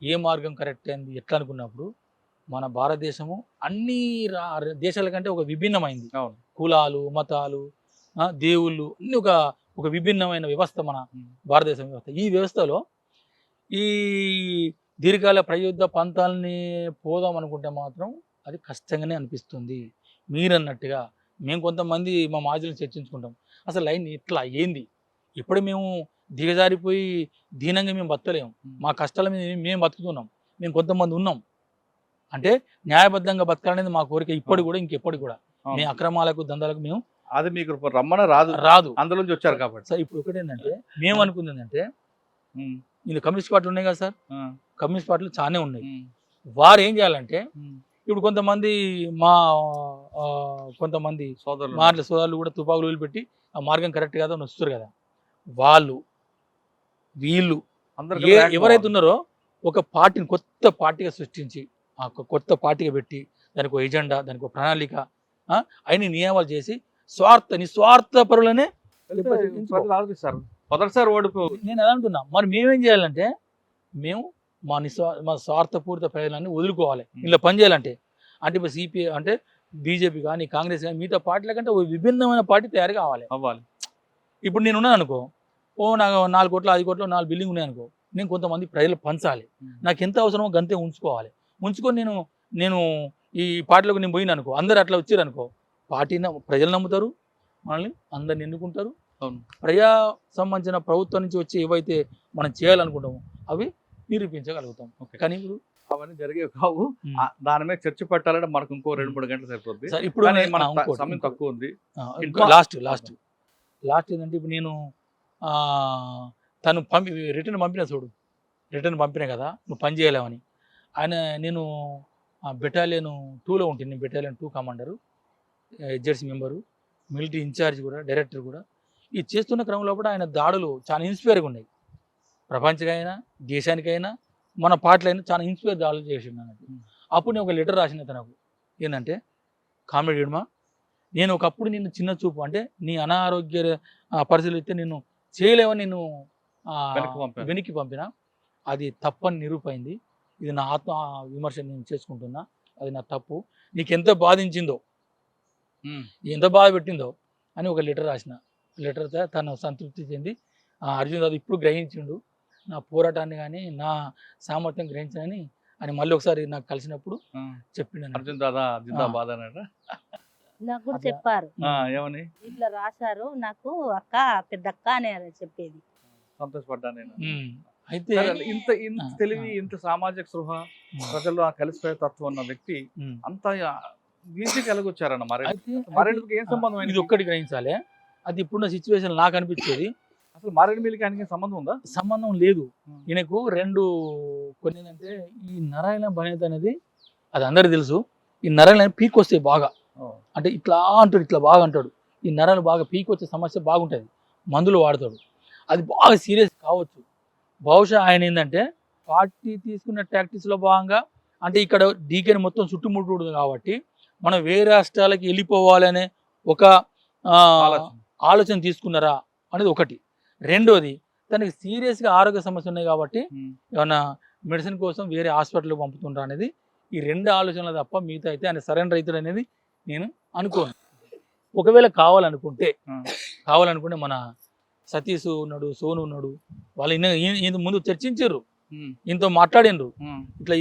ఏ మార్గం కరెక్ట్ అయింది ఎట్లా అనుకున్నప్పుడు, మన భారతదేశము అన్ని దేశాల కంటే ఒక విభిన్నమైంది. కులాలు, మతాలు, దేవుళ్ళు అన్ని ఒక విభిన్నమైన వ్యవస్థ మన భారతదేశం వ్యవస్థ. ఈ వ్యవస్థలో ఈ దీర్ఘకాల ప్రయుద్ధ పంతాలని పోదాం అనుకుంటే మాత్రం అది కష్టంగానే అనిపిస్తుంది. మీరన్నట్టుగా మేము కొంతమంది మా మాజీలను చర్చించుకుంటాం, అసలు లైన్ ఇట్లా ఏంది, ఇప్పుడే మేము దిగజారిపోయి దీనంగా మేము బతలేము, మా కష్టాల మీద మేము బతుకుతున్నాం, మేము కొంతమంది ఉన్నాం అంటే న్యాయబద్ధంగా బతకాలనేది మా కోరిక ఇప్పుడు కూడా ఇంకెప్పటికి కూడా. మేము అక్రమాలకు దందాలకు మేము అది మీకు రమ్మన రాదు రాదు అందులో నుంచి వచ్చారు కాబట్టి. సార్ ఇప్పుడు ఒకటి ఏంటంటే మేము అనుకుంది ఏంటంటే ఇందులో కమ్యూనిస్ట్ పార్టీలు ఉన్నాయి కదా సార్, కమ్యూనిస్ట్ పార్టీలు చాలానే ఉన్నాయి. వారు ఏం చేయాలంటే ఇప్పుడు కొంతమంది మా కొంతమంది సోదరులు కూడా తుపాకులు వదిలిపెట్టి ఆ మార్గం కరెక్ట్ కాదు అని వస్తారు కదా, వాళ్ళు వీళ్ళు ఎవరైతే ఉన్నారో ఒక పార్టీని కొత్త పార్టీగా సృష్టించి ఆ కొత్త పార్టీగా పెట్టి దానికి ఒక ఎజెండా, దానికి ఒక ప్రణాళిక, అన్ని నియమాలు చేసి నిస్వార్థ పరులనే ఆలోచిస్తారు. మొదటిసారి ఓడిపో నేను ఎలా అంటున్నా, మరి మేమేం చేయాలంటే మేము మా స్వార్థపూరిత ప్రయోజనాన్ని వదులుకోవాలి ఇలా పనిచేయాలంటే. అంటే ఇప్పుడు సిపిఐ అంటే బీజేపీ కానీ కాంగ్రెస్ కానీ మిగతా పార్టీల కంటే ఒక విభిన్నమైన పార్టీ తయారు అవ్వాలి. ఇప్పుడు నేను ఉన్నాను అనుకో, నాకు 4 కోట్లు 5 కోట్లు 4 బిల్డింగ్ ఉన్నాయి అనుకో, నేను కొంతమంది ప్రజలు పంచాలి, నాకు ఎంత అవసరమో గంతే ఉంచుకోవాలి. ఉంచుకొని నేను ఈ పార్టీలోకి నేను పోయినా అనుకో, అందరు అట్లా వచ్చారు అనుకో, పార్టీని ప్రజలు నమ్ముతారు, మనల్ని అందరిని ఎన్నుకుంటారు. ప్రజా సంబంధించిన ప్రభుత్వం నుంచి వచ్చి ఏవైతే మనం చేయాలనుకుంటామో అవి నిరూపించగలుగుతాం. కానీ ఇప్పుడు అవన్నీ జరిగేవి కావు. దాని మీద చర్చ పెట్టాలంటే మనకు ఇంకో 2-3 గంటలు సరిపోద్ది. ఇప్పుడు సమయం తక్కువ ఉంది. లాస్ట్ ఏంటంటే ఇప్పుడు నేను తను రిటర్న్ పంపినా కదా నువ్వు పని చేయలేవని, నేను బెటాలియన్ 2లో ఉంటుంది, నేను battalion 2 commander, HRC member, military incharge కూడా, డైరెక్టర్ కూడా. ఈ చేస్తున్న క్రమంలో కూడా ఆయన దాడులు చాలా ఇన్స్పైర్గా ఉన్నాయి. ప్రపంచకైనా దేశానికైనా మన పార్టీలైనా చాలా ఇన్స్పైర్ దాడులు చేసిండు అన్నట్టు. అప్పుడు నేను ఒక లెటర్ రాసిన తనకు, ఏంటంటే కామ్రేడ్ హిడ్మా, నేను ఒకప్పుడు నిన్ను చిన్న చూపు అంటే నీ అనారోగ్య పరిస్థితులు ఇస్తే నేను చేయలేవని నేను వెనక్కి పంపిన, అది తప్పని నిరూపైంది. ఇది నా ఆత్మ విమర్శ నేను చేసుకుంటున్నా, అది నా తప్పు, నీకు ఎంత బాధించిందో ఎంత బాధ పెట్టిందో అని ఒక లెటర్ రాసిన. లెటర్తో తను సంతృప్తి చెంది అర్జున్ దాదా ఇప్పుడు గ్రహించిండు నా పోరాటాన్ని కానీ నా సామర్థ్యం గ్రహించని అని మళ్ళీ ఒకసారి నాకు కలిసినప్పుడు చెప్పిండు. అర్జున్ దాదా జిందాబాద్ అన్నాడు. నాకు కూడా చెప్పారు, ఏమని ఇట్లా రాశారు, నాకు అక్క పెద్ద అక్క అనే చెప్పేది. సంతోషపడ్డా నేను. అయితే ఇంత తెలివి, ఇంత సామాజిక స్పృహ, ప్రజల్లో ఆ కలిసిపోయే తత్వం ఉన్న వ్యక్తి అంత ఈజీగా ఎలాగొచ్చారన్న మారేడుమిల్లికి ఏం సంబంధం? ఇది ఒక్కటి గ్రహించాలి, అది ఇప్పుడున్న సిచ్యువేషన్ నాకు అనిపించేది. అసలు మారేడుమిల్లికి ఆయనకి సంబంధం ఉందా? సంబంధం లేదు. ఈయనకు 2 కొన్ని ఏంటంటే ఈ నరాయణ బనేత అనేది అది అందరికి తెలుసు. ఈ నరాయణ పీక్ వస్తాయి బాగా, అంటే ఇట్లా అంటాడు, ఇట్లా బాగా అంటాడు. ఈ నరాలు బాగా పీక్ వచ్చే సమస్య బాగుంటుంది, మందులు వాడతాడు, అది బాగా సీరియస్ కావచ్చు. బహుశా ఆయన ఏంటంటే పార్టీ తీసుకున్న టాక్టిక్స్లో భాగంగా, అంటే ఇక్కడ డీకేని మొత్తం చుట్టుముట్టు కాబట్టి మనం వేరే రాష్ట్రాలకి వెళ్ళిపోవాలనే ఒక ఆలోచన తీసుకున్నారా అనేది ఒకటి. రెండోది, తనకి సీరియస్గా ఆరోగ్య సమస్యలు ఉన్నాయి కాబట్టి ఏమన్నా మెడిసిన్ కోసం వేరే హాస్పిటల్కి పంపుతుంటారు అనేది ఈ 2 ఆలోచనలు తప్ప మిగతా అయితే ఆయన సరైన రైతులు అనేది నేను అనుకోను. ఒకవేళ కావాలనుకుంటే మన సతీష్ ఉన్నాడు, సోను ఉన్నాడు, వాళ్ళు ఇంత ముందు చర్చించారు, ఇంతో మాట్లాడినరు, ఇట్లా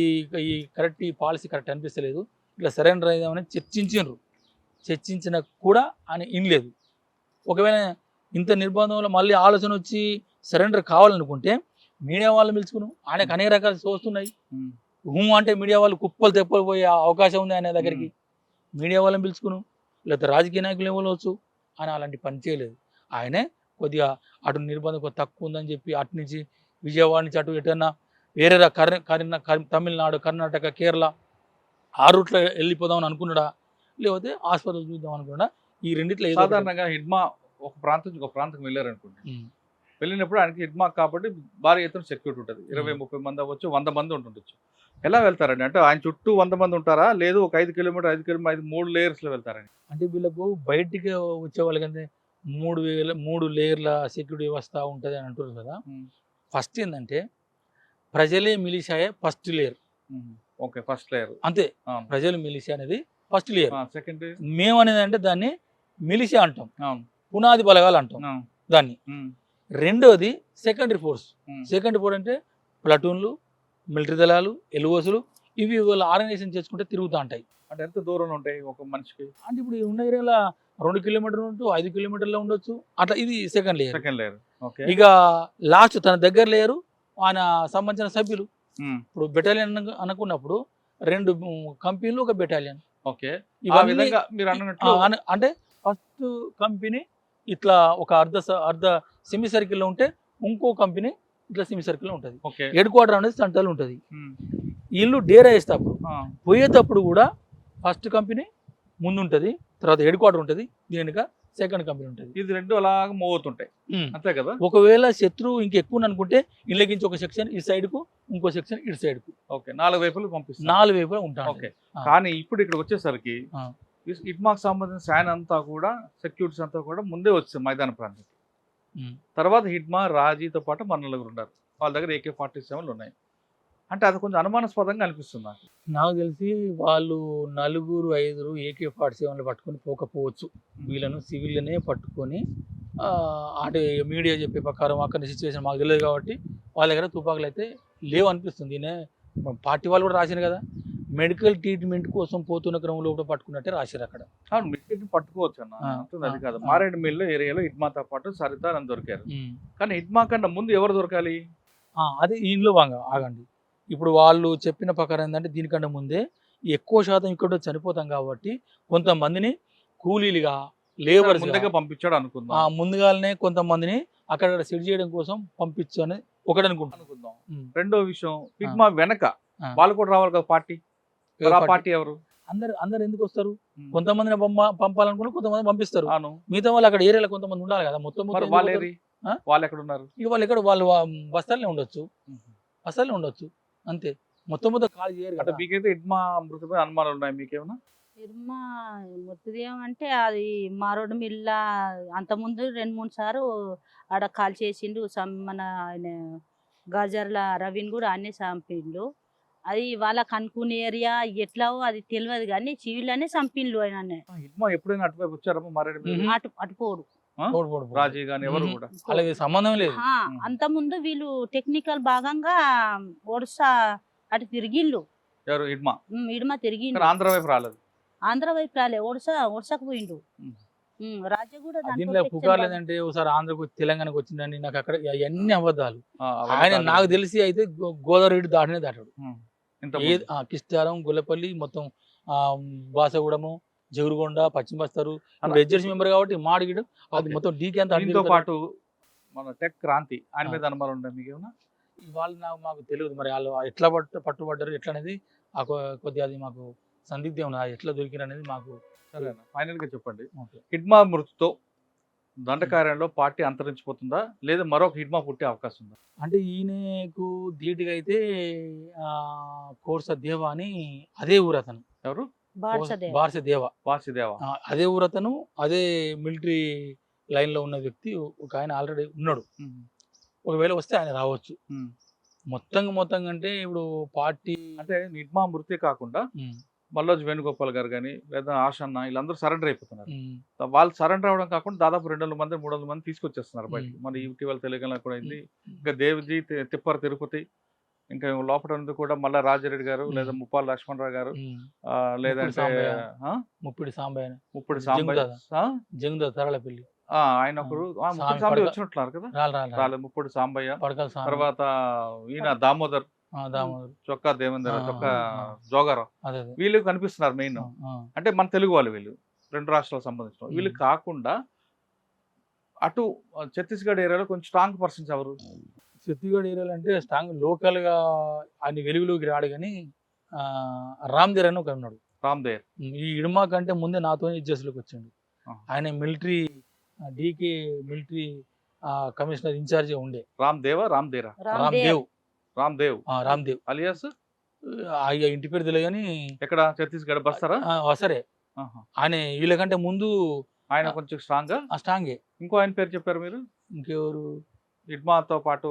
ఈ కరెక్ట్ ఈ పాలసీ కరెక్ట్ అనిపిస్తలేదు, ఇట్లా సరెండర్ అయిదామని చర్చించిన కూడా ఆయన ఇనలేదు. ఒకవేళ ఇంత నిర్బంధంలో మళ్ళీ ఆలోచన వచ్చి సరెండర్ కావాలనుకుంటే మీడియా వాళ్ళని పిలుచుకున్నాం, ఆయనకు అనేక రకాల సోస్తున్నాయి. అంటే మీడియా వాళ్ళు కుప్పలు తెప్పలు పోయే అవకాశం ఉంది ఆయన దగ్గరికి, మీడియా వాళ్ళని పిలుచుకున్నాం, లేకపోతే రాజకీయ నాయకులు ఇవ్వవచ్చు. ఆయన అలాంటి పని చేయలేదు. ఆయనే కొద్దిగా అటు నిర్బంధం కొద్దిగా తక్కువ ఉందని చెప్పి అటు నుంచి విజయవాడ నుంచి అటు ఎటన్నా వేరే తమిళనాడు, కర్ణాటక, కేరళ ఆ రూట్లో వెళ్ళిపోదామని అనుకున్నాడా, లేకపోతే హాస్పిటల్ చూద్దాం అనుకున్నాడా, ఈ రెండిట్లో. సాధారణంగా హిడ్మా ఒక ప్రాంతం నుంచి ఒక ప్రాంతం వెళ్ళారనుకోండి, వెళ్ళినప్పుడు ఆయనకి హిడ్మా కాబట్టి భారీ ఎత్తున సెక్యూరిటీ ఉంటుంది, 20-30 మంది అవ్వచ్చు, 100 మంది ఉంటుండొచ్చు. ఎలా వెళ్తారండి? అంటే ఆయన చుట్టూ 100 మంది ఉంటారా, లేదు ఒక 5 కిలోమీటర్ 3 లేయర్స్లో వెళ్తారని? అంటే వీళ్ళకు బయటికి వచ్చే వాళ్ళకంటే 3 లేయర్ల సెక్యూరిటీ వ్యవస్థ ఉంటుంది అని అంటారు కదా. ఫస్ట్ ఏంటంటే ప్రజలే మిలిషియాయే first layer. Okay, first layer అంతే, ప్రజలు మిలిషియా అనేది ఫస్ట్ లేయర్. సెకండ్ మేము అనేది అంటే దాన్ని మిలిషియా అంటాం, పునాది బలగాలు అంటాం దాన్ని. రెండోది సెకండరీ ఫోర్స్. సెకండరీ ఫోర్స్ అంటే ప్లటూన్లు, మిలిటరీ దళాలు, ఎల్ఓసులు ఇవి వాళ్ళ ఆర్గనైజేషన్ చేసుకుంటే తిరుగుతూ ఉంటాయి. అంటే ఎంత దూరం ఉంటాయి ఒక మనిషికి? అంటే ఇప్పుడు ఉన్న ఏరియాలో 2 కిలోమీటర్లు ఉంటూ 5 కిలోమీటర్లు ఉండొచ్చు. అట్లా ఇది second layer. Second layer. Okay. ఇక లాస్ట్ తన దగ్గర లేయరు ఆయన సంబంధించిన సభ్యులు. ఇప్పుడు బెటాలియన్ అనుకున్నప్పుడు 2 కంపెనీలు, ఒక బెటాలియన్. ఓకే. ఆ ఇవన్నీ విధంగా మీరు అన్నట్లు అంటే ఫస్ట్ కంపెనీ ఇట్లా ఒక అర్ధ సెమీ సర్కిల్లో ఉంటే ఇంకో కంపెనీ ఇట్లా సెమీ సర్కిల్లో ఉంటుంది. ఓకే. హెడ్ క్వార్టర్ అనేది సెంట్రల్ ఉంటుంది. ఉమ్. ఇల్లు డేరా వేసేటప్పుడు ఆ, పోయేటప్పుడు కూడా ఫస్ట్ కంపెనీ ముందు ఉంటుంది, తర్వాత హెడ్ క్వార్టర్ ఉంటుంది, దీనిక సెకండ్ కంపెనీ ఉంటుంది. ఇది రెండు అలాగ మూవ్ అవుతుంటాయి అంతే కదా? ఒకవేళ శత్రువు ఇంకెక్కువ అనుకుంటే ఇళ్ళకించి ఒక సెక్షన్ ఈ సైడ్ కు, ఇంకో సెక్షన్ ఇటు సైడ్ కు, ఓకే. 4 వైపులు పంపిస్తారు. 4 వైపులా ఉంటాను. ఓకే. కానీ ఇప్పుడు ఇక్కడ వచ్చేసరికి ఇట్మాక్ సంబంధించిన శాన్ అంతా కూడా సెక్యూరిటీస్ అంతా కూడా ముందే వచ్చింది మైదాన ప్రాంతం. తర్వాత హిడ్మా, రాజీతో పాటు మన నలుగురు ఉన్నారు. వాళ్ళ దగ్గర AK-47 ఉన్నాయి. అంటే అది కొంచెం అనుమానాస్పదంగా అనిపిస్తుంది నాకు. నాకు తెలిసి వాళ్ళు 4, 5 AK-47 పట్టుకొని పోకపోవచ్చు. వీళ్ళను సివిల్నే పట్టుకొని అంటే మీడియా చెప్పే ప్రకారం అక్కడ సిచ్యువేషన్ మాకు తెలియదు కాబట్టి వాళ్ళ దగ్గర తుపాకులు అయితే లేవు అనిపిస్తుంది. పార్టీ వాళ్ళు కూడా రాశారు కదా, మెడికల్ ట్రీట్మెంట్ కోసం పోతున్న క్రమంలో కూడా పట్టుకున్నట్టే రాశారు అక్కడ. అవును, మిడ్ పట్టుకోవచ్చు అన్న, అంటుంది అది కాదు. మారేడుమిల్లి ఏరియాలో హిడ్మాతో పాటు సరిత అని దొరికారు. కానీ హిడ్మా కన్నా ముందు ఎవరు దొరకాలి? అదే ఇంట్లో ఆగండి. ఇప్పుడు వాళ్ళు చెప్పిన ప్రకారం ఏంటంటే దీనికంటే ముందే ఎక్కువ శాతం ఇక్కడ చనిపోతాం కాబట్టి కొంతమందిని కూలీలుగా, లేబర్ ముందుగా పంపించాడు అనుకుందాం. ముందుగానే కొంతమందిని అక్కడ సెట్ చేయడం కోసం పంపించు అని ఒకటి అనుకుందాం. రెండో విషయం, హిడ్మా వెనక వాళ్ళు కూడా రావాలి కదా పార్టీ. పార్టీ ఎవరు? అందరు ఎందుకు వస్తారు? కొంతమందిని పంపాలనుకుని కొంతమంది పంపిస్తారు. అవును. మిగతా వాళ్ళు అక్కడ ఏరియాలో కొంతమంది ఉండాలి కదా. మొత్తం వాళ్ళు ఎక్కడ ఉన్నారు? ఇక వాళ్ళు బస్తాలనే ఉండొచ్చు అంతే. మొత్తం కాల్ చేయరు కదా. మీకైతే హిడ్మా మృతమైన అనుమానాలు ఉన్నాయి మీకేమన్నా? హిడ్మా మృతదేహం అంటే అది మారేడుమిల్ల అంతకుముందు 2-3 సార్లు ఆడ కాల్ చేసిండు. మన ఆయన గాజర్ల రవిని కూడా అన్నీ చంపిండు. అది వాళ్ళకి అనుకునే ఏరియా ఎట్లావో అది తెలియదు కానీ సివిల్లోనే చంపిండు ఆయన. హిడ్మా ఎప్పుడైనా అటువైపు వచ్చారమ్మా మారేడుమిల్లి? అటుపోడు రాజీ గాని ఎవరు కూడా అలాగే సంబంధం లేదు. అంత ముందు వీళ్ళు టెక్నికల్ భాగంగా ఒడిశా అటు తిరిగిండు. ఎవరు? హిడ్మా తిరిగిండు. ఆంధ్ర వైపు రాలేదు. ఆంధ్ర వైపు రాలే, ఒడిశాకు పోయిండు. రాజ్య కూడా దీంట్లో పుకార్లు ఏంటంటే ఒకసారి ఆంధ్రకు తెలంగాణకు వచ్చిందండి. నాకు అక్కడ అవన్నీ అబద్ధాలు. ఆయన నాకు తెలిసి అయితే గోదావరి దాటనే దాటాడు. కిష్టారం, గుల్లపల్లి, మొత్తం బాసగూడము, జగురుగొండ, పశ్చిమ బస్తారు. ఎడ్జెస్ మెంబర్ కాబట్టి మాడిగిడు అది మొత్తం డీకే అంతా. దీంతో పాటు మన టెక్ క్రాంతి ఆయన మీద అనుమానం ఉండే మీకేమన్నా? వాళ్ళు మాకు తెలియదు మరి వాళ్ళు ఎట్లా పట్టుబడ్డారు ఎట్లా అనేది కొద్దిగా అది మాకు సందిగ్ధం ఉన్నది. ఎట్లా దొరికిన అనేది మాకు. సరేనా, ఫైనల్ గా చెప్పండి. హిడ్మా మృతితో దండకార్యంలో పార్టీ అంతరించిపోతుందా లేదా మరొక హిడ్మా పుట్టే అవకాశం ఉందా? అంటే ఈయనకు ధీటుగా అయితే కోర్స దేవ అని అదే ఊరు అతను. ఎవరు? బార్సదేవ. అదే ఊరు అతను. అదే మిలిటరీ లైన్ లో ఉన్న వ్యక్తి ఒక ఆయన ఆల్రెడీ ఉన్నాడు. ఒకవేళ వస్తే ఆయన రావచ్చు. మొత్తంగా అంటే ఇప్పుడు పార్టీ అంటే హిడ్మా మృతి కాకుండా మల్లోజ్ వేణుగోపాల్ గారు కానీ లేదా ఆశన్న వీళ్ళందరూ సరెండర్ అయిపోతున్నారు. వాళ్ళు సరెండర్ అవ్వడం కాకుండా దాదాపు 200 మంది 300 మంది తీసుకొచ్చేస్తున్నారు బయటికి. మరి ఇటీవల తెలంగాణ కూడా అయింది. ఇంకా దేవ్జీ, తిప్పర్ తిరుపతి, ఇంకా లోపల ఉంది కూడా మళ్ళా రాజారెడ్డి గారు లేదా ముప్పాల లక్ష్మణరావు గారు లేదంటే ముప్పిడి సాంబయ్య, తరళపల్లి ఆయన ఒకరు సాంబయ్య వచ్చినట్టున్నారు కదా. ముప్పిడి సాంబయ్య, తర్వాత ఈయన దామోదర్, చొక్కా దేవేంద్ర, చొక్కా జోగారావు, వీళ్ళు కనిపిస్తున్నారు మెయిన్. అంటే మన తెలుగు వాళ్ళు వీళ్ళు 2 రాష్ట్రాలకు సంబంధించిన వీళ్ళు కాకుండా అటు ఛత్తీస్గఢ్ ఏరియాలో కొంచెం స్ట్రాంగ్ పర్సన్స్ ఎవరు? ఛత్తీస్గఢ్ ఏరియాలో అంటే స్ట్రాంగ్ లోకల్ గా ఆయన వెలుగులోకి రాడు కానీ రామ్దేర్ అని ఒక ఉన్నాడు. రామ్దేర్ ఈ ఇడుమా కంటే ముందే నాతో ఇజ్జస్లోకి వచ్చాడు. ఆయన military DK military commissioner incharge ఉండే. రామ్దేవ్ అలియాస్ ఇంటి పేరు తెలియదు కానీ ఎక్కడ ఛత్తీస్గఢ్ బస్తారా? సరే, ఆయన వీళ్ళకంటే ముందు ఆయన కొంచెం స్ట్రాంగే. ఇంకో ఆయన పేరు చెప్పారు మీరు? ఇంకెవరు? హిడ్మాతో పాటు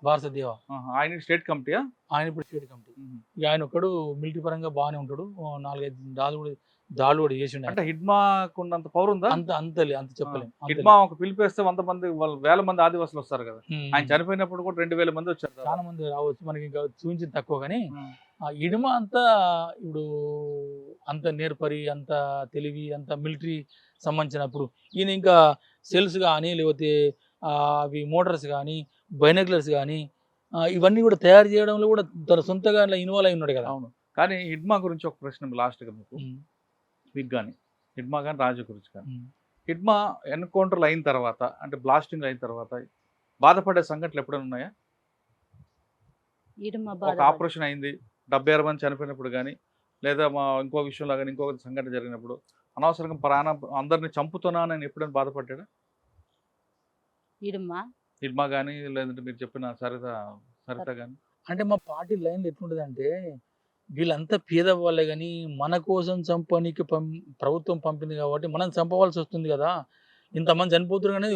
భారత దేవ. ఆయన స్టేట్ కమిటీయా? ఆయన ఇప్పుడు స్టేట్ కమిటీ. ఆయన ఒకడు మిలిటరీ పరంగా బాగానే ఉంటాడు. 4-5 రాజు కూడా దాడులు కూడా చేసి ఉండే. అంటే హిడ్మాకు ఉన్నంత పవర్ ఉందా? అంత చెప్పలేము. హిడ్మా ఒక పిలిపేస్తే 100 మంది వాళ్ళు 1000 మంది ఆదివాసులు వస్తారు కదా. ఆయన చనిపోయినప్పుడు కూడా 2000 మంది వచ్చారు కదా. చాలా మంది రావచ్చు, మనకి ఇంకా చూపించింది తక్కువ. కానీ ఉమ్. ఆ ఇడుమ అంతా ఇప్పుడు అంత నేర్పరి, అంత తెలివి, అంత మిలిటరీ సంబంధించినప్పుడు ఈయన ఇంకా సెల్స్ కానీ లేకపోతే అవి మోటార్స్ కానీ బైనాక్యులర్స్ కానీ ఇవన్నీ కూడా తయారు చేయడంలో కూడా తన సొంతగా ఇన్వాల్వ్ అయి ఉన్నాడు కదా. అవును. కానీ హిడ్మా గురించి ఒక ప్రశ్న లాస్ట్గా మీకు కానీ హిడ్మా కానీ రాజు గురించి కానీ. హిడ్మా ఎన్కౌంటర్లు అయిన తర్వాత అంటే బ్లాస్టింగ్ అయిన తర్వాత బాధపడే సంఘటనలు ఎప్పుడైనా ఉన్నాయా? ఒక ఆపరేషన్ అయింది 76 మంది చనిపోయినప్పుడు కానీ లేదా ఇంకో విషయంలో కానీ ఇంకొక సంఘటన జరిగినప్పుడు అనవసరంగా ప్రాణం అందరిని చంపుతున్నానని ఎప్పుడైనా బాధపడ్డా? హిడ్మా కానీ లేదంటే మీరు చెప్పిన సరిత కానీ. అంటే మా పార్టీ లైన్లో ఎట్లుంటుంది అంటే వీళ్ళంతా పేదవాళ్ళే, కానీ మన కోసం చంపనీకి ప్రభుత్వం పంపింది కాబట్టి మనం చంపవలసి వస్తుంది కదా, ఇంతమంది చనిపోతున్నారు కానీ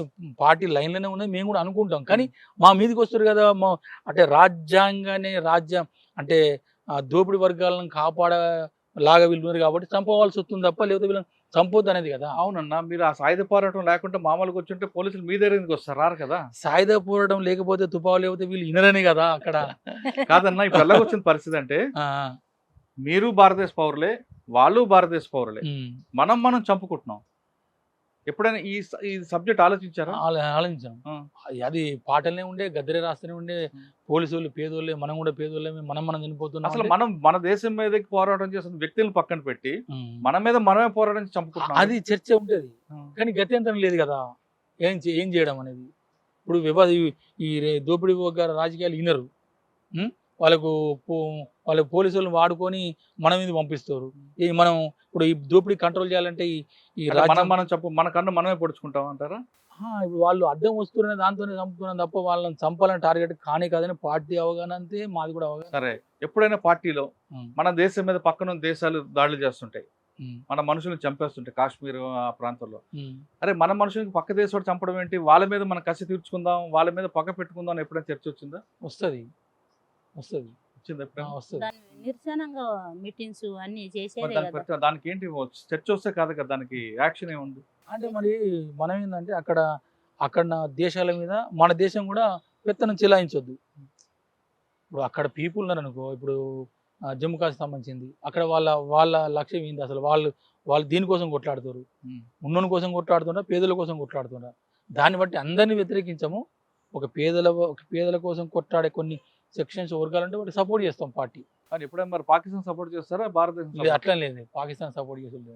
పార్టీ లైన్లోనే ఉన్నది మేము కూడా అనుకుంటాం. కానీ మా మీదకి వస్తారు కదా, అంటే రాజ్యం అంటే దోపిడీ వర్గాలను కాపాడలాగా వీళ్ళు ఉన్నారు కాబట్టి చంపవలసి వస్తుంది తప్ప లేకపోతే వీళ్ళని చంపొద్దు అనేది కదా. అవునన్నా, మీరు ఆ సాయుధ పోరాటం లేకుంటే మామూలుగా వచ్చుంటే పోలీసులు మీ దగ్గరికి వస్తారు రారు కదా. సాయుధ పోరాటం లేకపోతే తుపాలు లేకపోతే వీళ్ళు ఇనరనే కదా అక్కడ. కాదన్నా, ఇప్పుడు ఎలాగొచ్చిన పరిస్థితి అంటే మీరు భారతదేశ పౌరులే, వాళ్ళు భారతదేశ పౌరులే, మనం చంపుకుంటున్నాం. ఎప్పుడైనా ఈ సబ్జెక్ట్ ఆలోచించారా? ఆలోచించాం. అది పాటలనే ఉండే, గద్దరే రాస్తూనే ఉండే, పోలీసు వాళ్ళు పేదోళ్ళే, మనం కూడా పేదోళ్ళే, మనం చనిపోతున్నాం. అసలు మన దేశం మీద పోరాటం చేస్తున్న వ్యక్తులను పక్కన పెట్టి మన మీద మనమే పోరాటం చేసి చంపుకుంటున్నాం. అది చర్చ ఉంటది, కానీ గత్యంతరం లేదు కదా ఏం చేయడం అనేది. ఇప్పుడు ఈ దోపిడీ రాజకీయాలు వినరు, వాళ్ళ పోలీసు వాళ్ళని వాడుకొని మన మీద పంపిస్తారు. మనం ఇప్పుడు ఈ దోపిడీ కంట్రోల్ చేయాలంటే మన కన్ను మనమే పొడుచుకుంటాం అంటారా? ఇప్పుడు వాళ్ళు అడ్డం వస్తున్న దాంతోనే చంపుతున్నాం తప్ప వాళ్ళని చంపాలని టార్గెట్ కానే కాదని పార్టీ అవగాహన అంతే, మాది కూడా అవగాహన. సరే, ఎప్పుడైనా పార్టీలో మన దేశం మీద పక్కన దేశాలు దాడులు చేస్తుంటాయి, మన మనుషులను చంపేస్తుంటాయి కాశ్మీర్ ఆ ప్రాంతంలో. అరే, మన మనుషులకి పక్క దేశం చంపడం ఏంటి, వాళ్ళ మీద మనం కసి తీర్చుకుందాం, వాళ్ళ మీద పక్క పెట్టుకుందాం అని ఎప్పుడైనా చర్చ వచ్చిందా? వస్తుంది. నిరసనంగా మీటింగ్స్ అన్ని చేసేది. దానికి ఏంటి చర్చ వస్తే కాదు కదా, దానికి యాక్షన్ ఏముంది అంటే మరి మనం ఏంటంటే అక్కడ దేశాల మీద మన దేశం కూడా పెత్తనం చెలాయించొద్దు. ఇప్పుడు అక్కడ పీపుల్ ఉన్నారు అనుకో, ఇప్పుడు జమ్మూ కాశ్మీర్ సంబంధించింది, అక్కడ వాళ్ళ లక్ష్యం ఏంది అసలు, వాళ్ళు దీనికోసం కొట్లాడుతారు, ఉన్నోని కోసం కొట్లాడుతున్నా, పేదల కోసం కొట్లాడుతున్నా. దాన్ని బట్టి అందరినీ వ్యతిరేకించము. ఒక పేదల కోసం కొట్లాడే కొన్ని సెక్షన్స్ వర్గాలంటే వాటి సపోర్ట్ చేస్తాం పార్టీ. కానీ ఎప్పుడైనా మరి పాకిస్తాన్ సపోర్ట్ చేస్తారా, భారతదేశం? అట్లా లేదు, పాకిస్తాన్ సపోర్ట్ చేసేది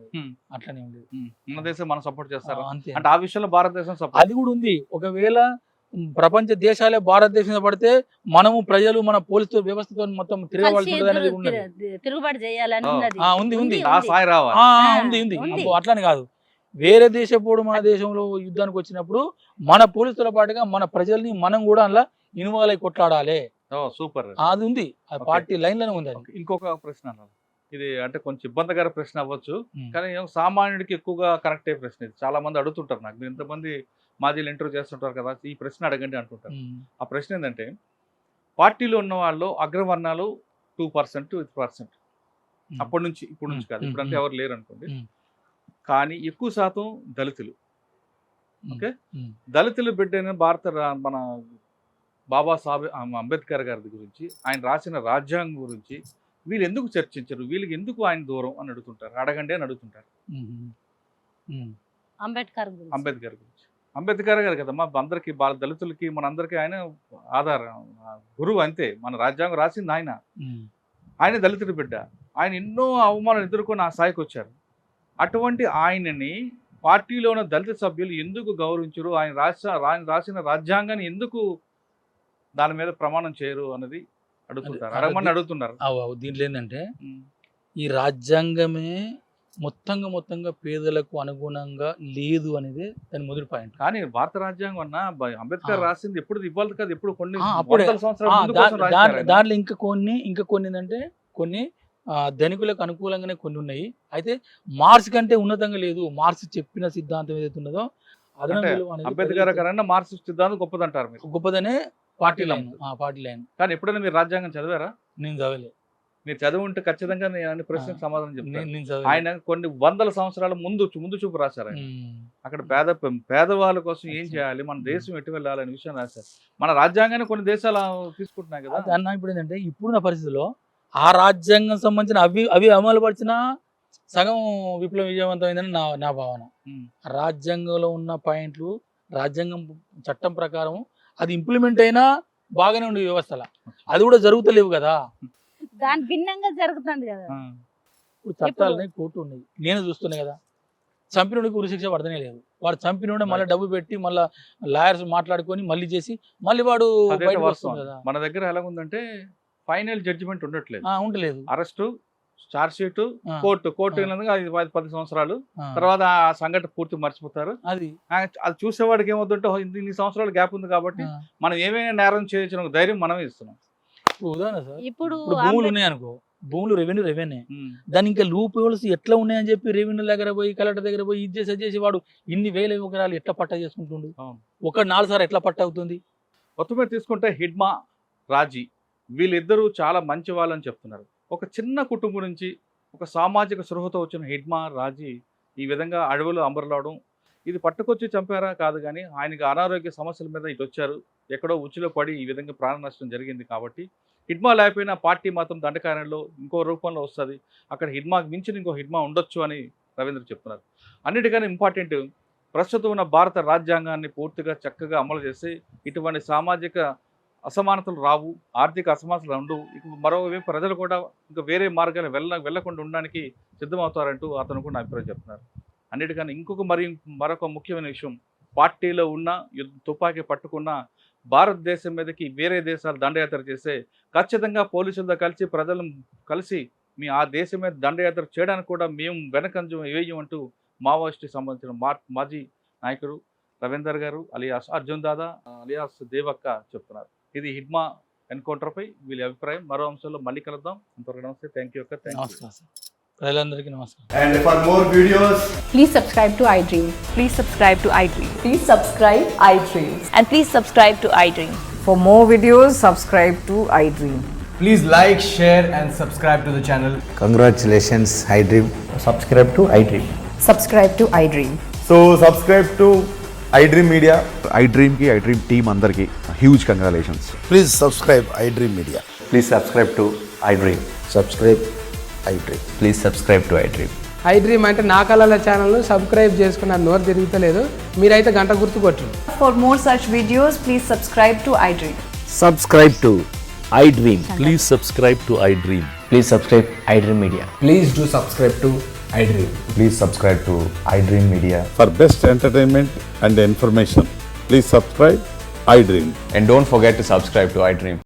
అట్లనే ఉంది. మన దేశం మనం సపోర్ట్ చేస్తారా అంతే? అంటే ఆ విషయంలో భారతదేశం సపోర్ట్ అది కూడా ఉంది. ఒకవేళ ప్రపంచ దేశాలే భారతదేశం పడితే మనము ప్రజలు మన పోలీసు వ్యవస్థతో మొత్తం తిరుగుబాటు చేయాలని ఉంది. ఉంది. అట్లని కాదు, వేరే దేశపోడు మన దేశంలో యుద్ధానికి వచ్చినప్పుడు మన పోలీసుల పాటుగా మన ప్రజల్ని మనం కూడా అలా ఇన్వాల్వ్ అయి కొట్లాడాలి. సూపర్, అది ఉంది, పార్టీ లైన్ లోనే ఉంది. ఇంకొక ప్రశ్న అన్నారు, ఇది అంటే కొంచెం ఇబ్బందికర ప్రశ్న అవ్వచ్చు, కానీ సామాన్యుడికి ఎక్కువగా కనెక్ట్ అయ్యే ప్రశ్న. ఇది చాలా మంది అడుగుతుంటారు నాకు, ఎంతమంది మాజీలు ఇంటర్వ్యూ చేస్తుంటారు కదా, ఈ ప్రశ్న అడగండి అంటుంటారు. ఆ ప్రశ్న ఏంటంటే, పార్టీలో ఉన్న వాళ్ళు అగ్రవర్ణాలు 2%, 8% అప్పటి నుంచి, ఇప్పుడు నుంచి కాదు, ఇప్పుడంటే ఎవరు లేరు అనుకోండి, కానీ ఎక్కువ శాతం దళితులు. ఓకే, దళితులు బిడ్డైన మన బాబాసాహెబ్ అంబేద్కర్ గారి గురించి, ఆయన రాసిన రాజ్యాంగం గురించి వీళ్ళు ఎందుకు చర్చించరు, వీళ్ళకి ఎందుకు ఆయన దూరం అని అడుగుతుంటారు. అడగండి అని అడుగుతుంటారు. అంబేద్కర్ గురించి, అంబేద్కర్ గారు కదా మా అందరికి, దళితులకి మనందరికీ ఆయన ఆధారం, గురువు అంతే. మన రాజ్యాంగం రాసింది ఆయన దళితుడి బిడ్డ. ఆయన ఎన్నో అవమానాలు ఎదుర్కొని ఆ స్థాయికి వచ్చారు. అటువంటి ఆయనని పార్టీలో ఉన్న దళిత సభ్యులు ఎందుకు గౌరవించరు, ఆయన రాసిన రాజ్యాంగాన్ని ఎందుకు దాని మీద ప్రమాణం చేయరు అన్నది అడుగుతుంటారు, అడుగుతున్నారు. దీంట్లో ఏంటంటే, ఈ రాజ్యాంగమే మొత్తంగా పేదలకు అనుగుణంగా లేదు అనేది దాని మొదటి పాయింట్. కానీ భారత రాజ్యాంగం అన్న అంబేద్కర్ రాసింది ఎప్పుడు ఇవ్వాలి కదా, ఎప్పుడు కొన్ని దాంట్లో ఇంకా కొన్ని ఏంటంటే, కొన్ని ధనికులకు అనుకూలంగానే కొన్ని ఉన్నాయి. అయితే మార్క్స్ కంటే ఉన్నతంగా లేదు. మార్క్స్ చెప్పిన సిద్ధాంతం ఏదైతే ఉన్నదో అంబేద్కర్ గారు మార్క్స్ సిద్ధాంతం గొప్పదంటారు. గొప్పదనే పార్టీ లైన్. కానీ ఎప్పుడైనా మీరు రాజ్యాంగం చదివారా? నేను చదవలే. మీరు చదివి ఉంటే ఖచ్చితంగా నేను అన్ని ప్రశ్నకు సమాధానం చెప్తాను. నేను చదివాను. ఆయన కొన్ని వందల సంవత్సరాల ముందు చూపు రాశారు ఆయన. అక్కడ పేదవాళ్ళ కోసం ఏం చేయాలి, మన దేశం ఎటు వెళ్ళాలి అనే విషయం రాశారు. మన రాజ్యాంగాన్ని కొన్ని దేశాలు తీసుకుంటున్నాయి కదా. అది అన్న ఇప్పుడు ఏంటంటే ఇప్పుడున్న పరిస్థితిలో ఆ రాజ్యాంగం సంబంధించిన అవి అమలు పరిచిన సగం విప్లవం విజయవంతమైందని నా భావన. రాజ్యాంగంలో ఉన్న పాయింట్లు రాజ్యాంగం చట్టం ప్రకారం అది ఇంప్లిమెంట్ అయినా బాగానే ఉండే వ్యవస్థల అది కూడా జరుగుతలేవు కదా. దాని భిన్నంగా జరుగుతుంది కదా. ఇప్పుడు చట్టాలని కోర్టు ఉన్నాయి, నేను చూస్తున్నా కదా. చంపినోడికి ఉరిశిక్ష పడతనే లేదు. వాడు చంపినోడే మళ్ళీ డబ్బు పెట్టి మళ్ళీ లాయర్స్ మాట్లాడుకొని మళ్ళీ చేసి మళ్ళీ వాడు అదే బయటకు వాస్తవం. వస్తుంది కదా. మన దగ్గర ఎలా ఉందంటే ఫైనల్ జడ్జిమెంట్ ఉండట్లేదు. ఉండలేదు. అరెస్టు, చార్జ్ షీట్, కోర్టు అయినందుకు 10 సంవత్సరాలు ఆ, తర్వాత ఆ సంఘటన పూర్తి మర్చిపోతారు. అది అది చూసేవాడికి ఏమవుతుంటే ఇన్ని సంవత్సరాలు గ్యాప్ ఉంది కాబట్టి ఆ. మనం ఏమైనా నేరం చేయొచ్చు ఒక ధైర్యం మనమే ఇస్తున్నాం. ఇప్పుడు ఉదాహరణ సార్, ఇప్పుడు ఇప్పుడు భూములు ఉన్నాయనుకో, భూములు రెవెన్యూ దాని ఇంకా లూప్ హోల్స్ ఎట్లా ఉన్నాయని చెప్పి రెవెన్యూ దగ్గర పోయి కలెక్టర్ దగ్గర పోయి ఇది చేసి వాడు ఇన్ని వేల ఎకరాలు ఎట్లా పట్టా చేసుకుంటుండు. అవును. ఒక 4 సార్లు ఎట్లా పట్ట అవుతుంది. మొత్తం మీద తీసుకుంటే హిడ్మా, రాజీ వీళ్ళిద్దరూ చాలా మంచి వాళ్ళని చెప్తున్నారు. ఒక చిన్న కుటుంబం నుంచి ఒక సామాజిక స్పృహతో వచ్చిన హిడ్మా, రాజీ ఈ విధంగా అడవులు అంబర్లావడం, ఇది పట్టుకొచ్చి చంపారా కాదు కానీ ఆయనకి అనారోగ్య సమస్యల మీద ఇటు వచ్చారు, ఎక్కడో ఉచ్చులో పడి ఈ విధంగా ప్రాణ నష్టం జరిగింది. కాబట్టి హిడ్మా లేకపోయినా పార్టీ మాత్రం దండకారణలో ఇంకో రూపంలో వస్తుంది. అక్కడ హిడ్మాకి మించిన ఇంకో హిడ్మా ఉండొచ్చు అని రవీంద్ర చెప్తున్నారు. అన్నిటికన్నా ఇంపార్టెంట్, ప్రస్తుతం ఉన్న భారత రాజ్యాంగాన్ని పూర్తిగా చక్కగా అమలు చేసి ఇటువంటి సామాజిక అసమానతలు రావు, ఆర్థిక అసమానతలు ఉండవు. ఇక మరోవైపు ప్రజలు కూడా ఇంకా వేరే మార్గాలు వెళ్ళకుండా ఉండడానికి సిద్ధమవుతారంటూ అతను కూడా అభిప్రాయం చెప్తున్నారు. అన్నిటికన్నా మరొక ముఖ్యమైన విషయం, పార్టీలో ఉన్న తుపాకీ పట్టుకున్న భారతదేశం మీదకి వేరే దేశాలు దండయాత్ర చేస్తే ఖచ్చితంగా పోలీసులతో కలిసి ప్రజలను కలిసి ఆ దేశం మీద దండయాత్ర చేయడానికి కూడా మేము వెనకంజం వేయమంటూ మావోయిస్టుకి సంబంధించిన మాజీ నాయకుడు రవీందర్ గారు అలియాస్ అర్జున్ దాదా అలియాస్ దేవక్క చెప్తున్నారు. ఇది హిడ్మా ఎన్కౌంటర్పై వీళ్ళ అభిప్రాయం. మరో అంశంలో మళ్ళీ కలుద్దాం. అంతవరకు నమస్తే. థ్యాంక్ యూ అక్క. నమస్కారం సార్, ప్రజలందరికీ నమస్కారం. And for more videos, Please subscribe to iDream. Please subscribe to iDream. Please subscribe iDream. And please subscribe to iDream. For more videos, subscribe to iDream. please like, share and subscribe to the channel. Congratulations, iDream. Subscribe to iDream. Subscribe to iDream. So subscribe to iDream Media. iDream ki iDream team andarki huge congratulations. Please subscribe iDream Media. Please subscribe to iDream. Subscribe iDream. Please subscribe to iDream. iDream అంటే నా కళల ఛానల్ను subscribe చేసుకున్న నోరు తిరుగుతలేదు, మీరైతే గంట గుర్తు కొట్టండి. For more such videos, please subscribe to iDream. Subscribe to iDream. Please subscribe to iDream. Please subscribe iDream Media. Please do subscribe to iDream. Please subscribe to iDream Media. For best entertainment and information, please subscribe iDream. And don't forget to subscribe to iDream.